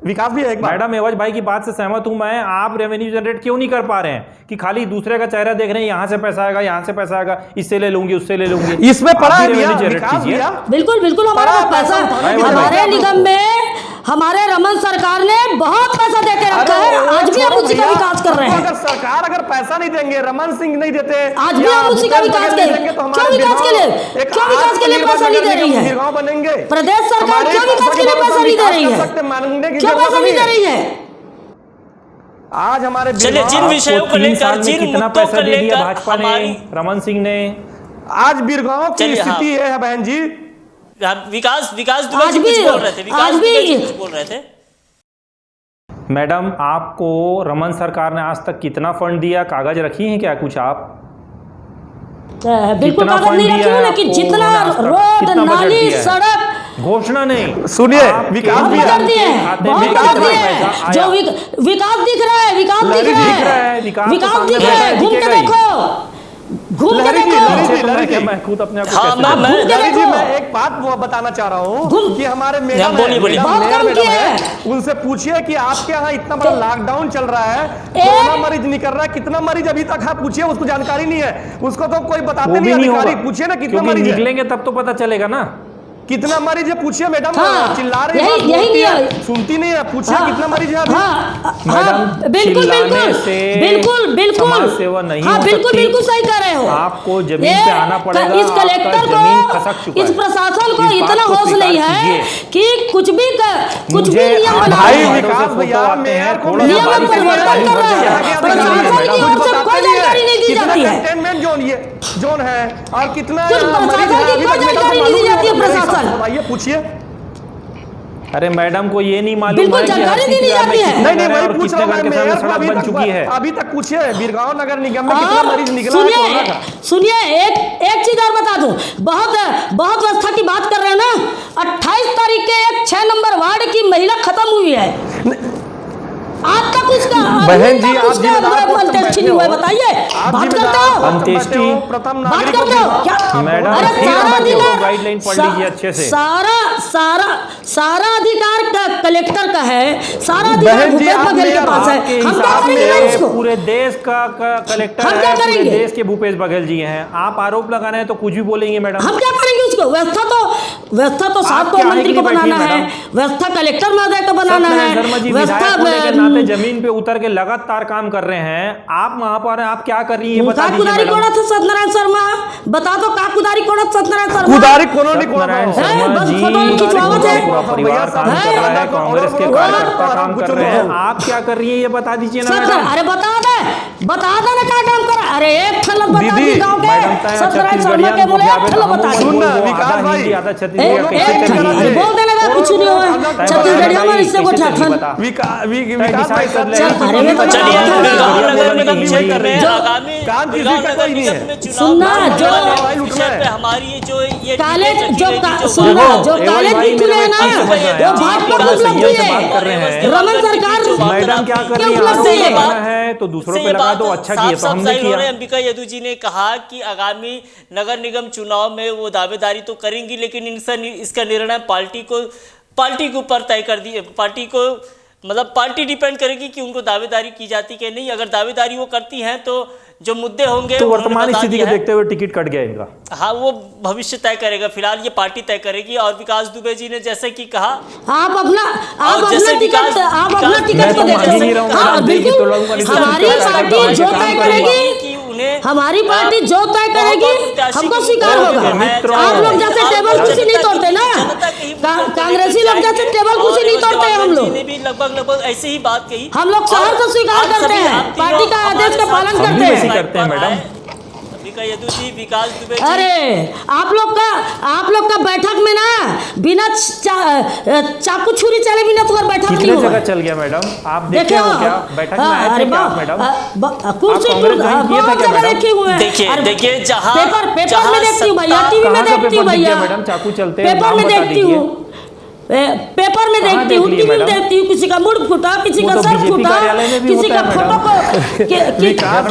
विकास भैया एक बात, मैडम एवज भाई की बात से सहमत हूं मैं। आप रेवेन्यू जनरेट क्यों नहीं कर पा रहे हैं कि खाली दूसरे का चेहरा देख रहे हैं, यहाँ से पैसा आएगा, यहाँ से पैसा आएगा, इससे ले लूंगी, उससे ले लूंगी। इसमें पड़ा है भैया, रेवेन्यू जनरेट विकास कीजिए। भैया, बिल्कुल बिल्कुल हमारा बड़ा पैसा, पैसा हमारे निगम में हमारे रमन सरकार ने बहुत पैसा देके रखा है। आज भी हम उसी का विकास कर रहे हैं। अगर सरकार अगर पैसा नहीं देंगे, रमन सिंह नहीं देते, आज भी हम उसी का विकास के लिए, क्यों विकास के लिए, क्यों विकास के लिए पैसा नहीं दे रही है? बिरगांव बनेंगे, प्रदेश सरकार क्यों विकास के लिए पैसा नहीं दे रही है? क्यों पैसा नहीं दे रही है? आज हमारे चलिए, जिन विषयों को लेकर, जिन कितना मुद्दों पैसा को दे दिया लेकर भाजपा ने, रमन सिंह ने, आज बिरगांव की चलिए, हाँ। स्थिति है बहन जी। विकास दुबे आज जी कुछ भी- बोल रहे थे, विकास आज दुबे जी भी- कुछ बोल रहे थे। मैडम आपको रमन सरकार ने आज तक कितना फंड दिया, कागज रखी हैं क्या कुछ आप? बिल्कुल कितना कागज फंड नहीं दिया रखी हूँ, है लेकिन आपको जितना उन्होंने आज तक? रोड, कितना बजट नाली, दिया है? सड़क, घोषणा नहीं, सुनिए, आपके विकास बहुत भैया, कर दिए हैं, खाते में बहुत कितना कर दिए हैं। पैसा जो आया? विकास दिख रहा है, विकास दिख लहरी रहा दिख रहा है, है, विकास तो विकास सामने दिख रहा है। बैठा घूम के दिखेगा ही। देखो, घूम के लहरी जी, देखो, लहरी जी, मैं क्या, मैं खुद अपने आप को हाँ, कैसे मैं- बोलूं? घूम के लहरी जी, देखो। मैं एक बात वो बताना चाह रहा हूँ घूम- कि हमारे हाँ, मैडम बोलिए, बोलिए। मैडम बहुत कम मैडम किया है, है। उनसे पूछिए कि आपके यहाँ इतना बड़ा लॉकडाउन चल रहा है, कोरोना मरीज नहीं कर रहा है, कितना मरीज अभी तक है? पूछिए, उसको जानकारी नहीं है, उसको तो कोई वो बताते भी नहीं नहीं अधिकारी। होगा, पूछिए ना कितना क्योंकि मरीज है, निकलेंगे तब तो पता चलेगा ना। कितना मरीज है पूछिए मैडम। हाँ, चिल्ला रही है, यही- बात यही बोलती नहीं है, है। सुनती नहीं है। पूछिए हाँ, कितना मरीज है अभी? हाँ, मैडम, हाँ, बिल्कुल चिल्लाने बिल्कुल से बिल्कुल बिल्कुल समाज सेवा नहीं हाँ, हो बिल्कुल सकती। बिल्कुल सही कह रहे हो। आपको जमीन ये पे आना पड़ेगा, इस आपका कलेक्टर जमीन खसक को, चुका इस है। प्रशासन को इस बात इतना को होश नहीं स्वीकार है कीजिए। कि कुछ भी मुझे नियम आप बना भाई रहे हैं। विकास भैया, मेयर को थोड़ा नियम सा में बारिश परिवर्तन कर रहे हैं। आगे प्रशासन की कुछ ओर से बताते कोई नहीं है। जानकारी नहीं दी कितना जाती है। कंटेनमेंट जोन है और कितना कुछ मरीज प्रशासन है की अभी कोई तक जानकारी नहीं दी जाती है। प्रशासन बताइए, पूछिए। अरे मैडम को ये नहीं मालूम बिल्कुल है कि जानकारी हर नहीं दी किसी जाती है। नहीं नहीं, घर वही और पूछ कितने रहा हूँ घर मैं, के सामने मेयर को सड़क बन चुकी है। अभी तक पूछिए बिरगांव नगर निगम में कितना मरीज निकला है कोरोना का? सुनिए, एक चीज और बता दूं, बहुत व्यवस्था की बात कर रहे हैं ना। 28 तारीख के एक 6 नंबर वार्ड की महिला खत्म हुई है। आज तक उसका बहन जी, आप उसका जिम्मेदार पोस्ट पे अंत्येष्टि नहीं हुआ है, बताइए। आप बात जिम्मेदार करते हो, पोस्ट पे अंत्येष्टि बैठे हो, प्रथम बात नागरिक करते हो क्या? मैडम, अरे फिर सारा हम अधिकार गाइडलाइन पढ़ लीजिए अच्छे से। सारा अधिकार कलेक्टर का है, सारा अधिकार बहन जी, भूपेश आप बघेल के मेयर पास है। आपके हम क्या हिसाब करेंगे से उसको? पूरे देश का कलेक्टर हम क्या है, पूरे करेंगे? देश के भूपेश बघेल जी हैं। आप आरोप लगाना है तो कुछ भी बोलेंगे मैडम। हम क्या करेंगे उसको? व्यवस्था तो सात क्या है मंत्री कि को नहीं बनाना बैठी है, मैडम? व्यवस्था कलेक्टर महोदय को बनाना है, सत्यनारायण शर्मा जी विधायक होने के नाते जमीन पे उतर के लगातार काम कर रहे हैं। आप वहां पर हैं, आप क्या कर रही है बता दीजिए कुदारी मैडम। कोड़ा था सत्यनारायण शर्मा, बता दो का कुदारी कोड़ा सत्यनारायण शर्मा? कुदारी कोनो नहीं कोड़ा सत्यनारायण था। शर्मा बस जी, फोटो खिंचवावत है। पूरा परिवार काम है। कर रहा है, कांग्रेस के कार्यकर्ता काम कर रहे हैं। है। आप क्या कर रही है ये बता दीजिए ना सत्तर, मैडम। अरे बता दे ना क्या काम कर। अरे एक ठलक बता दीदी, दी गांव के मैडम तय सत्यनारायण शर्मा के बोले एक ठलक बता सुन ना, दी। विकास भाई, आधा एक छत्तीसगढ़ एक कैसे ठलक, चली अरे है? बोल देने का कुछ नहीं हुआ। छत्तीसगढ़ हमारे इससे को ठाठन विकास भाई कर ले। सब अरे मैं बता चलिए, रहा हूँ। बिरगांव बढ़िया नगर बोला निगम कि क्षेत्र में जो आगामी काम किसी बिरगांव का नगर कोई नहीं निगम है। में चुनाव सुनना, होने जो- वाले जो- विषय पे हमारी जो ये काले डिबेट जो रखी का- गई, सुनना, जो एवं काले भाई दिन चुने हैं ना, मेरे को एक चीज वो समझ भाजपा आया। को आप उपलब्धि सही से है। बात कर रहे हैं। रमन सरकार मैडम क्या कर रही है? उपलब्धि आरोप है। लगाना है तो दूसरों पे लगा दो, अच्छा किया तो हमने किया। अंबिका यदु जी ने कहा कि आगामी नगर निगम चुनाव में वो दावेदारी तो करेंगी, लेकिन इसका निर्णय पार्टी के ऊपर तय कर दी। पार्टी को मतलब पार्टी डिपेंड करेगी कि उनको दावेदारी की जाती कि नहीं। अगर दावेदारी वो करती हैं तो जो मुद्दे होंगे तो उन्होंने वर्तमान बता स्थिति दिया को है। देखते हुए टिकट कट गया इनका। हाँ, वो भविष्य तय करेगा, फिलहाल ये पार्टी तय करेगी। और विकास दुबे जी ने जैसे कि कहा, आप अपना जैसे टिकट विकास- को तो देखो। मान ही नहीं रहा हूँ, हाँ, आप देगी तो लोगों का बिल्कुल। रिश्ता हमारी करता है, पार्टी तो जो काम तय करूंगा। करेगी, कि उन्हें हमारी पार्टी जो तय करेगी हमको स्वीकार होगा। आप लोग जैसे टेबल कुर्सी नहीं तोड़ते ना, कांग्रेसी लोग जैसे टेबल कुर्सी नहीं तोड़ते हैं हम लोग। ने भी लगभग ऐसे ही बात कही। हम लोग शहर से स्वीकार करते हैं, पार्टी का आदेश का पालन हम भी करते वैसे हैं। करते हैं मैडम। अंबिका यदु जी, विकास दुबे जी, अरे आप लोग का बैठक में ना बिना चाकू छुरी चले बिना तुम्हारा बैठक नहीं कितने होगा। जगह चल गया मैडम? आप देखे देखिए हो क्या? बैठक में आए थे क्या आप मैडम? कुर्सी आप कांग्रेस ज्वाइन किए थे बहुत क्या जगह मैडम? देखी हुए हैं। देखिए, अरे, देखिए, जहाँ पेपर में देखती हूँ भैया, टीवी में कहाँ का देखती पेपर हूँ दिख गया भैया, मैडम? चाकू चलते हैं, पेपर नाम में बता देखती दीजिए। हूँ। पेपर में देखती हूँ, टीवी में देखती हूँ, किसी का मुड़ फूटा, किसी का सर फूटा, किसी का फोटो को किसी का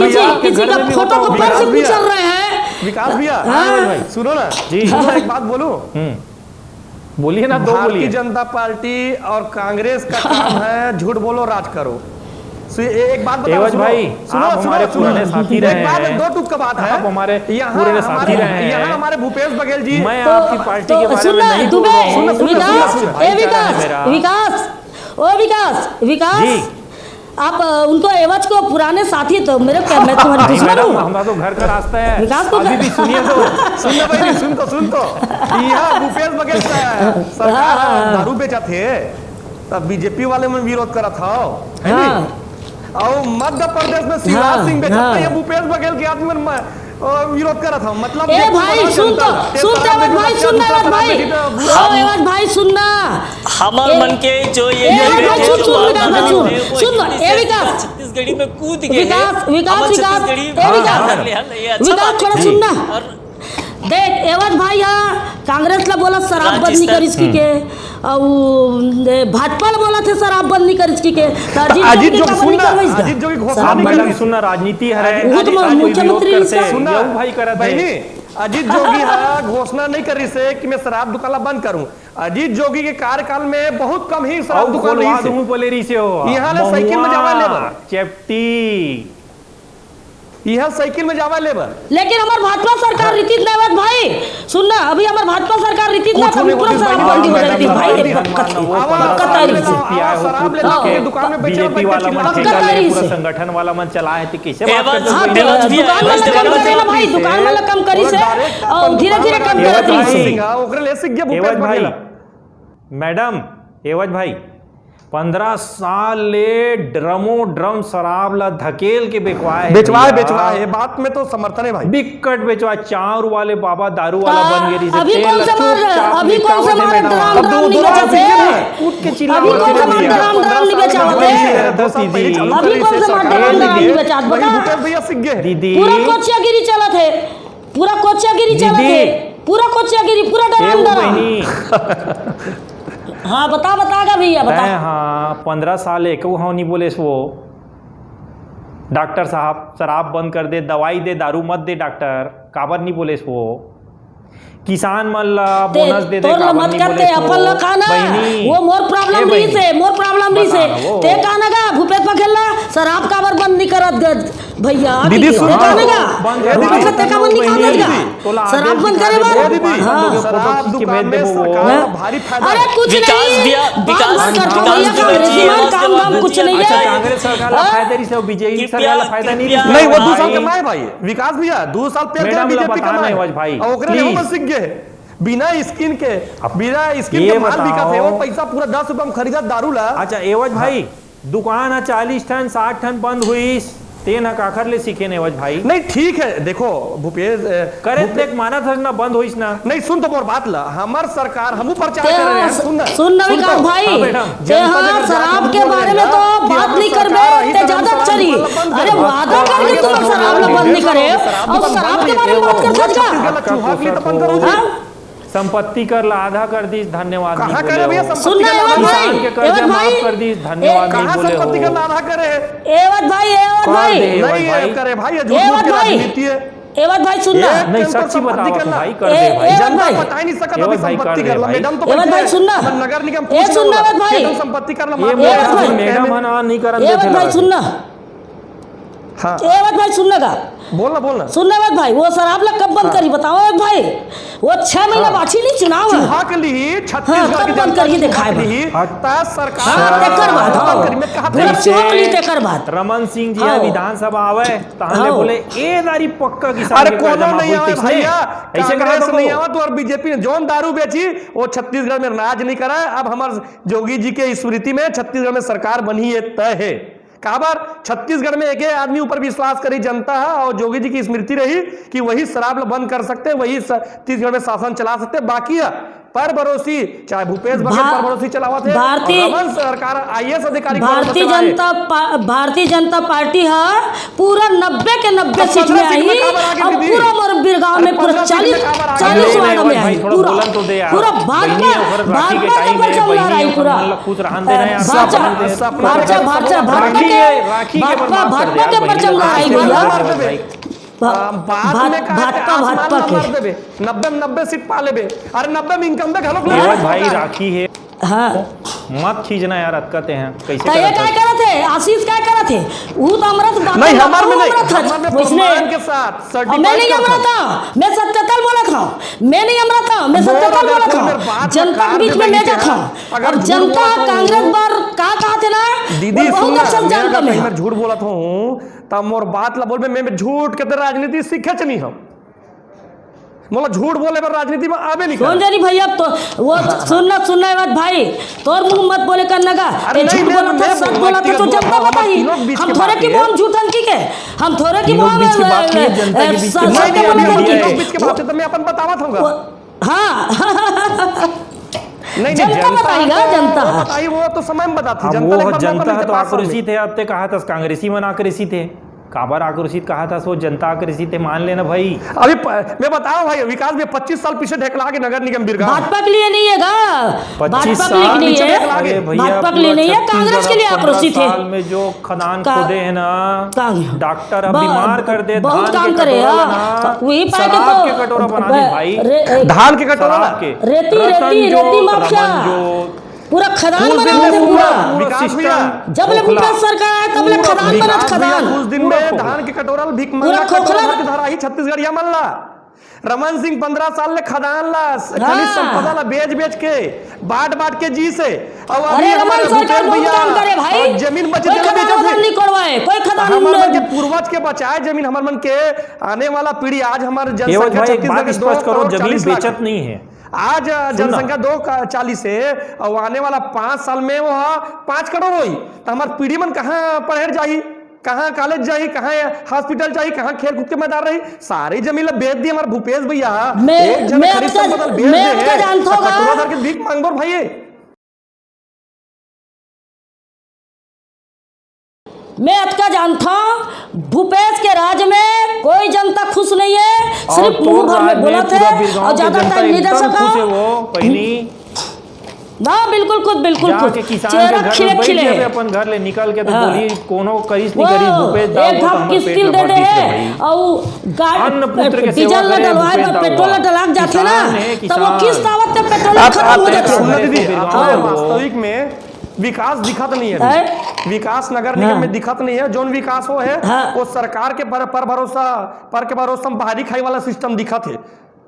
फोटो को पैर से कुचल रहे हैं। विकास भैया भाई सुनो ना जी, एक बात बोलूं, बोलिए ना, दो भारतीय बोलिए। जनता पार्टी और कांग्रेस का काम है झूठ बोलो राज करो। एक बात बताओ एवज भाई, आप हमारे पुराने साथी रहे एक बात हैं। दो टुक का बात है, आप हमारे यहाँ पुराने साथी रहे हैं। यहाँ हमारे भूपेश बघेल जी, मैं आपकी पार्टी के बारे में नहीं बोल रहा हूँ। विकास, आप उनको एवज को पुराने साथी, तो मेरे मैं तुम्हारी दुश्मन हूँ। हमारा तो घर का रास्ता है। विकास को अभी भी सुनिए तो। सुन तो यहाँ भूपेश बघेल सरकार दारू बेचा थे, तब बीजेपी वाले में विरोध करा था, है नहीं? और मध्य प्रदेश में शिवराज सिंह बेचा था, ये भूपेश बघेल के आदमी में विरोध करा था। मतलब ए भाई सुन तो, सुनना भाई, सुनना हमारे मन के जो ये छत्तीसगढ़ी में कूद गए, विकास थोड़ा सुनना। देख एवज भाई, यहाँ कांग्रेस ला बोला शराब बंद नहीं कर इसकी के, और भाजपा बोला थे शराब बंद नहीं कर इसकी के, अजीत जोगी घोषणा नहीं कर, सुनना राजनीति है, मुख्यमंत्री सुनना भाई करा बहनी, अजीत जोगी घोषणा नहीं कर रही से कि मैं शराब दुकान बंद करूं। अजीत जोगी के कार्यकाल में बहुत कम ही शराब दुकान रही से हो। यहाँ साइकिल में जावा लेबर चेप्टी, यह साइकिल में जावा लेबर, लेकिन हमार भाजपा सरकार रीतित नेवत भाई, सुनना, अभी हमार भाजपा सरकार रीतित नेवत पूरा शराब बंदी हो जाती भाई। दुकान में बीजेपी वाला मन पूरा संगठन वाला मन चला है, कैसे दुकान वाला कम करी से और धीरे-धीरे कम करत रही। भाई मैडम एवज भाई, 15 साल ले ड्रम शराब ला धकेल के बेचवाए बात में तो समर्थन है भाई। बिकट बेचवा, चार वाले बाबा दारू वाला बन गई। अभी कौन सा ड्राम नहीं बेचा थे? अभी कौन सा ड्राम नहीं बेचा थे? दीदी पूरा कोचियागिरी चला थे, पूरा ड्राम। हाँ बतागा भैया, बता। हाँ 15 साल एक नहीं बोले वो डॉक्टर साहब शराब बंद कर दे, दवाई दे, दारू मत दे, डॉक्टर काबर नहीं बोले वो किसान मन ला बोनस दे दे, काबर नहीं बोले वो मोर प्रॉब्लम नहीं से ते कानगा भूपेश बघेल शराब काबर बंद नहीं करत भैया दीदी शराब बंद करे शराब दुकान में सरकार भारी फायदा। अरे कुछ नहीं, काम कुछ नहीं है। कांग्रेस सरकार ला फायदा रही से, बीजेपी सरकार ला फायदा नहीं, वो 2 साल कमाए भाई विकास भैया, 2 साल पहले बीजेपी कमाए भाई, बिना स्किन के माल बिका थे, वो पैसा पूरा 10 रुपए में खरीदा दारू ला। अच्छा एवज भाई, दुकान 40 टन 60 टन बंद हुई, तेन काखर ले सीखे ने एवज भाई। नहीं ठीक है, देखो भूपेश करे देख माना था ना बंद होइस ना। नहीं सुन तो मोर बात ला, हमार सरकार हमू प्रचार कर रहे हैं। सुन विकास भाई, शराब के बारे में तो बात नहीं करबे ते ज्यादा चली। अरे वादा करके तुम शराब बंद नहीं करे और शराब के बारे में बात कर सकता। संपत्ति कर ला आधा कर दी, धन्यवाद नहीं बोले हो। सुनना एवज भाई, के कर्जा माफ कर दी, धन्यवाद नहीं बोले हो। संपत्ति कर ला आधा करे एवज भाई नहीं करे भाई, ये झूठ की राजनीति है। एवज भाई सुनना, नहीं सच्ची बताओ तो भाई कर दे भाई, जनता बता ही नहीं सकता अभी संपत्ति कर ला। मैडम तो एवज भाई सुनना, नगर निगम सुनना एवज भाई, संपत्ति कर ला। मैडम हना नहीं करन दे। एवज भाई सुनना, हाँ एवज भाई सुनना का बोलना सुनना एवज भाई, वो शराब ला कब बंद करी बताओ एवज भाई? वो 6 महीना बाकी नहीं चुनाव चूहा के लिए छत्तीसगढ़ की बंद करके दिखाए सरकार रमन सिंह जी विधानसभा आवे ताहले बोले ए दारी पक्का किसान। अरे कोनो नहीं आवे भैया, ऐसे कांग्रेस नहीं आवा तो और बीजेपी ने जोन दारू बेची वो छत्तीसगढ़ में राज नहीं करा। अब हमारे जोगी जी के स्मृति में छत्तीसगढ़ में सरकार बनी है, तय है। काबर छत्तीसगढ़ में एक आदमी ऊपर विश्वास करी जनता है और जोगी जी की स्मृति रही कि वही शराब बंद कर सकते, वही छत्तीसगढ़ में शासन चला सकते। बाकी है पर भरोसी, चाहे भूपेश बघेल पर भरोसी चलावा थे, रमन सरकार IAS अधिकारी भारतीय जनता पार्टी है पूरा 90 के 90 सीट में आई और पूरा मोर बिरगांव में पूरा 40 वार्ड में आई, पूरा भाजपा का परचम लहरा रही, पूरा भाजपा के परचम लहरा रही भैया, भाजपा के 90 सीट पा लेबे, अरे 90 में इनकम देख लो भाई राखी है। हाँ मत खींचना यार, अटकते हैं कैसे तो ये क्या करे थे आशीष, क्या करे थे वो तो अमृत नहीं, हमारे में नहीं, था हमारे में उसने प्रमाण के साथ मैं नहीं अमृत था, मैं सत्यतल बोला था, मैं नहीं अमृत था, मैं सत्यतल बोला था, जनता के बीच में मैं था। अब जनता कांग्रेस पर कहा थे ना दीदी बहुत अच्छा जानता मैं झूठ बोला था तब मोर बात ला बोल मैं झूठ के राजनीति सीखे चनी हम बोला झूठ बोले पर राजनीति में आवे नहीं कौन जानी भैया, तो वो सुनना है बात भाई, तोर मुंह मत बोले करने का, झूठ बोला था सच बोला था तो जनता बताई, हम थोड़े की बोल झूठन की के, हम थोड़े की बोल मैं अपन बतावा था। हाँ नहीं जनता बताएगा, जनता बताई वो तो समय में बताती जनता तो आक्रोशित है। अब ते कहा था कांग्रेसी मन आक्रोशित है, काबर आक्रोशित कहा था सो जनता आक्रोशित है, मान लेना भाई। अभी मैं बताऊं भाई विकास में 25 साल पीछे ढकला के नगर निगम बिरगांव भाजपा के लिए नहीं है गा, 25 भाजपा के लिए नहीं है, भाजपा के लिए नहीं है, कांग्रेस के लिए आक्रोशित है। साल में जो खदान खोदे है ना डॉक्टर अब ब- बीमार कर दे, बहुत धान काम के करे, कटोरा हाँ। बना, वही पाए के शराब तो- के कटोरा बना दी भाई, धान के कटोरा शराब के रेती माफिया पूरा खदान बना हुआ है, पूरा सिस्टम जब ले भूपेश सरकार आया तब ले खदान बना, खदान उस दिन में धान के कटोरा भीख मंगा के धरा ही छत्तीसगढ़ या मल्ला रमन सिंह 15 साल ले खदान ला खनिज संपदा ला बेच के बाट के जी से। और अरे रमन सरकार बहुत काम करे भाई, जमीन बच नहीं करवाए, कोई खदान हमारे के पूर्वज के बचाए जमीन, हमारे मन के आने वाला पीढ़ी आज हमारे जनसंख्या छत्तीसगढ़ करो जमीन बेचत नहीं है, आज जनसंख्या 240 है और आने वाला 5 साल में वो 5 करोड़ हुई तो हमारी पीढ़ी मन कहाँ पढ़े जाही, कहाँ कॉलेज जाही, कहाँ हॉस्पिटल जाही, कहाँ खेल कूद के मैदान रही, सारी जमीन बेच दी हमारे भूपेश भैया। एक जन खरीद संपदा बेच दे भीख मांगो भाई। मैं अटका जानता हूँ भूपेश के राज में कोई जनता खुश नहीं है, सिर्फ मुंह भर में बोला थे और ज्यादा टाइम नहीं दे सका। ना बिल्कुल खुद चेहरा खिले अपन घर ले निकल के तो बोली कोनो करिस नहीं करिस भूपेश दा एक हम किस्तिल दे दे और गाड़ी डीजल न डलवाए तो पेट्रोल डला जाते ना तब वो किस्त आवत पे पेट्रोल खत्म हो जाते। वास्तविक में विकास दिखत नहीं है, विकास नगर निगम में दिखत नहीं है, जोन विकास हो है वो सरकार के पर भरोसा बाहरी खाई वाला सिस्टम दिखत है,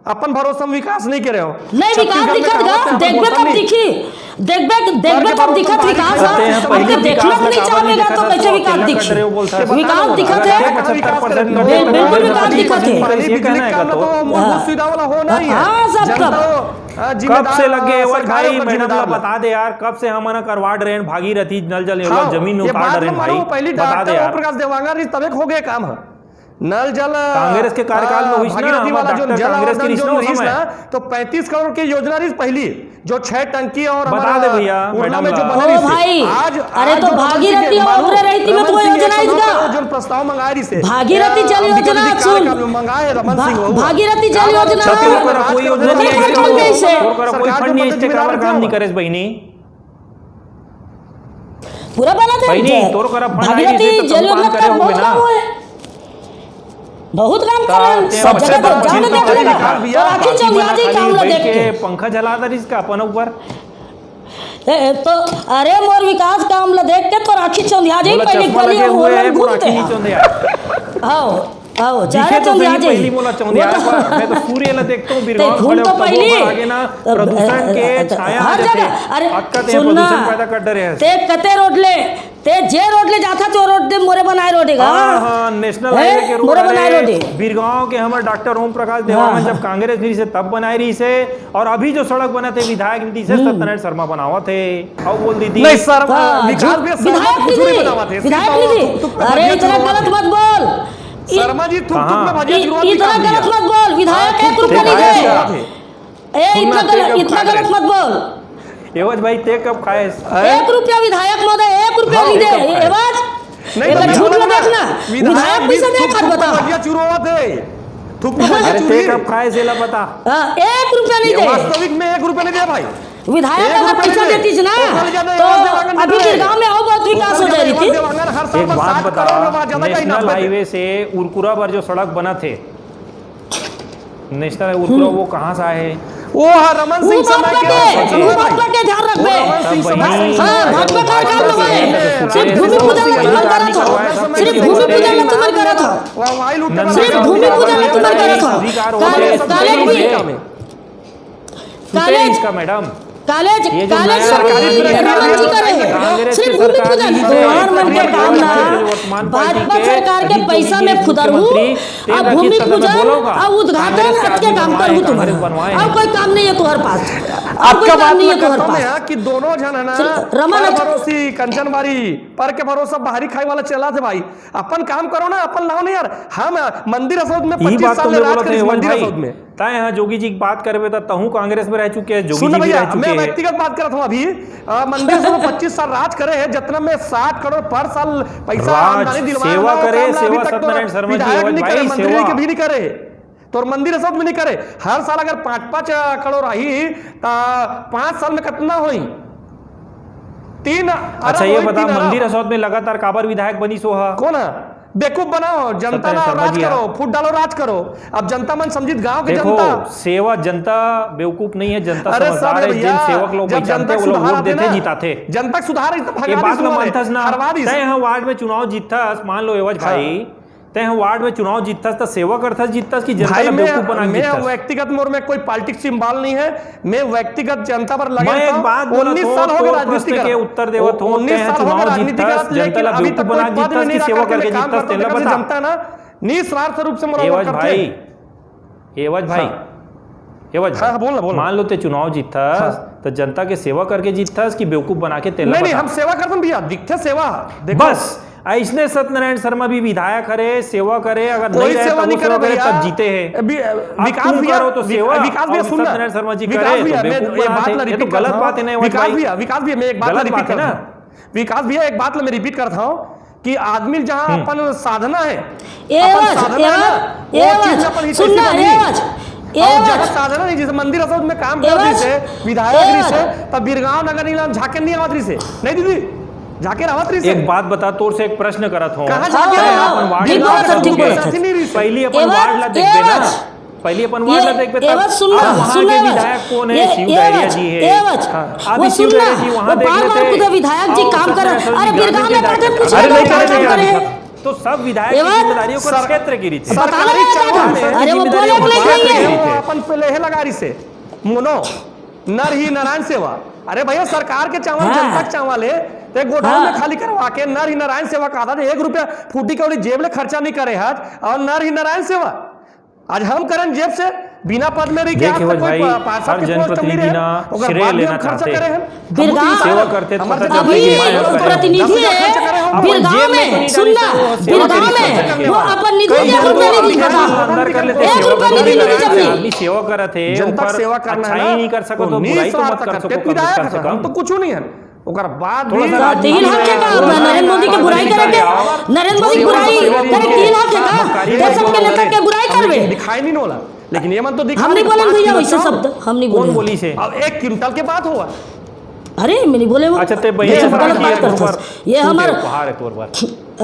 अपन भरोसा में विकास नहीं कर रहे हो। नहीं विकास दिखत गा, देखबे तब दिखी, देखबे तब दिखत विकास, हमके देखना तो नहीं चाहेगा तो कैसे विकास दिखी, विकास दिखत है, बिल्कुल विकास दिखत है, बिजली का तो मूलभूत सुविधा वाला होना ही है। हाँ सब कब से लगे और भाई मैडम बता दे यार, कब से हम करवाड़ रहे हैं भागीरथी नल जल जमीन उतार रहे हैं भाई, पहली बता दे यार। प्रकाश देवांगन तब हो गए काम है नल जल कांग्रेस के कार्यकाल में हुई भागीरथी वाला जो जल कांग्रेस की ना तो 35 करोड़ की योजना रही पहली जो 6 टंकी और बता दे भैया मैडम जो ओ भाई आज अरे तो भागीरथी और रहती में तो योजना इसका जो प्रस्ताव मंगा रही से भागीरथी जल योजना सुन मंगाए रमन सिंह भागीरथी जल योजना कोई योजना नहीं है, कोई फंड नहीं इसके काबर काम नहीं करे बहनी पूरा बना था भागीरथी जल योजना का बहुत काम हुआ है, बहुत काम कर सबसे जाने देखा राखी चौधरी जी काम ला देख के पंखा जला था इसका अपन ऊपर तो अरे मोर विकास काम ला देख के तो राखी चौधरी जी पहले गली में घूमते हैं। आओ चाहे चौंधिया जी पहली बोला चौंधिया मैं तो सूर्य ला देखता हूं बिरगांव खड़े होकर आगे ना प्रदूषण के छाया हर जगह अरे सुनना प्रदूषण पैदा कर रहे हैं ते कते रोड ले ते जे रोड ले जाता तो रोड दे मोरे बनाए रोडेगा हां नेशनल हाईवे के रोड मोरे बनाए रोडे बिरगांव के हमारे डॉक्टर ओम प्रकाश देवांगन जब कांग्रेस भी से तब बनाई रही से और अभी जो सड़क बना थे विधायक नीति से सत्यनारायण शर्मा बनावा थे और बोल दी थी नहीं सर विकास भी विधायक बनावा थे विधायक अरे इतना गलत मत बोल शर्मा जी तुम में भाजिया शुरुआत इतना गलत मत बोल विधायक 1 रुपया नहीं दे इतना गलत मत बोल एवज भाई ते कब खाए 1 रुपया विधायक महोदय 1 रुपया नहीं दे एवज नहीं झूठ न देखना विधायक भी से देख बता भाजिया शुरुआत है थूक में अरे चूरी। ते कब खाए से ला पता। 1 रुपया नहीं दे। वास्तविक में 1 रुपया नहीं दिया भाई। विधायक 1 अगर रुपया पैसा नहीं देती दे। ना वो कल ज्यादा तो एवज देवांगन अभी देता है। गिरगांव में और बहुत विकास हो जाए एवज थी। देवांगन हर साल एक पर बात 7 बता, करोड़ रुपया ज्यादा का इनाम नेशनल देते। हाईवे से उरकुरा पर जो सड़क बना थे, नेशनल उरकुरा वो कहाँ से आए? वो हाँ रमन सिंह समय के बात के ध्यान रख बे। रमन सिंह समय हाँ, भाजपा का काम लोग है। सिर्फ भूमि पूजन में तुम्हारे करा था। सिर्फ भूमि पूजन में तुम्हारे करा था। सिर्फ भूमि पूजन में तुम्हारे करा था। कॉलेज भी कॉलेज का मैडम कॉलेज ये जो कॉलेज नया सरकारी सरकारी रमन जी करे हैं। कांग्रेस की सिर्फ भूमि सरकार पूजन ने गवर्नमेंट के काम ना वर्तमान पार्टी भाजपा के सरकार के अजीत पैसा जोगी में जी खुदर हूँ मुख्यमंत्री अब तेल भूमि रखी सदन में पूजन बोलोगा। अब उद्घाटन कांग्रेस के के काम आदमी कर हूँ बनवाए, तुम्हारा बनवाए अब कोई काम नहीं है तुम्हारे पास अब आपका कोई बात काम नहीं है मैं तुम्हारे करता हूं पास यहाँ कि दोनों जन है ना रमन पर भरोसी कंचनबारी पर के भरोसा बाहरी खाई वाला चला थे भाई। अपन काम करो ना, अपन लाओ नहीं यार। हम मंदिर असौद में यही 25 बात साल तो में मैं राज बोला करी था मंदिर भाई। असौद में। ताए यहाँ जोगी जी की बात करवे तो तहू कांग्रेस में रह चुके हैं, जोगी सुन जी भी भैया, रह चुके मैं हैं। व्यक्तिगत बात कर रहा था अभी मंदिर से 25 साल राज करे हैं, जितना में 60 करोड़ पर साल पैसा राज, आमदनी दिलवाया सेवा ना, वो करे, काम ना अभी सेवा तक तो सत्यनारायण शर्मा जी, विधायक नहीं भाई, करे, मंत्री सेवा। के भी नहीं करे, तो मंदिर असौद में नहीं करे। हर साल अगर 5-5 करोड़ आई तो 5 साल में कितना हुई? 3 अच्छा ये बता, मंदिर असौद में लगातार काबर विधायक बनी सोहा? कौन है? बेवकूफ बनाओ, जनता ना सत्य राज समझिए। करो, फूट डालो राज करो। अब जनता मन समझित गांव के देखो जनता सेवा, जनता बेवकूफ नहीं है, जनता अरे समझदार सब है। जिन सेवक लोग जब पहचानते जनता हैं, वो लोग सुधार वोट आते देते ना, जिताते। जनता सुधार ये बात में मानथस ना, तय यहाँ वार्ड में चुनाव जीतथस, मान लो एवज भाई, तय यहाँ वार्ड में चुनाव जीतथस तो सेवा करथस जीतथस की जनता भाई का बेवकूफ बना के मैं जीतथस? व्यक्तिगत मोर में कोई पॉलिटिक्स सिंबल नहीं है, मैं व्यक्तिगत जनता पर लगे मैं रहता एक हूं। बात बोला 19 तो साल हो गए तो राजनीति प्रश्न के उत्तर देवत हो, 19 तय साल हो गए चुनाव राजनीति जीतथस, करत, लेकिन जनता ला अभी तक बेवकूफ कोई बना पद में जीतथस नहीं की सेवा रखा करके काम जीतथस, करते तेला करते बता। जनता ना निस्वार्थ रूप से मोरा एवज करते। भाई, एवज भाई, एवज हाँ, बोल ना, बोल ना। मान लो ते चुनाव जीतथस तो जनता के सेवा करके जीतथस की बेवकूफ बना के तेला नहीं बता। हम सेवा करते हैं भैया, दिखते सेवा देखो। बस ऐसने सत्यनारायण शर्मा भी विधायक करे, सेवा करे, अगर कोई नहीं रहे सेवा तब नहीं वो करे सेवा करे भैया, तब जीते हैं। विकास तुम भैया करो तो सेवा, विकास भैया और सुन सत्यनारायण शर्मा जी विकास करे तो भैया मैं बेवकूफ एक बात बनाते। ला ये तो रिपीट गलत करता बात है ना हूं। एवज भाई। विकास भैया मैं एक बात ला गलत रिपीट बात है करता ना। हूं। विकास भैया एक बात ला मैं रिपीट करता हूं कि आदमी जहां अपन साधना है, अपन एवज साधना है ना, वो चीज में अपन हित सुनना ऐसी बनी। एवज और जगह साधना नहीं, जैसे मंदिर असौद में काम कर रही से विधायक रही से तब बिरगांव नगर निगम झाके नहीं आवत रही से, नहीं दीदी झाके आवत रही से। एक बात बता, तोर से एक प्रश्न करत हूं। कहाँ झाके हाँ, रहा? अपन वार्ड ठीक में बात है, बात ठीक करोगे। बात है। नहीं रही से। पहले अपन एवज, वार्ड ला देखबे ना, एवज। पहले अपन वार्ड ला देखबे तब एवज सुनना, अब वहाँ सुनना के एवज। विधायक कौन है? ये शिव डहरिया एवज, जी है। एवज। हाँ, वो अभी शिव सुनना, डहरिया जी वहाँ वो देख बार-बार लेते। खुद विधायक जी और काम करे। सत्यनारायण अरे जी बिरगांव में ग्रामीण बैठे के पूछे अरे लोग नहीं क्या करे काम करे यार। हैं? तो सब विधायक की एवज, जिम्मेदारियों को क्षेत्र की रीति। सरकारी चावल है, अरे वो जिम्मेदारियों बोले को बोले क्षेत्र नहीं की है। रीति। वो अपन पहले है लगा रही से मोनो नर ही नारायण सेवा। अरे भैया सरकार के चावल हाँ। जनता के चावल है, तो गोडाउन में खाली करवा के नर ही नारायण सेवा का था, 1 रुपया फूटी कौड़ी जेब ले खर्चा नहीं करे हाथ, और नर ही नारायण सेवा आज हम करें जेब से बिना पद में रही के आज तक कोई पार्षद के पोस्ट मिल रहे हैं, ओकर बाद भी हम खर्चा करे हैं। बिरगांव सेवा करते तो पता अभी चलता है कि प्रतिनिधि है बिरगांव में, सुनना बिरगांव में वो अपन निधि कई 1 रुपया नहीं दिखा अंदर कर लेते 1 रुपया निधि नहीं जब नहीं। आदमी सेवा करत है, जनता ऊपर सेवा करना अच्छा ही नहीं कर सको तो बुराई तो मत कर सको कम से हम कम। तो कुछ नहीं है, ओकर बाद थोड़ा भी सा तीन हाथ के काम नरेंद्र मोदी के बुराई करेंगे, नरेंद्र मोदी बुराई करे 3 हाथ के काम देश के नेता के बुराई करवे। दिखाई नहीं होला, लेकिन ये मन तो दिखा हम नहीं दे, बोले 5 भैया किलो वैसे चावल। शब्द हम नहीं कौन बोले। बोली से? अब 1 क्विंटल के बात हुआ। अरे मैं नहीं बोले वो। अच्छा ते ये बहन सब गलत बात करते हैं। ये हमार उपहार है तोर बार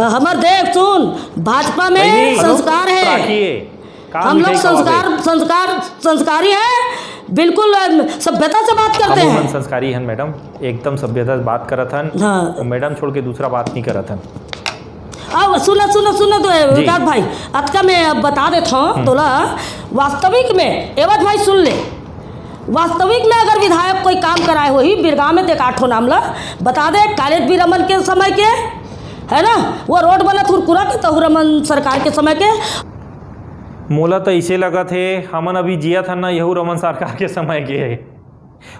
हमार देख सुन भाजपा में संस्कार है, हम लोग संस्कारी हैं, बिल्कुल सभ्यता से बात करते हम हैं। संस्कारी हैं मैडम, एकदम सभ्यता से बात करत हन। हाँ। मैडम छोड़ के दूसरा बात नहीं करत हन। अब सुना तो विकास भाई अतका मैं अब बता देता हूँ तोला। वास्तविक में एवज भाई सुन ले, वास्तविक में अगर विधायक कोई काम कराए हो ही बिरगांव में देख 8 नाम ला बता दे। कॉलेज भी रमन के समय के है ना, वो रोड बना थुरकुरा के तो रमन सरकार के समय के। मोला तो इसे लगा थे हमन अभी जिया था ना, यहू रमन सरकार के समय के है।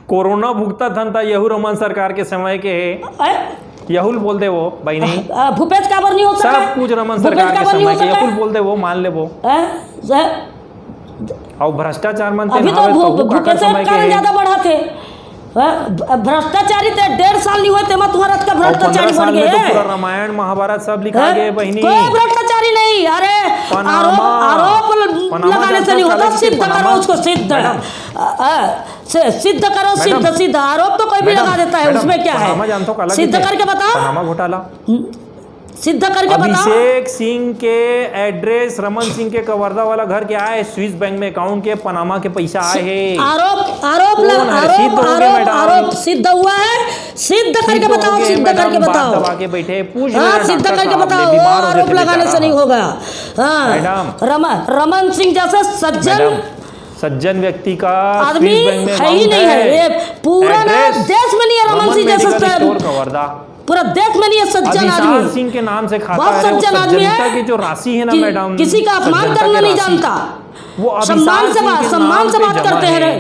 कोरोना भुगता था ना, यहू रमन सरकार के समय के है। यहुल बोल दे वो भाई नहीं, भूपेश काबर नहीं हो सका, सब कुछ रमन सरकार के समय के यहुल बोल दे वो मान ले वो। और भ्रष्टाचार मनते अभी तो भूपेश के कारण ज्यादा बढ़ा थे। भ्रष्टाचारी थे 1.5 साल नहीं हुए थे मत तुम्हारा का भ्रष्टाचारी बन गए तो पूरा रामायण महाभारत सब लिखा गया बहनी। कोई भ्रष्टाचारी नहीं, अरे आरोप लगाने से नहीं होता, सिद्ध करो उसको, सिद्ध करो, सिद्ध आरोप तो कोई भी लगा देता है, उसमें क्या है, सिद्ध करके बताओ, घोटाला सिद्ध करके बताओ। अभिषेक सिंह के एड्रेस, रमन सिंह के कवर्धा वाला घर क्या है, स्विस बैंक में अकाउंट के पनामा के पैसा आए हैं। आरोप सिद्ध हुआ है, सिद्ध करके बताओ, सिद्ध करके बताओ, दबा के बैठे पूछ सिद्ध करके बताओ, आरोप लगाने से नहीं होगा। रमन सिंह जैसे सज्जन व्यक्ति का आदमी है ही नहीं है, ये पूरा देश में नहीं है रमन सिंह जैसा, पूरा देश में नहीं है सज्जन आदमी, सिंह के नाम से खाता बहुत है, सज्जन आदमी है, की जो राशि है ना मैडम, किसी का अपमान करना नहीं जानता, वो सम्मान से बात करते हैं रे।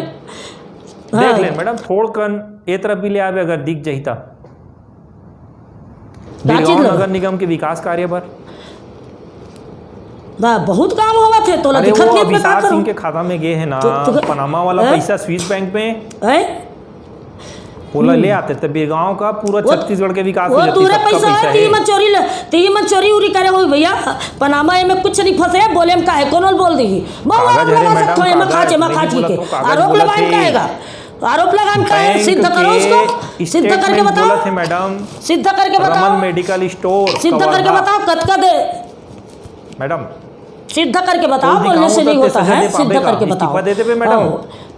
देख ले मैडम, थोड़ कन ए तरफ भी ले आवे अगर दिख जहिता बिरगांव नगर निगम के विकास कार्य पर बहुत काम हुआ थे तो अभिषेक सिंह के खाता में गए है ना पनामा वाला पैसा स्विस बैंक में बोला ले आते थे बिरगांव का पूरा छत्तीसगढ़ के विकास हो जाती है, पैसा है ती मत चोरी उरी करे हो भैया, पनामा में कुछ नहीं फंसे, बोले हम काहे कोनो बोल देगी आरोप लगाए कहेगा, आरोप लगान का है, सिद्ध करो उसको, सिद्ध करके बताओ मैडम, सिद्ध करके बताओ, मेडिकल स्टोर सिद्ध करके बताओ, कद दे मैडम, सिद्ध करके बताओ, बोलने से नहीं होता है, सिद्ध करके बताओ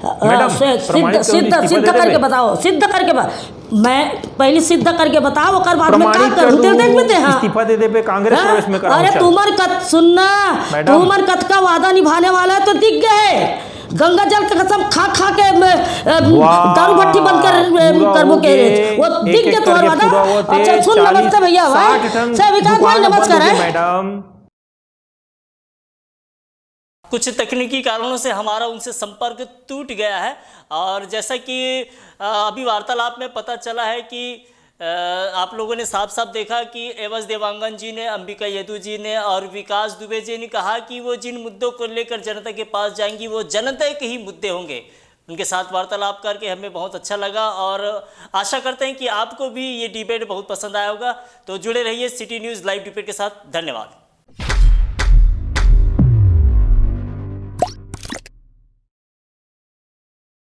सिद्ध करके बताओ, सिद्ध करके मैं पहले सिद्ध करके बताओ, ओकर बाद में का करूं तेरे देख लेते हैं इस्तीफा दे दे पे कांग्रेस प्रवेश में करा। अरे तुमर कत सुनना, तुमर कत का वादा निभाने वाला है तो दिख गए, गंगा जल का कसम खा खा के दारू भट्टी बंद करबो के वो दिख गया तुम्हारा वादा। अच्छा सुन, नमस्ते भैया, विकास भाई नमस्कार है मैडम। कुछ तकनीकी कारणों से हमारा उनसे संपर्क टूट गया है, और जैसा कि अभी वार्तालाप में पता चला है कि आप लोगों ने साफ साफ देखा कि एवज देवांगन जी ने, अंबिका यदु जी ने और विकास दुबे जी ने कहा कि वो जिन मुद्दों को लेकर जनता के पास जाएंगी वो जनता के ही मुद्दे होंगे। उनके साथ वार्तालाप करके हमें बहुत अच्छा लगा और आशा करते हैं कि आपको भी ये डिबेट बहुत पसंद आया होगा। तो जुड़े रहिए सिटी न्यूज़ लाइव डिबेट के साथ। धन्यवाद।